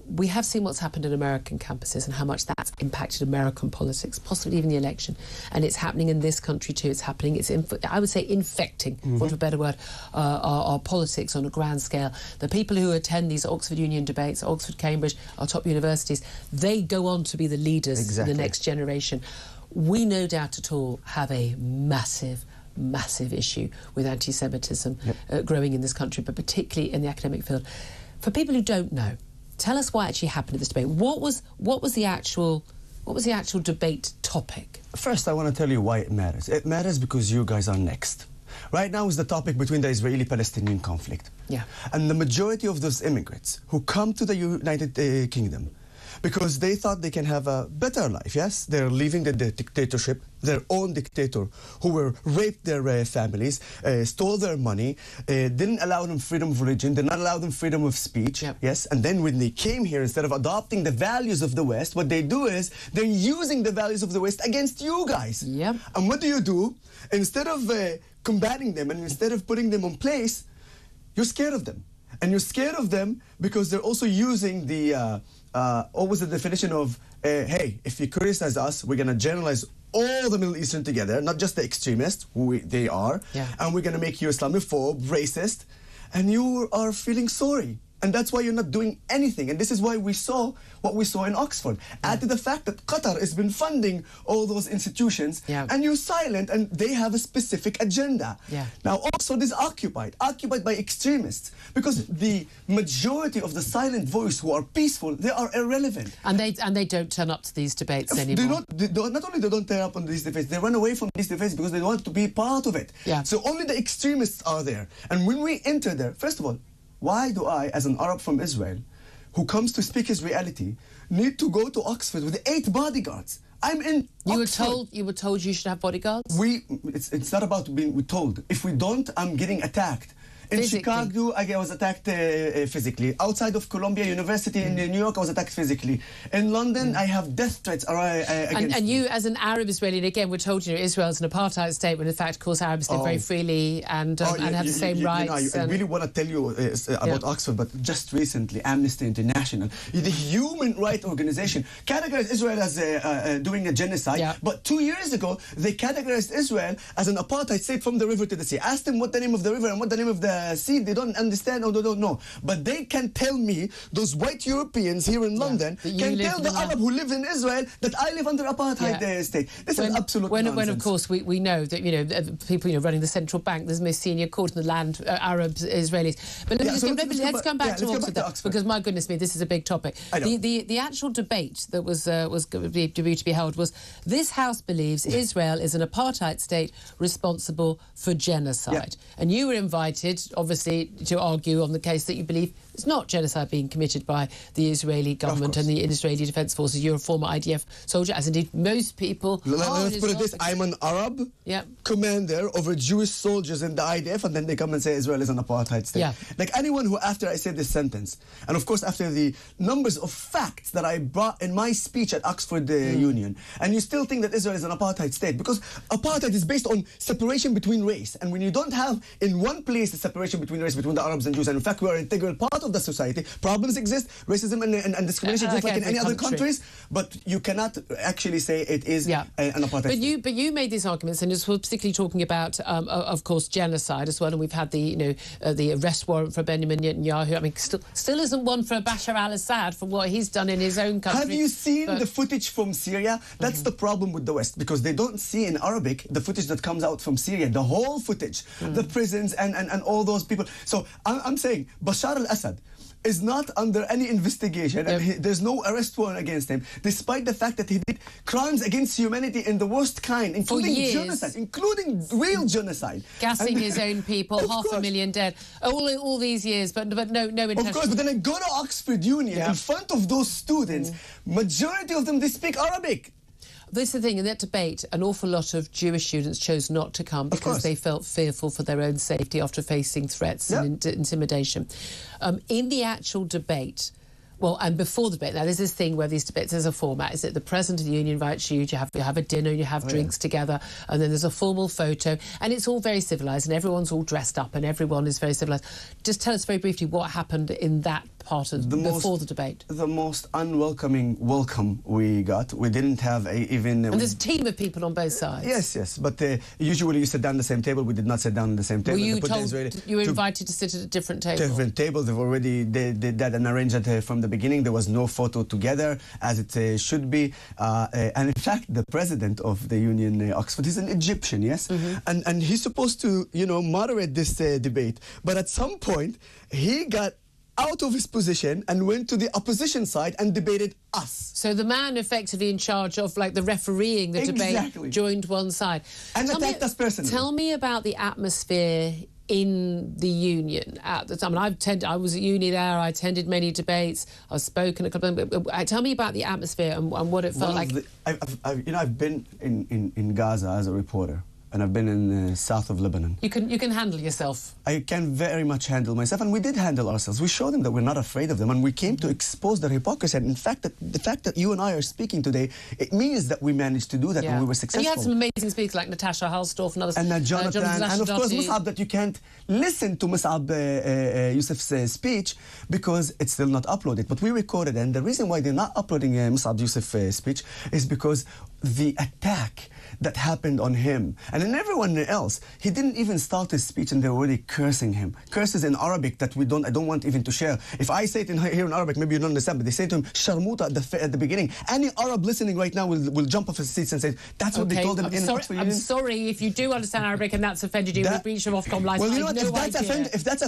we have seen what's happened in American campuses and how much that's impacted American politics, possibly even the election. And it's happening in this country too. It's happening. It's, I would say, infecting, for want of a better word, our politics on a grand scale. The people who attend these Oxford Union debates, Oxford, Cambridge, our top universities, they go on to be the leaders in the next generation. We, no doubt at all, have a massive issue with anti-Semitism growing in this country, but particularly in the academic field. For people who don't know, tell us what actually happened at this debate. What was the actual debate topic? First, I want to tell you why it matters. It matters because you guys are next. Right now is the topic between the Israeli-Palestinian conflict. Yeah. And the majority of those immigrants who come to the United Kingdom because they thought they can have a better life, yes? They're leaving the dictatorship, their own dictator, who raped their families, stole their money, didn't allow them freedom of religion, did not allow them freedom of speech, yes? And then when they came here, instead of adopting the values of the West, what they do is they're using the values of the West against you guys. Yep. And what do? Instead of combating them and instead of putting them in place, you're scared of them. And you're scared of them because they're also using the... what was the definition of, hey, if you criticize us, we're going to generalize all the Middle Eastern together, not just the extremists, who they are, and we're going to make you Islamophobe, racist, and you are feeling sorry. And that's why you're not doing anything. And this is why we saw what we saw in Oxford. Add to the fact that Qatar has been funding all those institutions, and you're silent, and they have a specific agenda. Now, Oxford is occupied by extremists, because the majority of the silent voice who are peaceful, they are irrelevant. And they don't turn up to these debates anymore. Not only they don't turn up on these debates, they run away from these debates because they don't want to be part of it. So only the extremists are there. And when we enter there, first of all, why do I, as an Arab from Israel, who comes to speak his reality, need to go to Oxford with 8 bodyguards? I'm in Oxford. You were told you should have bodyguards? It's not about being told. If we don't, I'm getting attacked. In Chicago, I was attacked physically. Outside of Columbia University in New York, I was attacked physically. In London, I have death threats against and you, as an Arab Israeli, and again, we're told Israel's an apartheid state, when in fact, of course, Arabs live very freely and have the same rights. I really want to tell you about Oxford, but just recently, Amnesty International, the human rights organization, categorized Israel as doing a genocide, but 2 years ago, they categorized Israel as an apartheid state from the river to the sea. Ask them what the name of the river and what the name of the sea, they don't understand or they don't know. But they can tell me, those white Europeans here in London, can tell the Arab who lives in Israel that I live under apartheid state. This is absolute nonsense. When, of course, we know that, people, running the central bank, there's the most senior court in the land, Arabs, Israelis. But let's come back to Oxford, because, my goodness me, this is a big topic. The actual debate that was to be held was, this House believes Israel is an apartheid state responsible for genocide. And you were invited, obviously, to argue on the case that you believe it's not genocide being committed by the Israeli government and the Israeli Defence Forces. You're a former IDF soldier, as indeed most people are. Let's put it this, I'm an Arab commander over Jewish soldiers in the IDF, and then they come and say Israel is an apartheid state. Like anyone who, after I said this sentence, and of course after the numbers of facts that I brought in my speech at Oxford Union, and you still think that Israel is an apartheid state, because apartheid is based on separation between race, and when you don't have in one place the separation between race, between the Arabs and Jews, and in fact we are an integral part of the society, problems exist, racism and discrimination just like in any other countries, but you cannot actually say it is an apartheid state. But you made these arguments, and you're particularly talking about, of course, genocide as well, and we've had the the arrest warrant for Benjamin Netanyahu. I mean, still isn't one for Bashar al-Assad for what he's done in his own country. Have you seen the footage from Syria? That's the problem with the West, because they don't see in Arabic the footage that comes out from Syria, the whole footage, the prisons and all those people. So I'm saying Bashar al-Assad is not under any investigation, and there's no arrest warrant against him, despite the fact that he did crimes against humanity in the worst kind, including genocide, including real genocide. Gassing his own people, 500,000 dead, all these years, but no intention. Of course, but then I go to Oxford Union, in front of those students, majority of them, they speak Arabic. This is the thing, in that debate, an awful lot of Jewish students chose not to come because they felt fearful for their own safety after facing threats and intimidation. In the actual debate, well, and before the debate, now there's this thing where these debates, there's a format, is that the President of the Union invites you, you have a dinner, you have drinks together, and then there's a formal photo, and it's all very civilised, and everyone's all dressed up, and everyone is very civilised. Just tell us very briefly what happened in that part of before the debate. The most unwelcoming welcome we got. We didn't have even... And there's a team of people on both sides. Yes, but usually you sit down at the same table. We did not sit down at the same table. Were you told you were invited to sit at a different table? Different tables. They've already did that and arranged it from the beginning. There was no photo together, as it should be. And in fact, the president of the Union, Oxford, is an Egyptian, yes? And he's supposed to, moderate this debate. But at some point, he got out of his position and went to the opposition side and debated us. So the man effectively in charge of the refereeing the debate joined one side. And attacked us personally. Tell me about the atmosphere in the union at the time. I was at uni there, I attended many debates, I've spoken a couple of... Tell me about the atmosphere and what it felt like. I've been in Gaza as a reporter. And I've been in the south of Lebanon. You can handle yourself. I can very much handle myself, and we did handle ourselves. We showed them that we're not afraid of them, and we came to expose their hypocrisy. And in fact, the fact that you and I are speaking today, it means that we managed to do that and we were successful. And you had some amazing speakers like Natasha Halsdorf and others. And Jonathan, and of course Mus'ab, that you can't listen to Mus'ab Youssef's speech because it's still not uploaded. But we recorded, and the reason why they're not uploading Mus'ab Youssef's speech is because the attack that happened on him and on everyone else. He didn't even start his speech and they're already cursing him. Curses in Arabic that I don't want even to share. If I say it here in Arabic, maybe you don't understand, but they say to him, Sharmuta at the beginning. Any Arab listening right now will jump off his seats and say, that's what they told him in Oxford Union. I'm sorry if you do understand Arabic and that's offended you. We breach of Ofcom license. Well, you know what, if that's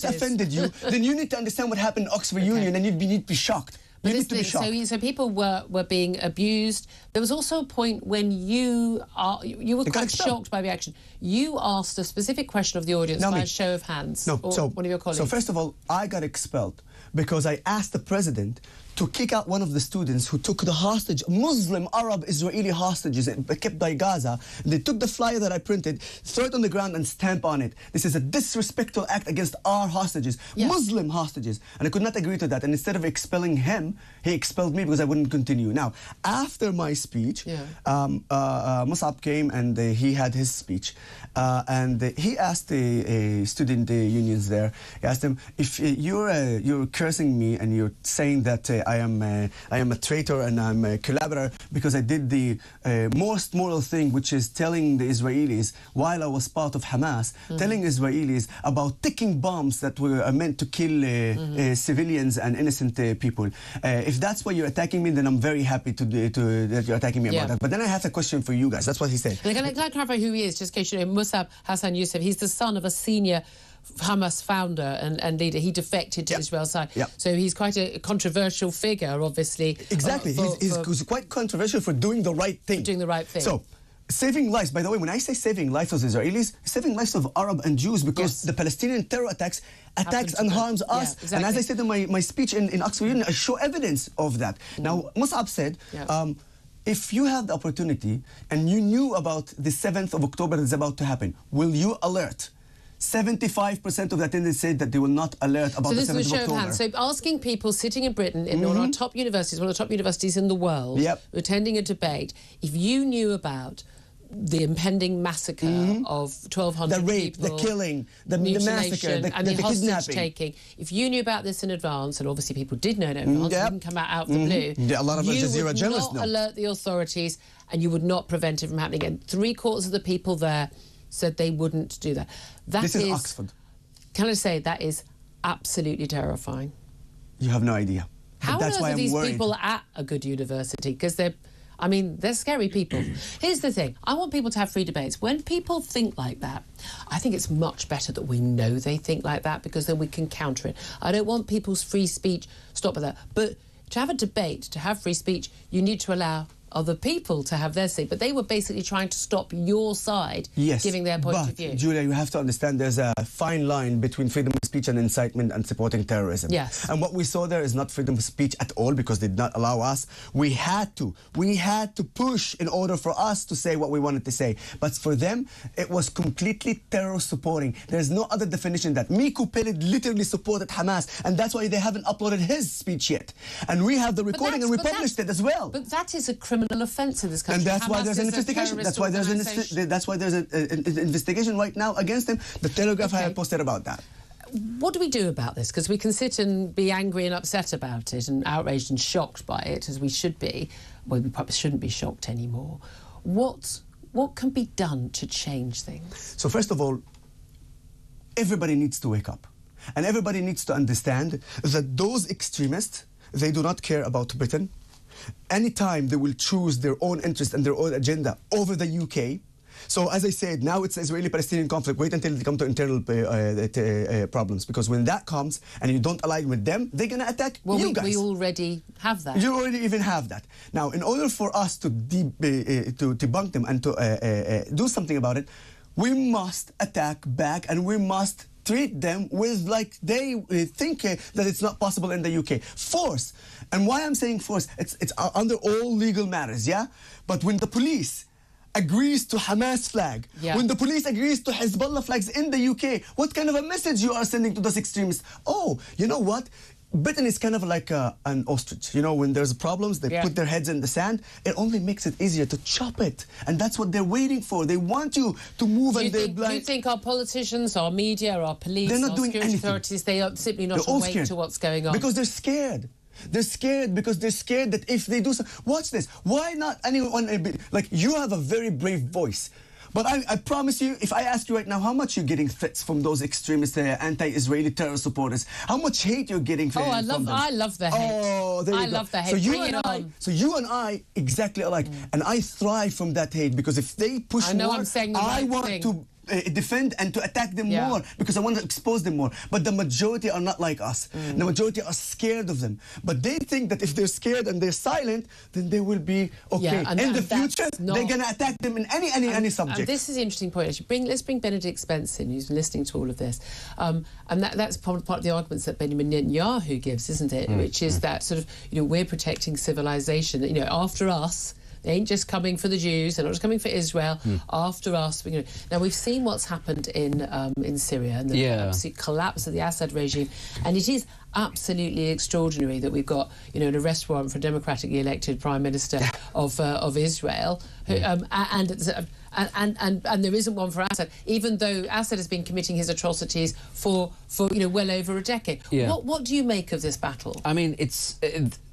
offended you, then you need to understand what happened in Oxford Union and you need to be shocked. But so people were being abused. There was also a point when you were quite shocked by the action. You asked a specific question of the audience by a show of hands. Or one of your colleagues. So first of all, I got expelled because I asked the president to kick out one of the students who took the hostage, Muslim Arab Israeli hostages kept by Gaza. They took the flyer that I printed, throw it on the ground and stamp on it. This is a disrespectful act against our hostages, Muslim hostages. And I could not agree to that. And instead of expelling him, he expelled me because I wouldn't continue. Now, after my speech, Musab came and he had his speech. And he asked the student unions there, he asked them, if you're cursing me and you're saying that I am a traitor and I'm a collaborator because I did the most moral thing, which is telling the Israelis, while I was part of Hamas, telling Israelis about ticking bombs that were meant to kill civilians and innocent people. If that's why you're attacking me, then I'm very happy that you're attacking me about that. But then I have a question for you guys. That's what he said. And can I clarify who he is, just in case you know? Musab Hassan Youssef, he's the son of a senior Hamas founder and leader. He defected to Israel's side. So he's quite a controversial figure, obviously. Exactly. He's quite controversial for doing the right thing. Doing the right thing. So, saving lives. By the way, when I say saving lives of Israelis, saving lives of Arab and Jews, because the Palestinian terror attacks and harms us. Exactly. And as I said in my speech in Oxford Union, I show evidence of that. Now, Musab said, if you have the opportunity and you knew about the 7th of October that's about to happen, will you alert? 75% of the attendants said that they will not alert about the 7th of October. So this is a show of hands. So asking people sitting in Britain, in one of our top universities, one of the top universities in the world, attending a debate, if you knew about the impending massacre of 1,200 the rape, people, the killing, the massacre, and the hostage kidnapping. Taking. If you knew about this in advance, and obviously people did know in advance, it didn't come out of the blue, a lot of Al Jazeera journalists know. You would not alert the authorities and you would not prevent it from happening. And 3/4 of the people there said they wouldn't do that. This is Oxford. Can I say, that is absolutely terrifying. You have no idea. How that's why are these worried. people at a good university? Because they're scary people. Here's the thing. I want people to have free debates. When people think like that, I think it's much better that we know they think like that, because then we can counter it. I don't want people's free speech. Stop at that. But to have a debate, to have free speech, you need to allow other people to have their say. But they were basically trying to stop your side giving their point of view. Julia, you have to understand there's a fine line between freedom of speech and incitement and supporting terrorism. Yes. And what we saw there is not freedom of speech at all, because they did not allow us. We had to push in order for us to say what we wanted to say. But for them, it was completely terror supporting. There's no other definition that. Miku Peled literally supported Hamas, and that's why they haven't uploaded his speech yet. And we have the recording and we published it as well. But that is a criminal offence in this country. And that's why there's an investigation. That's why there's an investigation right now against him. The Telegraph had posted about that. What do we do about this? Because we can sit and be angry and upset about it and outraged and shocked by it, as we should be. Well, we probably shouldn't be shocked anymore. What can be done to change things? So first of all, everybody needs to wake up. And everybody needs to understand that those extremists, they do not care about Britain. Anytime they will choose their own interest and their own agenda over the UK. So as I said, now it's Israeli-Palestinian conflict. Wait until they come to internal problems, because when that comes and you don't align with them, they're going to attack you guys. We already have that. You already even have that. Now, in order for us to debunk them and to do something about it, we must attack back, and we must treat them with like they think that it's not possible in the UK. Force. And why I'm saying force, it's under all legal matters, yeah? But when the police agrees to Hamas flag, when the police agrees to Hezbollah flags in the UK, what kind of a message you are sending to those extremists? Oh, you know what? Britain is kind of like an ostrich. You know, when there's problems, they put their heads in the sand. It only makes it easier to chop it. And that's what they're waiting for. They want you to move do you think our politicians, our media, our police, they're not our doing security anything. authorities, they are simply not awake to what's going on? Because they're scared. They're scared because they're scared that if they do something... Watch this. Why not anyone... Like, you have a very brave voice. But I promise you, if I ask you right now, how much you're getting threats from those extremist anti-Israeli terror supporters? How much hate you're getting from them? I love the hate. Oh, there you go. I love the hate. So you and I, exactly alike. And I thrive from that hate, because if they push more, I want to defend and to attack them more because I want to expose them more. But the majority are not like us. The majority are scared of them. But they think that if they're scared and they're silent, then they will be okay. In the future, they're going to attack them in any subject. And this is an interesting point. Actually, let's bring Benedict Spence in, who's listening to all of this. And that's part of the arguments that Benjamin Netanyahu gives, isn't it? Which is that sort of, we're protecting civilization. After us. They ain't just coming for the Jews. They're not just coming for Israel. After us, now we've seen what's happened in Syria and the absolute collapse of the Assad regime, and it is absolutely extraordinary that we've got an arrest warrant for a democratically elected Prime Minister of Israel, who, and there isn't one for Assad, even though Assad has been committing his atrocities for well over a decade. What do you make of this battle? I mean,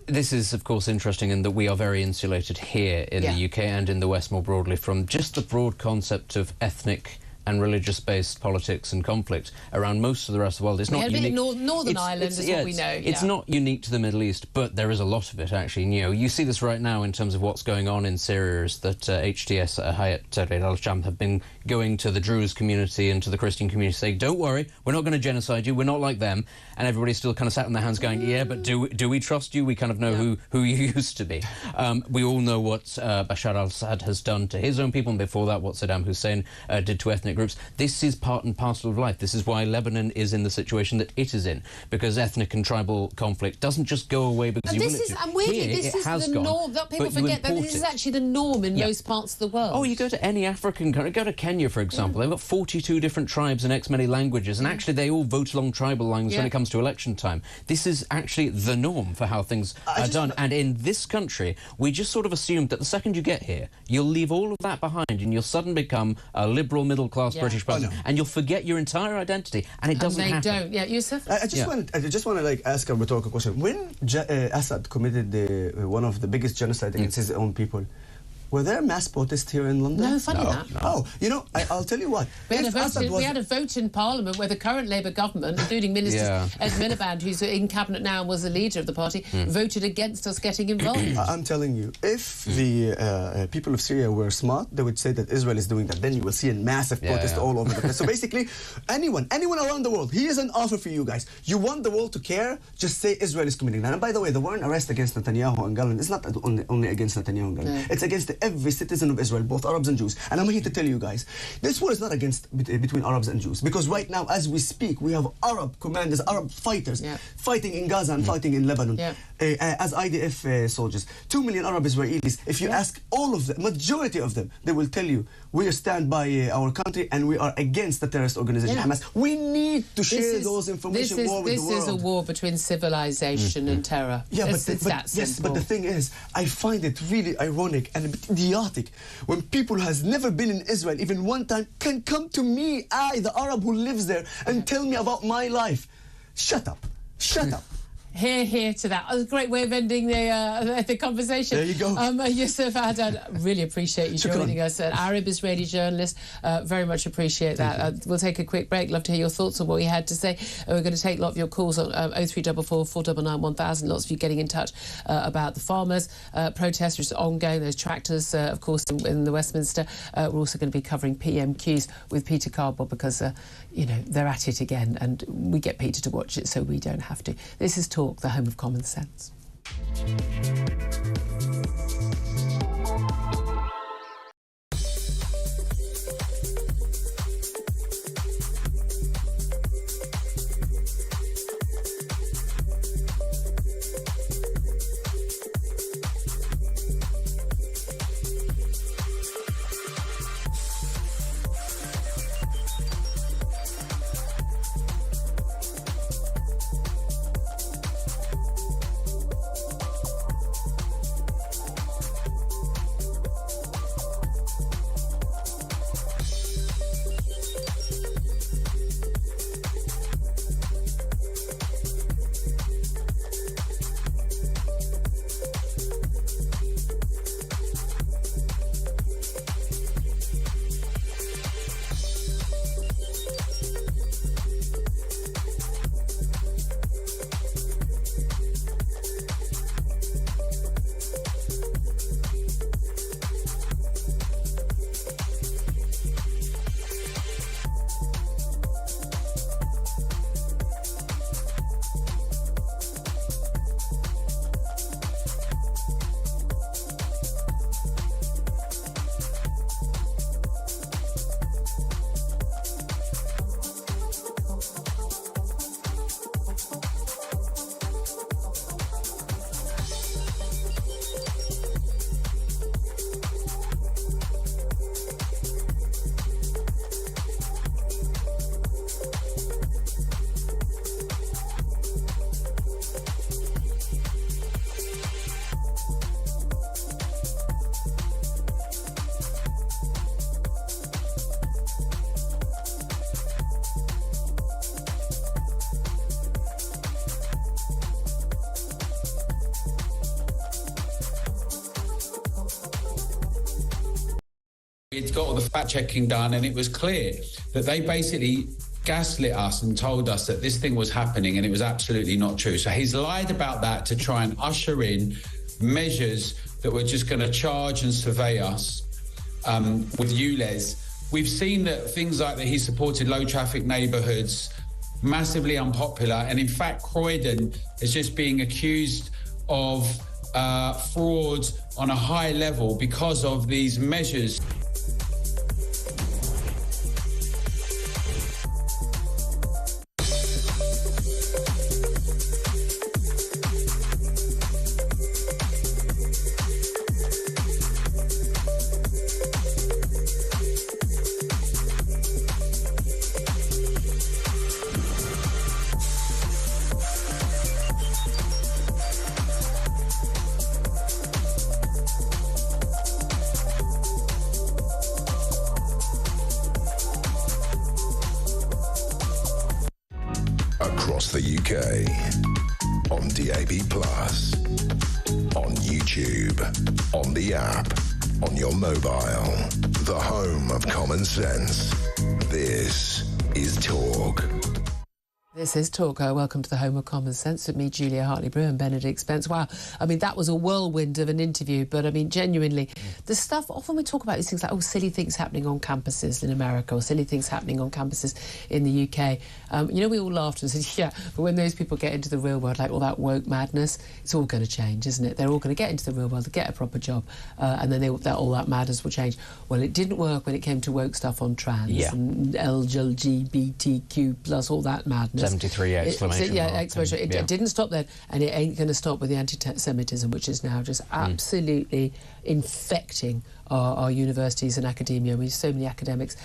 this is, of course, interesting in that we are very insulated here in the UK and in the West more broadly from just the broad concept of ethnic and religious-based politics and conflict around most of the rest of the world. It's not unique. Northern Ireland is what we know. It's not unique to the Middle East, but there is a lot of it, actually. You see this right now in terms of what's going on in Syria, is that HTS, Hayat Tahrir al-Sham, have been going to the Druze community and to the Christian community saying, don't worry, we're not going to genocide you, we're not like them. And everybody's still kind of sat on their hands going, yeah, but do we trust you? We kind of know who you used to be. We all know what Bashar al-Assad has done to his own people, and before that what Saddam Hussein did to ethnic groups. This is part and parcel of life. This is why Lebanon is in the situation that it is in, because ethnic and tribal conflict doesn't just go away because you want it to. And weirdly, this is the norm. People forget that this is actually the norm in most parts of the world. Oh, you go to any African country, go to Kenya, for example. They've got 42 different tribes and X many languages, and actually they all vote along tribal lines when it comes to election time. This is actually the norm for how things are done. And in this country, we just sort of assumed that the second you get here, you'll leave all of that behind and you'll suddenly become a liberal, middle-class British person, and you'll forget your entire identity, and it doesn't happen. They don't. Yeah, Yusuf? I just want to ask a rhetorical question. When Assad committed one of the biggest genocide against his own people, were there mass protests here in London? No, funny that. No. Oh, I'll tell you what. We had a vote in Parliament where the current Labour government, including Minister Ed Miliband, who's in Cabinet now and was the leader of the party, voted against us getting involved. I'm telling you, if the people of Syria were smart, they would say that Israel is doing that. Then you will see a massive protest all over the place. So basically, anyone around the world, here's an offer for you guys. You want the world to care? Just say Israel is committing that. And by the way, the warrant arrest against Netanyahu and Gallen is not only against Netanyahu and Gallen. It's against every citizen of Israel, both Arabs and Jews. And I'm here to tell you guys, this war is not between Arabs and Jews, because right now, as we speak, we have Arab commanders, Arab fighters fighting in Gaza and fighting in Lebanon as IDF soldiers. 2 million Arab Israelis. If you ask all of them, majority of them, they will tell you, we stand by our country and we are against the terrorist organization Hamas. We need to share those information more with the world. This is a war between civilization and terror. Yeah, but the thing is, I find it really ironic and a bit idiotic when people who has never been in Israel even one time can come to me, the Arab who lives there, and tell me about my life. Shut up. Shut up. Hear to that. A great way of ending the conversation. There you go. Yusuf Haddad, really appreciate you joining us. An Arab Israeli journalist. Very much appreciate that. We'll take a quick break. Love to hear your thoughts on what you had to say. We're going to take a lot of your calls on 0344 499 1000. Lots of you getting in touch about the farmers' protests, which is ongoing. Those tractors, of course, in the Westminster. We're also going to be covering PMQs with Peter Cardwell because, they're at it again, and we get Peter to watch it so we don't have to. This is Talk, the home of common sense. He'd got all the fact-checking done, and it was clear that they basically gaslit us and told us that this thing was happening, and it was absolutely not true. So he's lied about that to try and usher in measures that were just going to charge and survey us with ULEZ. We've seen that things like that he supported low-traffic neighbourhoods, massively unpopular, and in fact Croydon is just being accused of fraud on a high level because of these measures. Across the UK, on DAB+, on YouTube, on the app, on your mobile, the home of common sense. This is Talk. This is Talk. Welcome to the home of common sense with me, Julia Hartley-Brewer and Benedict Spence. Wow, I mean, that was a whirlwind of an interview, but I mean, genuinely, the stuff, often we talk about these things like, oh, silly things happening on campuses in America or silly things happening on campuses in the UK. You know, we all laughed and said, yeah, but when those people get into the real world, like all that woke madness, it's all going to change, isn't it? They're all going to get into the real world, get a proper job, and then all that madness will change. Well, it didn't work when it came to woke stuff on trans and LGBTQ plus all that madness. 73 exclamation mark. Exclamation. It didn't stop then, and it ain't going to stop with the anti-Semitism, which is now just absolutely infecting our universities and academia. We have so many academics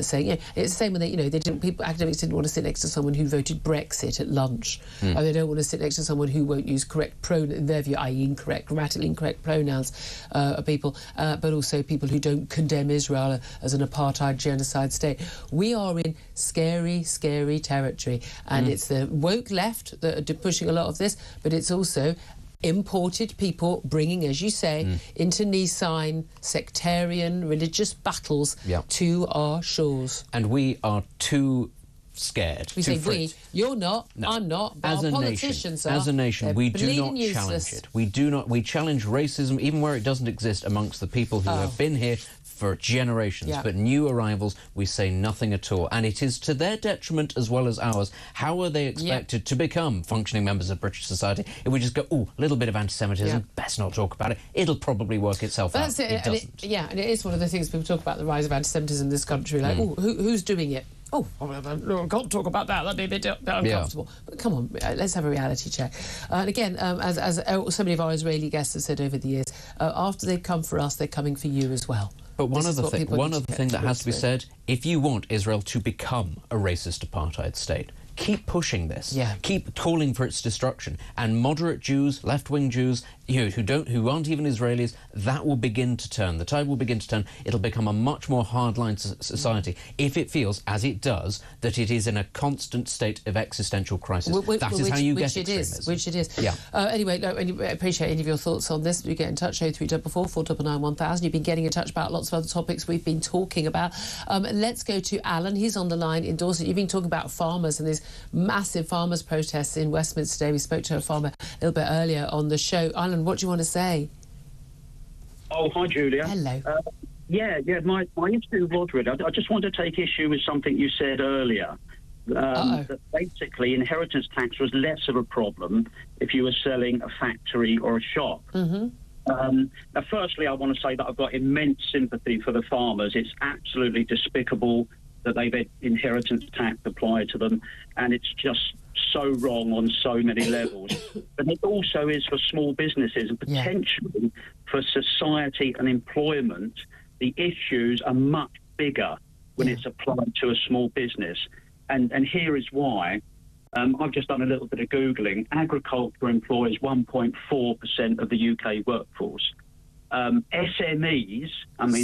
saying, yeah, it's the same when academics didn't want to sit next to someone who voted Brexit at lunch, or they don't want to sit next to someone who won't use correct in their view, i.e. incorrect, grammatically incorrect pronouns, people, but also people who don't condemn Israel as an apartheid genocide state. We are in scary, scary territory, and it's the woke left that are pushing a lot of this, but it's also imported people bringing, as you say, internecine, sectarian, religious battles to our shores. And we are too scared. We say we, you're not, no. I'm not, but as our a politicians nation, are. As a nation, we do not useless. Challenge it. We challenge racism, even where it doesn't exist, amongst the people who have been here for generations, but new arrivals, we say nothing at all. And it is to their detriment as well as ours. How are they expected to become functioning members of British society if we just go, oh, a little bit of anti-Semitism, best not talk about it, it'll probably work itself out. That's it. It doesn't. And it is one of the things people talk about, the rise of anti-Semitism in this country, like, oh, who's doing it? Oh, I can't talk about that. That'd be a bit uncomfortable. But come on, let's have a reality check. And again, as so many of our Israeli guests have said over the years, after they've come for us, they're coming for you as well. But one other thing that has to be said, if you want Israel to become a racist apartheid state, keep pushing this. Keep calling for its destruction. And moderate Jews, left-wing Jews, who aren't even Israelis, that will begin to turn. The tide will begin to turn. It'll become a much more hardline society if it feels, as it does, that it is in a constant state of existential crisis. That is how you get extremism. Which it is. Yeah. Anyway, I appreciate any of your thoughts on this. You get in touch, 0344 499 1000. You've been getting in touch about lots of other topics we've been talking about. Let's go to Alan. He's on the line in Dorset. You've been talking about farmers and these massive farmers' protests in Westminster today. We spoke to a farmer a little bit earlier on the show. Alan, what do you want to say? Oh, hi, Julia. Hello. My issue was really, I just want to take issue with something you said earlier. That basically inheritance tax was less of a problem if you were selling a factory or a shop. Now, firstly, I want to say that I've got immense sympathy for the farmers. It's absolutely despicable that they've had inheritance tax applied to them, and it's just so wrong on so many levels. But it also is for small businesses and potentially for society and employment. The issues are much bigger when it's applied to a small business. And here is why. I've just done a little bit of Googling. Agriculture employs 1.4% of the UK workforce. SMEs,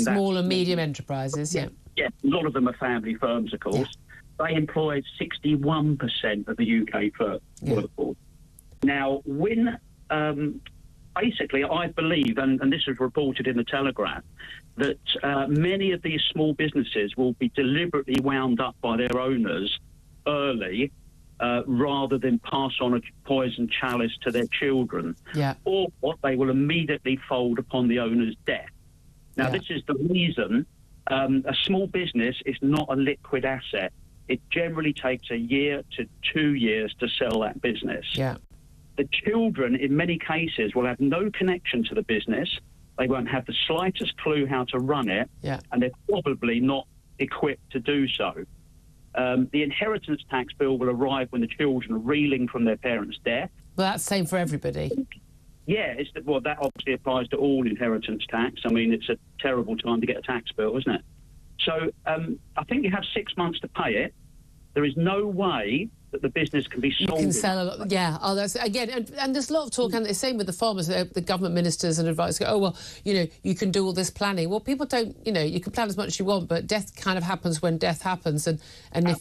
small and medium enterprises, Yeah, a lot of them are family firms, of course. They employ 61% of the UK workforce. Now, when basically I believe, and this was reported in the Telegraph, that many of these small businesses will be deliberately wound up by their owners early rather than pass on a poison chalice to their children. Yeah. Or they will immediately fold upon the owner's death. Now, this is the reason a small business is not a liquid asset. It generally takes a year to 2 years to sell that business. Yeah. The children, in many cases, will have no connection to the business. They won't have the slightest clue how to run it, and they're probably not equipped to do so. The inheritance tax bill will arrive when the children are reeling from their parents' death. Well, that's the same for everybody. Yeah, that obviously applies to all inheritance tax. I mean, it's a terrible time to get a tax bill, isn't it? So I think you have 6 months to pay it. There is no way that the business can be sold. You can sell a lot. Yeah. Oh, that's again, and there's a lot of talk, and the same with the farmers, the government ministers and advisors go, oh well, you can do all this planning. Well, people don't. You can plan as much as you want, but death kind of happens when death happens, and if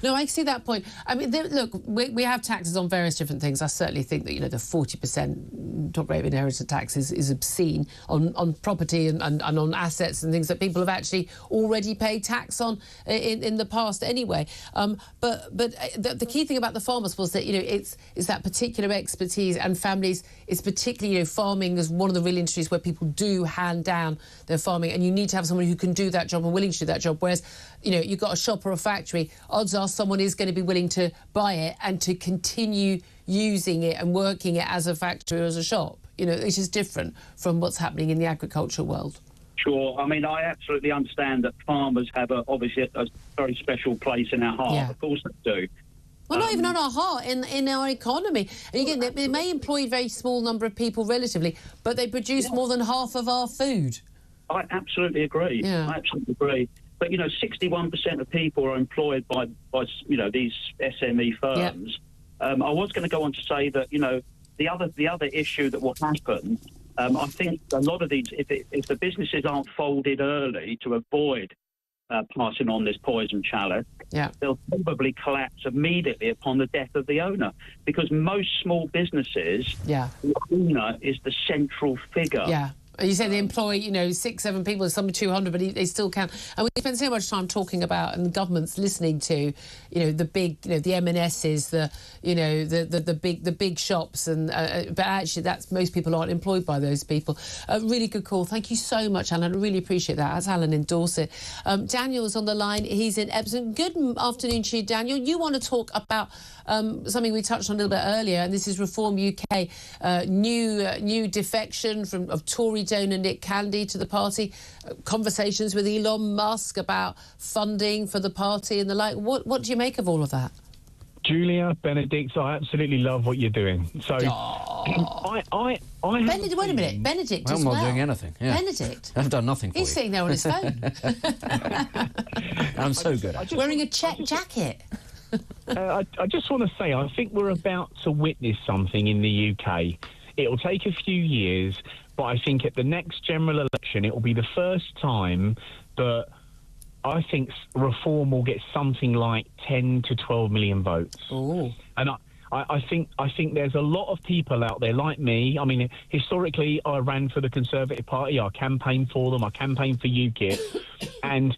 no, I see that point. I mean, look, we have taxes on various different things. I certainly think that the 40% top rate of inheritance tax is obscene on property and on assets and things that people have actually already paid tax on in the past anyway. But the key thing about the farmers was that it's that particular expertise, and families. It's particularly farming is one of the real industries where people do hand down their farming, and you need to have someone who can do that job and willing to do that job. Whereas you've got a shop or a factory, odds are someone is going to be willing to buy it and to continue using it and working it as a factory or as a shop. Which is different from what's happening in the agricultural world. Sure. I mean, I absolutely understand that farmers have obviously a very special place in our heart. Yeah. Of course they do. Well, not even on our heart, in our economy. And again, they may employ a very small number of people relatively, but they produce more than half of our food. I absolutely agree. Yeah. I absolutely agree. But, 61% of people are employed by these SME firms. Yeah. I was going to go on to say that, the other issue that will happen, I think a lot of these, if the businesses aren't folded early to avoid passing on this poison chalice, they'll probably collapse immediately upon the death of the owner, because most small businesses, the owner is the central figure. Yeah. You say they employ, 6, 7 people, some 200, but they still can. And we spend so much time talking about, and the government's listening to, the big, the M&S's, the big shops, and but actually, most people aren't employed by those people. Really good call. Thank you so much, Alan. I really appreciate that. That's Alan in Dorset. Daniel's on the line. He's in Epsom. Good afternoon to you, Daniel. You want to talk about something we touched on a little bit earlier, and this is Reform UK. New defection of Tory donor Nick Candy to the party, conversations with Elon Musk about funding for the party and the like. What do you make of all of that? Julia, Benedict, I absolutely love what you're doing. So, I Benedict, wait a minute, Benedict as well. I'm not doing anything. Yeah. Benedict, I've done nothing for He's sitting there on his phone. I'm so good at it. Wearing a check jacket. I just want to say, I think we're about to witness something in the UK. It'll take a few years, but I think at the next general election, it will be the first time that I think Reform will get something like 10 to 12 million votes. Ooh. And I think there's a lot of people out there like me. I mean, historically, I ran for the Conservative Party. I campaigned for them. I campaigned for UKIP. And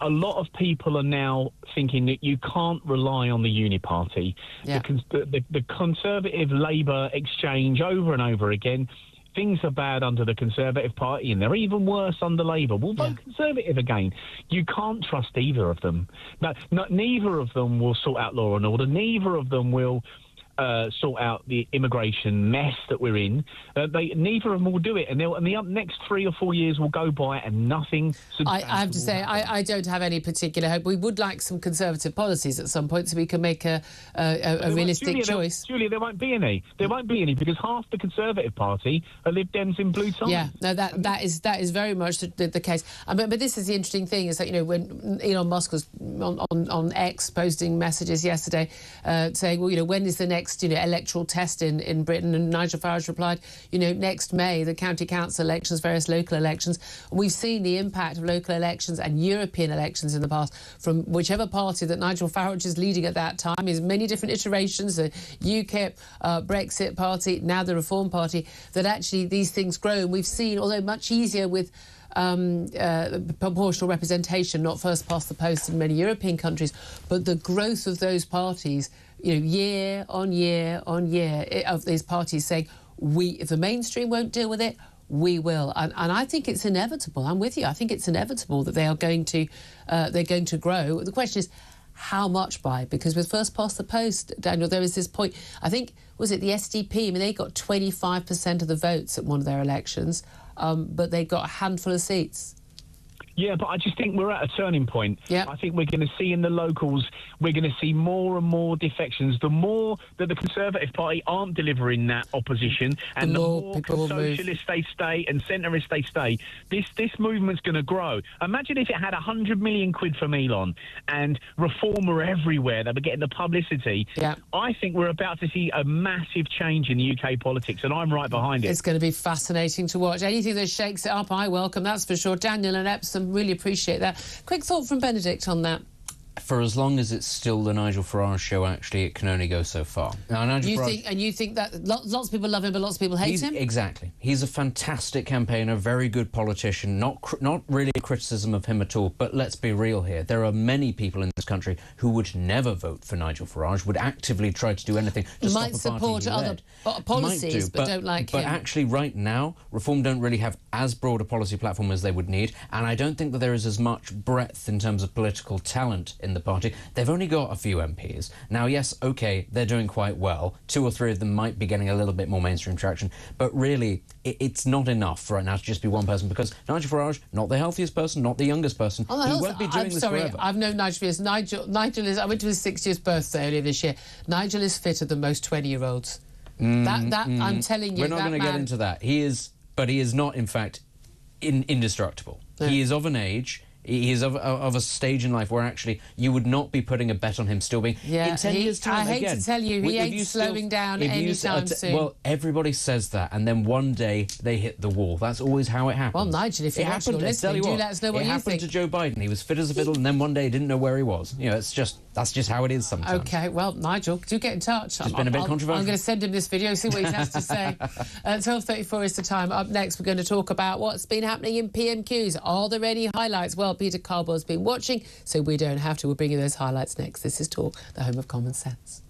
a lot of people are now thinking that you can't rely on the Uniparty. Yeah. The Conservative-Labour exchange over and over again, things are bad under the Conservative Party and they're even worse under Labour. We'll vote Conservative again. You can't trust either of them. Neither of them will sort out law and order. Neither of them will sort out the immigration mess that we're in. Neither of them will do it, and the next 3 or 4 years will go by and nothing. I have to say, I don't have any particular hope. We would like some Conservative policies at some point so we can make a realistic choice. Julia, there won't be any. There won't be any because half the Conservative Party are Lib Dems in blue ties. Yeah, no, that is very much the case. But this is the interesting thing is that when Elon Musk was on X posting messages yesterday saying, well, when is the next electoral test in Britain, and Nigel Farage replied, next May, the county council elections, various local elections. We've seen the impact of local elections and European elections in the past from whichever party that Nigel Farage is leading at that time. Is many different iterations, the UKIP, Brexit Party, now the Reform Party, that actually these things grow. And we've seen, although much easier with proportional representation, not first past the post in many European countries, but the growth of those parties, year on year on year, of these parties saying, if the mainstream won't deal with it, we will. And I think it's inevitable. I'm with you. I think it's inevitable that they are going to grow. The question is, how much by? Because with first past the post, Daniel, there is this point, I think, was it the SDP? I mean, they got 25% of the votes at one of their elections, but they got a handful of seats. Yeah, but I just think we're at a turning point. Yeah. I think we're going to see in the locals, we're going to see more and more defections. The more that the Conservative Party aren't delivering that opposition, and the more socialists they stay and centrists they stay, this movement's going to grow. Imagine if it had 100 million quid from Elon and reformer everywhere. They were getting the publicity. Yeah. I think we're about to see a massive change in the UK politics, and I'm right behind it. It's going to be fascinating to watch. Anything that shakes it up, I welcome, that's for sure. Daniel and Epsom, really appreciate that. Quick thought from Benedict on that. For as long as it's still the Nigel Farage show, actually, it can only go so far. Now, You think that lots of people love him, but lots of people hate him? Exactly. He's a fantastic campaigner, very good politician, not really a criticism of him at all, but let's be real here. There are many people in this country who would never vote for Nigel Farage, would actively try to do anything to might stop a party support other policies, but don't like him. But actually, right now, Reform don't really have as broad a policy platform as they would need, and I don't think that there is as much breadth in terms of political talent in the party. They've only got a few MPs. Now, yes, OK, they're doing quite well. 2 or 3 of them might be getting a little bit more mainstream traction, but really, it's not enough right now to just be one person, because Nigel Farage, not the healthiest person, not the youngest person, he won't be doing this forever. I've known Nigel for years. Nigel is, I went to his 60th birthday earlier this year. Nigel is fitter than most 20-year-olds. I'm telling you, we're not going to get into that. He is not, in fact, indestructible. No. He is of an age. He is of a stage in life where actually you would not be putting a bet on him still being in 10 years' time. I hate to tell you, he ain't slowing down anytime soon. Well, everybody says that, and then one day they hit the wall. That's always how it happens. Well, Nigel, if you're listening, do let us know what you think. It happened to Joe Biden. He was fit as a fiddle, and then one day he didn't know where he was. That's just how it is sometimes. OK, well, Nigel, do get in touch. It's been a bit controversial. I'm going to send him this video, see what he has to say. 12:34 is the time. Up next, we're going to talk about what's been happening in PMQs. Are there any highlights? Well, Peter Cardwell's been watching, so we don't have to. We'll bring you those highlights next. This is Talk, the home of common sense.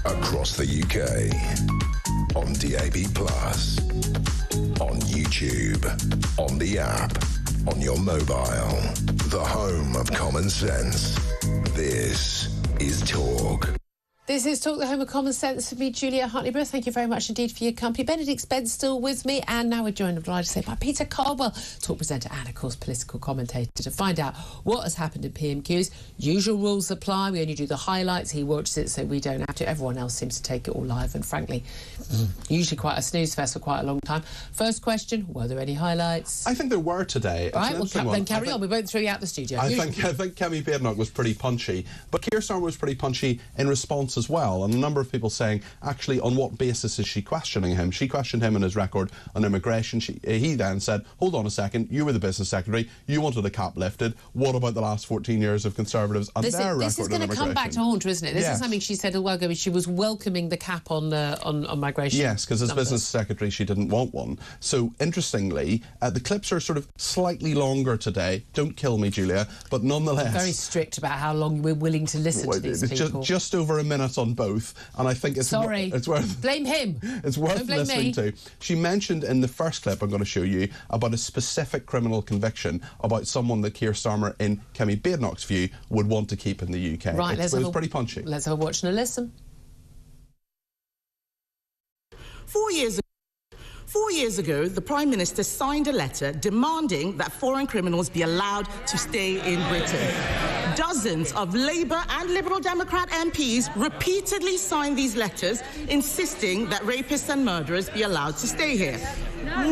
Across the UK, on DAB+, on YouTube, on the app, on your mobile, the home of common sense. This is Talk. This is Talk the Home of Common Sense with me, Julia Hartley-Brewer. Thank you very much indeed for your company. Benedict Spence still with me, and now we're joined, I'm delighted to say, by Peter Cardwell, talk presenter and, of course, political commentator, to find out what has happened in PMQs. Usual rules apply. We only do the highlights. He watches it, so we don't have to. Everyone else seems to take it all live, and frankly, usually quite a snooze fest for quite a long time. First question, were there any highlights? I think there were today. Right, well, then carry on. We won't throw you out the studio. I think Kemi Badenoch was pretty punchy, but Keir Starmer was pretty punchy in response as well, and a number of people saying, actually, on what basis is she questioning him? She questioned him on his record on immigration. He then said, hold on a second, you were the business secretary, you wanted the cap lifted, what about the last 14 years of Conservatives and their record on immigration? This is going to come back to haunt her, isn't it? This is something she said a while ago. She was welcoming the cap on migration. Yes, because as business secretary she didn't want one. So, interestingly, the clips are sort of slightly longer today. Don't kill me, Julia, but nonetheless... Very strict about how long we're willing to listen to these people. Just over a minute on both, and I think it's worth... Blame him. It's worth listening to. She mentioned in the first clip I'm going to show you about a specific criminal conviction about someone that Keir Starmer, in Kemi Badenoch's view, would want to keep in the UK. Right, it was pretty punchy. Let's have a watch and a listen. 4 years ago, the Prime Minister signed a letter demanding that foreign criminals be allowed to stay in Britain. Dozens of Labour and Liberal Democrat MPs repeatedly signed these letters insisting that rapists and murderers be allowed to stay here.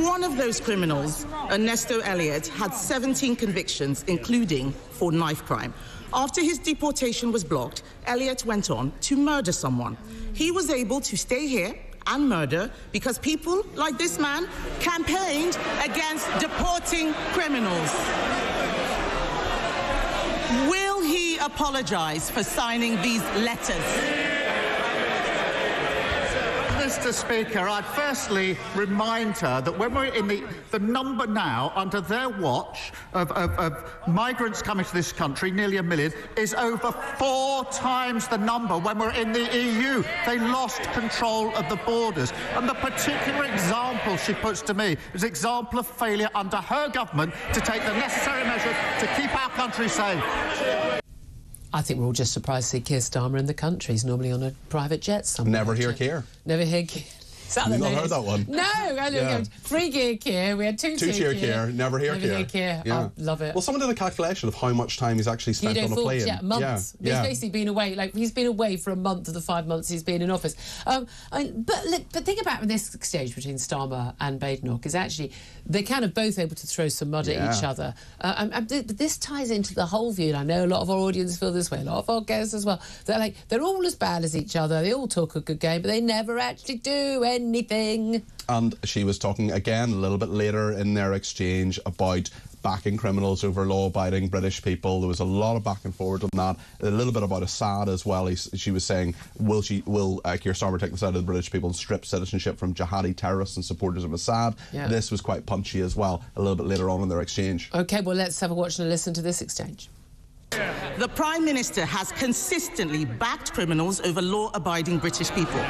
One of those criminals, Ernesto Elliott, had 17 convictions, including for knife crime. After his deportation was blocked, Elliott went on to murder someone. He was able to stay here and murder because people like this man campaigned against deporting criminals. Will he apologise for signing these letters? Mr. Speaker, I'd firstly remind her that when we're in the number now, under their watch, of migrants coming to this country, nearly 1 million, is over 4 times the number when we're in the EU. They lost control of the borders. And the particular example she puts to me is an example of failure under her government to take the necessary measures to keep our country safe. I think we're all just surprised to see Keir Starmer in the country. He's normally on a private jet somewhere. Never hear Keir. Never hear Keir. You've not heard that one? No, I don't. 3-gear Keir. We had 2-tier Keir. Never hear Keir. Yeah. I love it. Well, someone did a calculation of how much time he's actually spent on a plane. Yeah, months. He's basically been away. He's been away for a month of the 5 months he's been in office. But the thing about this exchange between Starmer and Badenoch is actually they're kind of both able to throw some mud at each other. But this ties into the whole view, and I know a lot of our audience feel this way, a lot of our guests as well. They're all as bad as each other. They all talk a good game, but they never actually do anything. And she was talking again a little bit later in their exchange about backing criminals over law-abiding British people. There was a lot of back and forward on that. A little bit about Assad as well. She was saying, will Keir Starmer take the side of the British people and strip citizenship from jihadi terrorists and supporters of Assad? Yeah. This was quite punchy as well, a little bit later on in their exchange. OK, well, let's have a watch and a listen to this exchange. The Prime Minister has consistently backed criminals over law-abiding British people.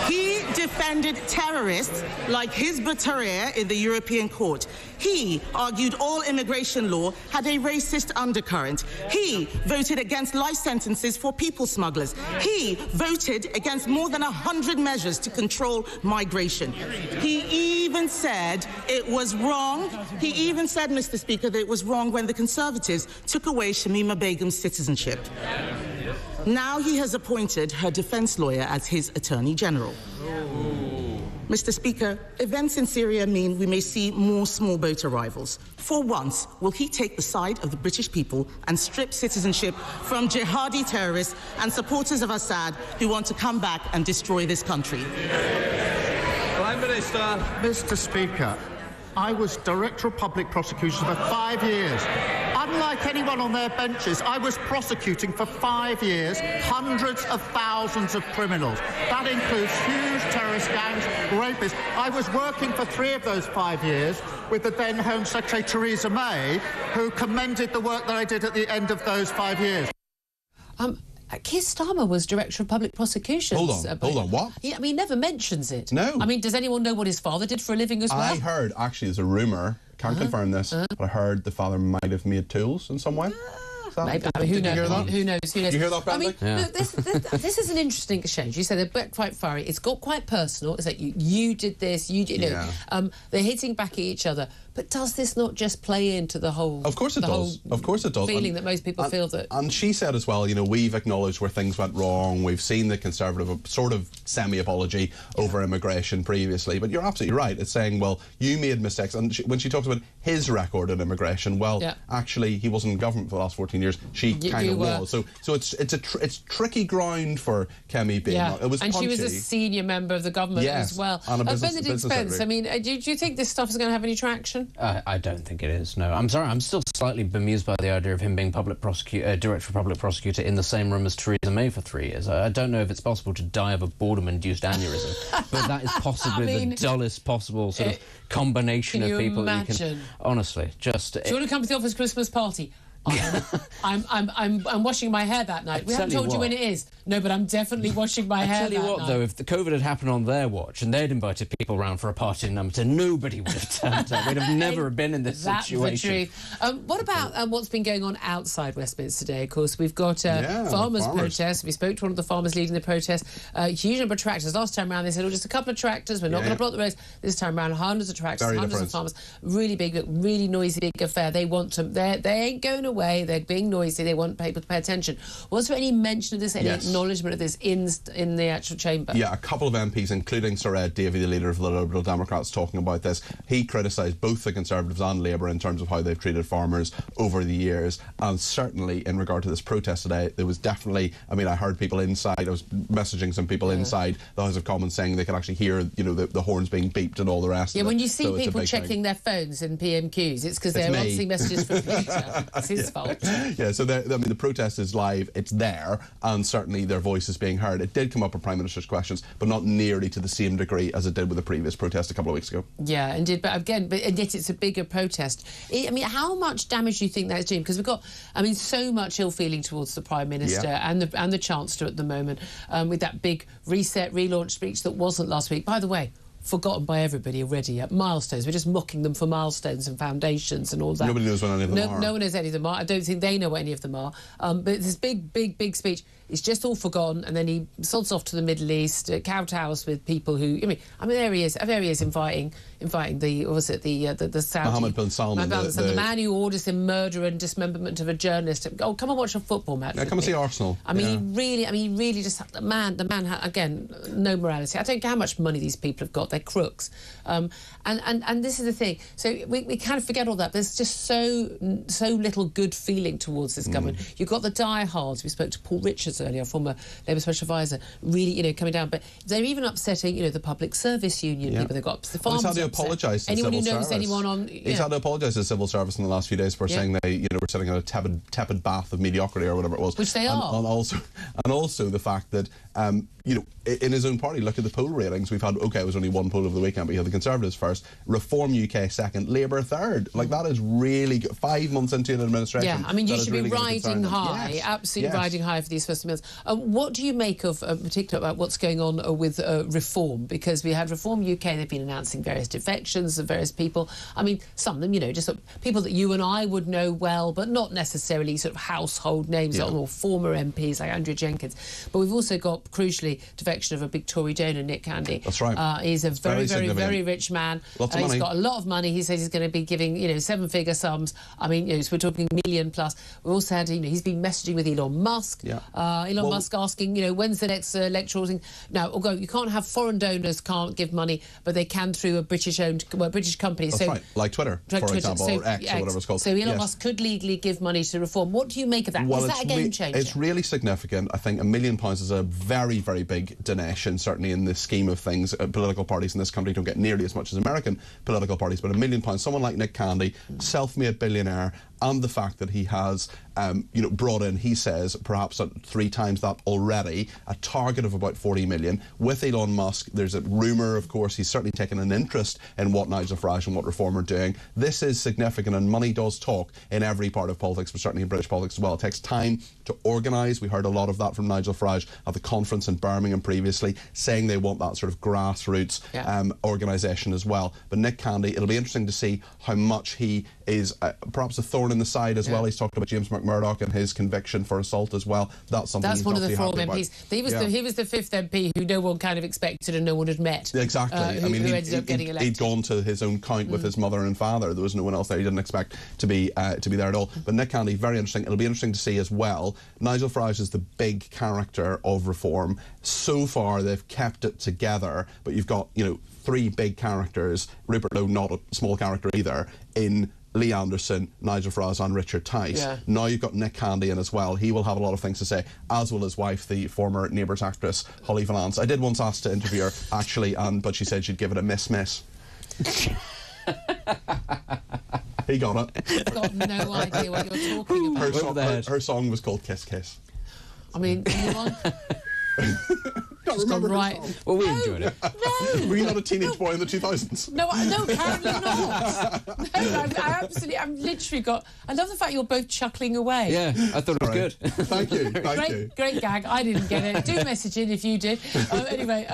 He defended terrorists like Hizb ut-Tahrir in the European Court. He argued all immigration law had a racist undercurrent. He voted against life sentences for people smugglers. He voted against more than 100 measures to control migration. He even said it was wrong. He even said, Mr. Speaker, that it was wrong when the Conservatives took away Shamima Begum's citizenship. Now he has appointed her defence lawyer as his Attorney General. Mr. Speaker, events in Syria mean we may see more small boat arrivals. For once, will he take the side of the British people and strip citizenship from jihadi terrorists and supporters of Assad who want to come back and destroy this country? Prime Minister. Mr. Speaker, I was Director of Public Prosecutions for 5 years. Unlike anyone on their benches, I was prosecuting for 5 years hundreds of thousands of criminals. That includes huge terrorist gangs, rapists. I was working for 3 of those 5 years with the then Home Secretary Theresa May, who commended the work that I did at the end of those 5 years. Keir Starmer was Director of Public Prosecutions. Hold on, what? He never mentions it. No. I mean, does anyone know what his father did for a living as well? I heard, actually, there's a rumour, can't confirm this, but I heard the father might have made tools in some way. that? Maybe. I mean, who knows? Who knows? Did you hear that, Brandy? I mean, look, this is an interesting exchange. You said they're quite fiery. It's got quite personal. It's like you did this, you did. They're hitting back at each other. But does this not just play into the whole? Of course it does. Of course it does. Feeling that most people feel that. And she said as well, we've acknowledged where things went wrong. We've seen the Conservative sort of semi-apology over immigration previously. But you're absolutely right. It's saying, well, you made mistakes. And when she talks about his record in immigration, well, actually, he wasn't in government for the last 14 years. She kind of was. So it's tricky ground for Kemi being. Yeah. It was and punchy. she was a senior member of the government as well. And Benedict Spence, I mean, do you think this stuff is going to have any traction? I don't think it is, no. I'm sorry, I'm still slightly bemused by the idea of him being director of public prosecutor in the same room as Theresa May for 3 years. I don't know if it's possible to die of a boredom-induced aneurysm, but that is possibly the dullest possible sort of combination of people that you can... Honestly, just... Do you want to come to the office Christmas party? I'm washing my hair that night. We haven't told you when it is. No, but I'm definitely washing my hair that night. I tell you what, though, if the COVID had happened on their watch and they'd invited people around for a party in Number, nobody would have turned up. We'd have never been in this situation. That's the truth. What about what's been going on outside Westminster today? Of course, we've got farmers' protests. We spoke to one of the farmers leading the protest. Huge number of tractors. Last time around, they said, just a couple of tractors. We're not going to block the roads. This time around, hundreds of tractors, hundreds of farmers. Really big, really noisy, big affair. They want to... They ain't going away. They're being noisy. They want people to pay attention. Was there any mention of this, any acknowledgement of this in the actual chamber? Yeah, a couple of MPs, including Sir Ed Davey, the leader of the Liberal Democrats, talking about this. He criticised both the Conservatives and Labour in terms of how they've treated farmers over the years, and certainly in regard to this protest today, there was definitely... I mean, I heard people inside, I was messaging some people inside the House of Commons saying they could actually hear, the horns being beeped and all the rest of it. Yeah, when you see people checking their phones in PMQs, it's because they're answering messages from Peter. It's his fault. Yeah, so the protest is live, it's there, and certainly their voice is being heard. It did come up in Prime Minister's questions, but not nearly to the same degree as it did with the previous protest a couple of weeks ago. Yeah, indeed, but again, and yet it's a bigger protest. I mean, how much damage do you think that's doing? Because we've got, so much ill feeling towards the Prime Minister and the Chancellor at the moment, with that big reset, relaunch speech that wasn't last week. By the way, forgotten by everybody already. Milestones. We're just mocking them for milestones and foundations and all that. Nobody knows what any of them are. No one knows any of them are. I don't think they know what any of them are. But this big speech, it's just all forgotten, and then he sods off to the Middle East, kowtows with people who... there he is inviting the Saudi... Mohammed bin Salman. The man who orders the murder and dismemberment of a journalist. Oh, come and watch a football match. Yeah, come and see Arsenal. He really just... The man again, no morality. I don't care how much money these people have got. They're crooks. And this is the thing. So we kind of forget all that. There's just so little good feeling towards this government. You've got the diehards. We spoke to Paul Richards earlier, former Labour Special Advisor, really, coming down. But they're even upsetting, the public service union people. They've got the farmers. He's had to apologise to anyone civil who knows service. Anyone on... He's had to apologise to civil service in the last few days for saying they, were sitting in a tepid bath of mediocrity or whatever it was. Which they are. And also the fact that, in his own party, look at the poll ratings. We've had, it was only one poll over the weekend, but you had the Conservatives first, Reform UK second, Labour third. Like, that is really good. 5 months into an administration. Yeah, you should be riding high, absolutely riding high for these first months. What do you make of, particularly about what's going on with Reform? Because we had Reform UK, they've been announcing various defections of various people. Some of them, just sort of people that you and I would know well, but not necessarily sort of household names or former MPs like Andrew Jenkins. But we've also got, crucially, defection of a big Tory donor, Nick Candy. That's right. He's a very rich man. Lots of money. He's got a lot of money. He says he's going to be giving, seven-figure sums. So we're talking million plus. We've also had, he's been messaging with Elon Musk. Yeah. Elon Musk asking, when's the next electoral thing? Now, although you can't have foreign donors can't give money, but they can through a British company. That's right, like Twitter, for example, or X or whatever it's called. So Elon Musk could legally give money to Reform. What do you make of that? Is that a game changer? It's really significant. I think £1 million is a very, very big donation, certainly in the scheme of things. Political parties in this country don't get nearly as much as American political parties, but £1 million, someone like Nick Candy, self-made billionaire, and the fact that he has, brought in, he says, perhaps 3 times that already, a target of about 40 million. With Elon Musk, there's a rumour, of course, he's certainly taken an interest in what Nigel Farage and what Reform are doing. This is significant, and money does talk in every part of politics, but certainly in British politics as well. It takes time to organise. We heard a lot of that from Nigel Farage at the conference in Birmingham previously, saying they want that sort of grassroots organisation as well. But Nick Candy, it'll be interesting to see how much he is perhaps a thorn in in the side as well. He's talked about James McMurdoch and his conviction for assault as well. That's something. That's one of the 4 MPs. He was the 5th MP who no one kind of expected and no one had met. Exactly. Who ended up getting elected. He'd gone to his own count with his mother and father. There was no one else there. He didn't expect to be there at all. But Nick Handy, very interesting. It'll be interesting to see as well. Nigel Farage is the big character of reform. So far, they've kept it together, but you've got, 3 big characters. Rupert Lowe, not a small character either, in Lee Anderson, Nigel Farage and Richard Tice. Yeah. Now you've got Nick Handy in as well. He will have a lot of things to say, as will his wife, the former Neighbours actress, Holly Valance. I did once ask to interview her, actually, but she said she'd give it a miss. He got it. I've got no idea what you're talking about. Her song was called Kiss Kiss. I mean, anyone? Can't remember right. Well, we enjoyed it. No. Were you not a teenage boy in the 2000s? No, apparently not. No, I've literally got... I love the fact you're both chuckling away. Yeah, I thought it was good. Thank you. Great gag. I didn't get it. Do message in if you did. Anyway,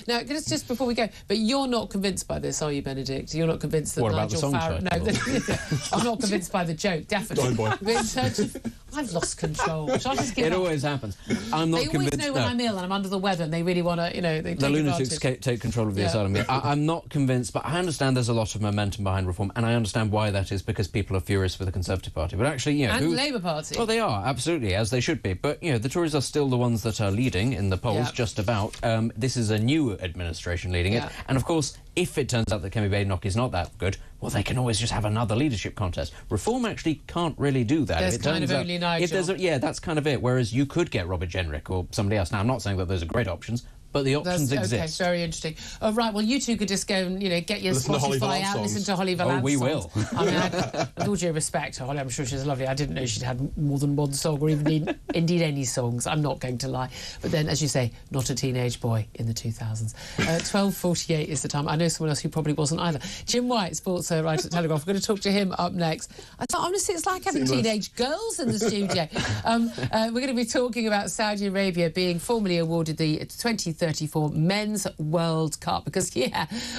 now, just before we go, but you're not convinced by this, are you, Benedict? You're not convinced that Nigel Farage... No, I'm not convinced by the joke, definitely. Boy. But in terms of... I've lost control. Shall I just give It up? always happens. I'm not they convinced. They always know when I'm ill and I'm under the weather and they really want to, they take the lunatics advantage. take control of the asylum. I'm not convinced, but I understand there's a lot of momentum behind reform, and I understand why that is, because people are furious with the Conservative Party. But actually, and the Labour Party. Well, they are, absolutely, as they should be. But, the Tories are still the ones that are leading in the polls, just about. This is a new administration leading it. And, of course, if it turns out that Kemi Badenoch is not that good, well, they can always just have another leadership contest. Reform actually can't really do that. There's kind of only Nigel. That's kind of it. Whereas you could get Robert Jenrick or somebody else. Now, I'm not saying that those are great options, but the options exist. Okay, very interesting. Oh, right, well, you two could just go and, get your Spotify out, listen to Holly Valance. Oh, we will. I mean, with all due respect to Holly, I'm sure she's lovely. I didn't know she'd had more than one song, or even indeed any songs. I'm not going to lie. But then, as you say, not a teenage boy in the 2000s. 12:48 is the time. I know someone else who probably wasn't either. Jim White, sports writer at Telegraph. We're going to talk to him up next. I thought, honestly, it's like having teenage girls in the studio. We're going to be talking about Saudi Arabia being formally awarded the 2034 Men's World Cup, because,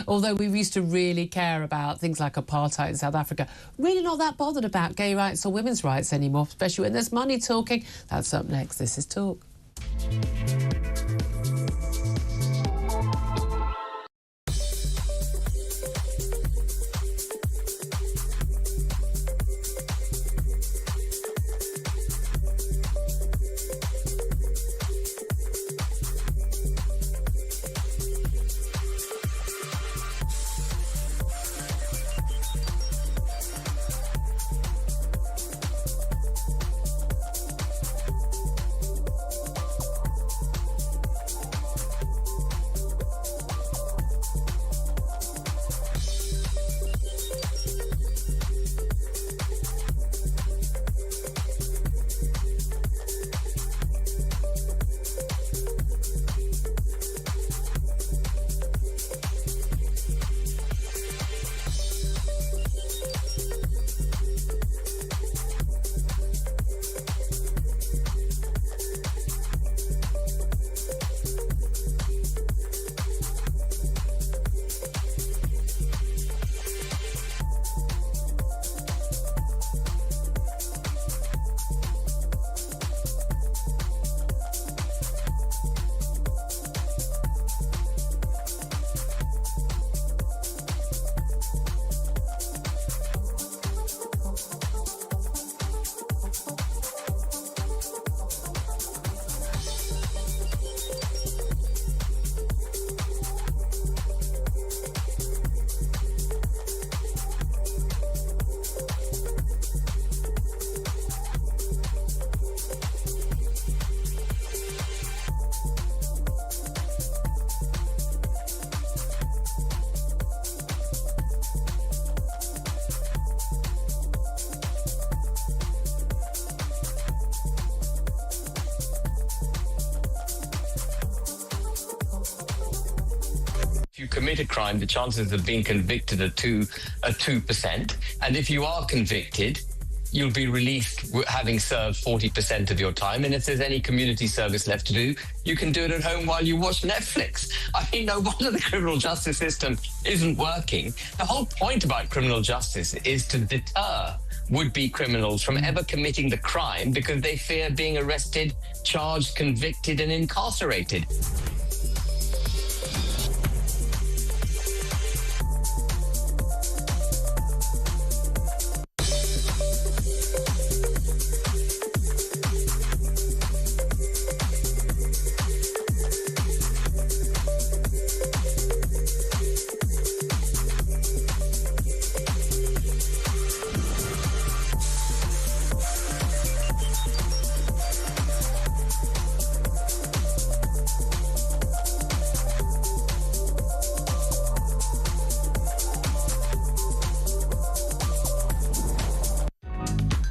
although we used to really care about things like apartheid in South Africa, really not that bothered about gay rights or women's rights anymore, especially when there's money talking. That's up next. This is Talk. Commit a crime, the chances of being convicted are 2%. And if you are convicted, you'll be released having served 40% of your time. And if there's any community service left to do, you can do it at home while you watch Netflix. I mean, no wonder the criminal justice system isn't working. The whole point about criminal justice is to deter would-be criminals from ever committing the crime because they fear being arrested, charged, convicted, and incarcerated.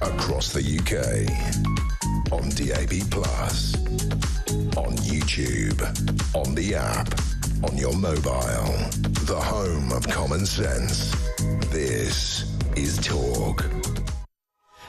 Across the UK, on DAB+, on YouTube, on the app, on your mobile, the home of common sense. This is Talk.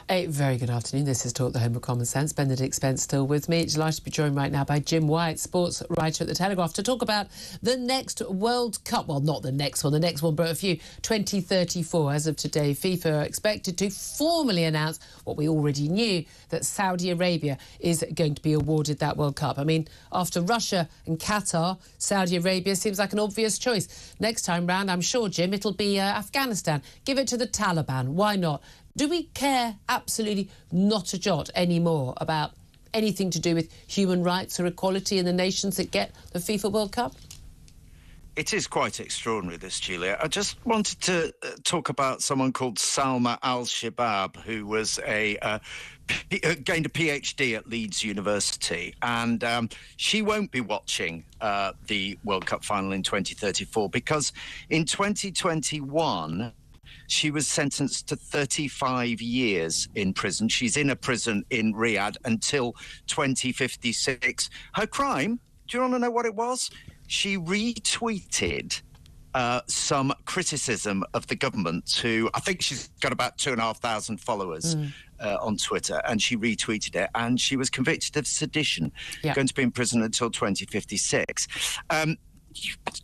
A very good afternoon. This is Talk, the home of common sense. Benedict Spence still with me. Delighted to be joined right now by Jim White, sports writer at The Telegraph, to talk about the next World Cup. Well, not the next one, but a few. 2034. As of today, FIFA are expected to formally announce what we already knew, that Saudi Arabia is going to be awarded that World Cup. I mean, after Russia and Qatar, Saudi Arabia seems like an obvious choice. Next time round, I'm sure, Jim, it'll be Afghanistan. Give it to the Taliban. Why not? Do we care absolutely not a jot anymore about anything to do with human rights or equality in the nations that get the FIFA World Cup? It is quite extraordinary, this, Julia. I just wanted to talk about someone called Salma Al-Shabab, who was gained a PhD at Leeds University, and she won't be watching the World Cup final in 2034 because in 2021... she was sentenced to 35 years in prison. She's in a prison in Riyadh until 2056. Her crime, do you want to know what it was? She retweeted some criticism of the government to, I think she's got about 2,500 followers on Twitter, and she retweeted it, and she was convicted of sedition, going to be in prison until 2056.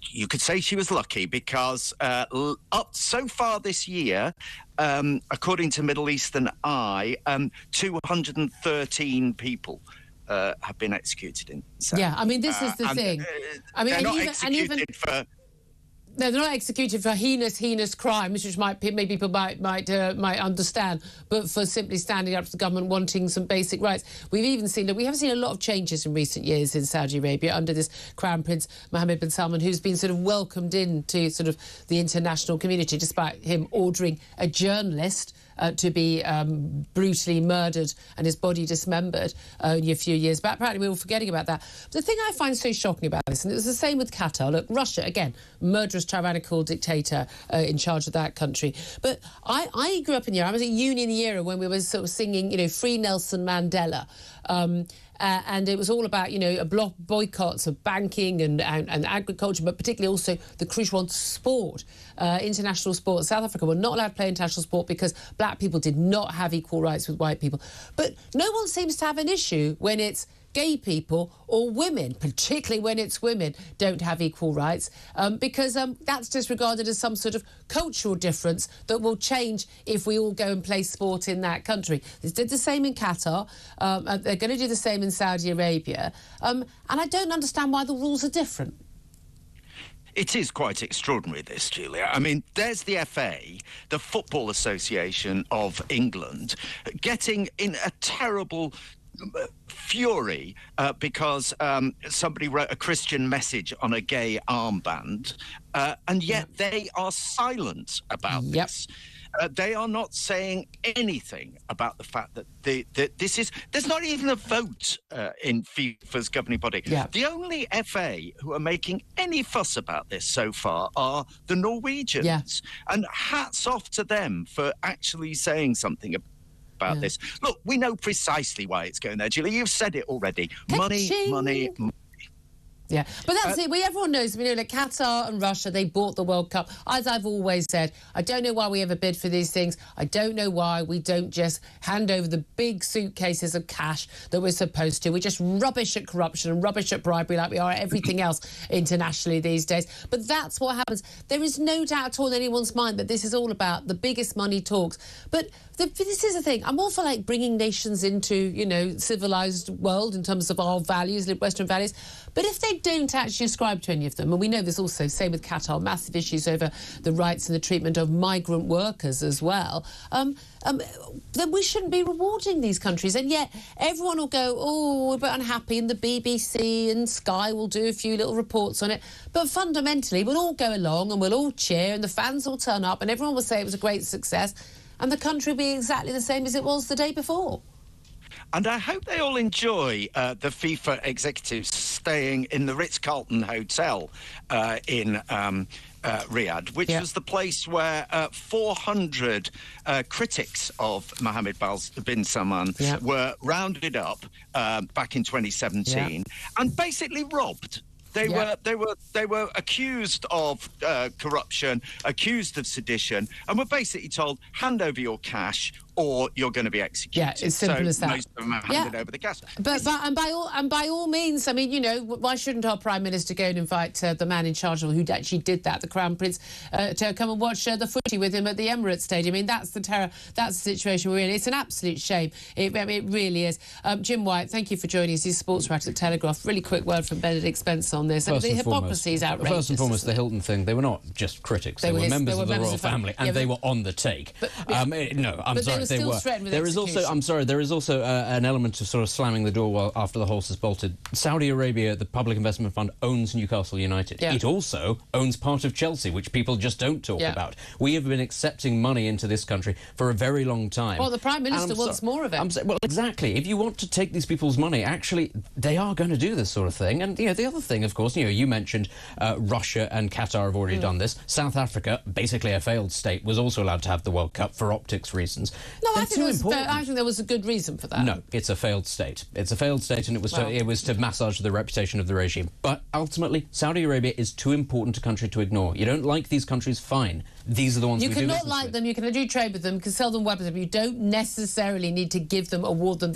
You could say she was lucky because up so far this year, according to Middle Eastern Eye, 213 people have been executed in Saudi. Yeah, I mean, this is the thing. I mean, they're not executed for... No, they're not executed for heinous crimes, which maybe people might understand, but for simply standing up to the government, wanting some basic rights. We have seen a lot of changes in recent years in Saudi Arabia under this Crown Prince Mohammed bin Salman, who's been sort of welcomed into sort of the international community, despite him ordering a journalist to be brutally murdered and his body dismembered only a few years back. Apparently we were forgetting about that. But the thing I find so shocking about this, and it was the same with Qatar, look, Russia, again, murderous, tyrannical dictator in charge of that country. But I grew up in the era, I was at uni in the era when we were sort of singing, Free Nelson Mandela. And it was all about, boycotts of banking and agriculture, but particularly also the crucial one, sport, international sport. South Africa were not allowed to play international sport because black people did not have equal rights with white people. But no one seems to have an issue when it's gay people or women, particularly when it's women, don't have equal rights, because that's just regarded as some sort of cultural difference that will change if we all go and play sport in that country. They did the same in Qatar. They're going to do the same in Saudi Arabia. And I don't understand why the rules are different. It is quite extraordinary, this, Julia. I mean, there's the FA, the Football Association of England, getting in a terrible fury because somebody wrote a Christian message on a gay armband, and yet they are silent about this. They are not saying anything about the fact that there's not even a vote in FIFA's governing body. The only FA who are making any fuss about this so far are the Norwegians. And hats off to them for actually saying something about this. Look, we know precisely why it's going there, Julie. You've said it already. Money. Yeah, but that's it. Everyone knows, like Qatar and Russia, they bought the World Cup. As I've always said, I don't know why we ever bid for these things. I don't know why we don't just hand over the big suitcases of cash that we're supposed to. We're just rubbish at corruption and rubbish at bribery like we are at everything else internationally these days. But that's what happens. There is no doubt at all in anyone's mind that this is all about the biggest money talks. But this is the thing. I'm all for, like, bringing nations into, civilised world in terms of our values, Western values. But if they don't actually ascribe to any of them, and we know there's also, same with Qatar, massive issues over the rights and the treatment of migrant workers as well, then we shouldn't be rewarding these countries. And yet everyone will go, oh, we're a bit unhappy, and the BBC and Sky will do a few little reports on it. But fundamentally, we'll all go along and we'll all cheer and the fans will turn up and everyone will say it was a great success and the country will be exactly the same as it was the day before. And I hope they all enjoy the FIFA executives staying in the Ritz-Carlton Hotel in Riyadh, which was the place where 400 critics of Mohammed bin Salman were rounded up back in 2017 and basically robbed. They were accused of corruption, accused of sedition, and were basically told, hand over your cash or you're going to be executed. Yeah, it's simple as that. Most of them have handed over the cash. But by all means, I mean, why shouldn't our Prime Minister go and invite the man in charge of who actually did that, the Crown Prince, to come and watch the footy with him at the Emirates Stadium? I mean, that's the terror. That's the situation we're in. It's an absolute shame. It really is. Jim White, thank you for joining us. He's sports writer at Telegraph. Really quick word from Benedict Spencer on this. The hypocrisy is outrageous. First and foremost, the Hilton thing, they were not just critics. They were members of the royal family, and they were on the take. No, I'm sorry. They were. There is also an element of sort of slamming the door after the horse is bolted. Saudi Arabia, the Public Investment Fund, owns Newcastle United. It also owns part of Chelsea, which people just don't talk about. We have been accepting money into this country for a very long time. Well, the Prime Minister wants more of it. Well, exactly. If you want to take these people's money, actually, they are going to do this sort of thing. And, the other thing, of course, you mentioned Russia and Qatar have already done this. South Africa, basically a failed state, was also allowed to have the World Cup for optics reasons. No, I think there was a good reason for that. No, it's a failed state. It's a failed state, and it was to massage the reputation of the regime. But ultimately, Saudi Arabia is too important a country to ignore. You don't like these countries, fine. These are the ones we do business with. You cannot like them, you can do trade with them, you can sell them weapons, but you don't necessarily need to award them these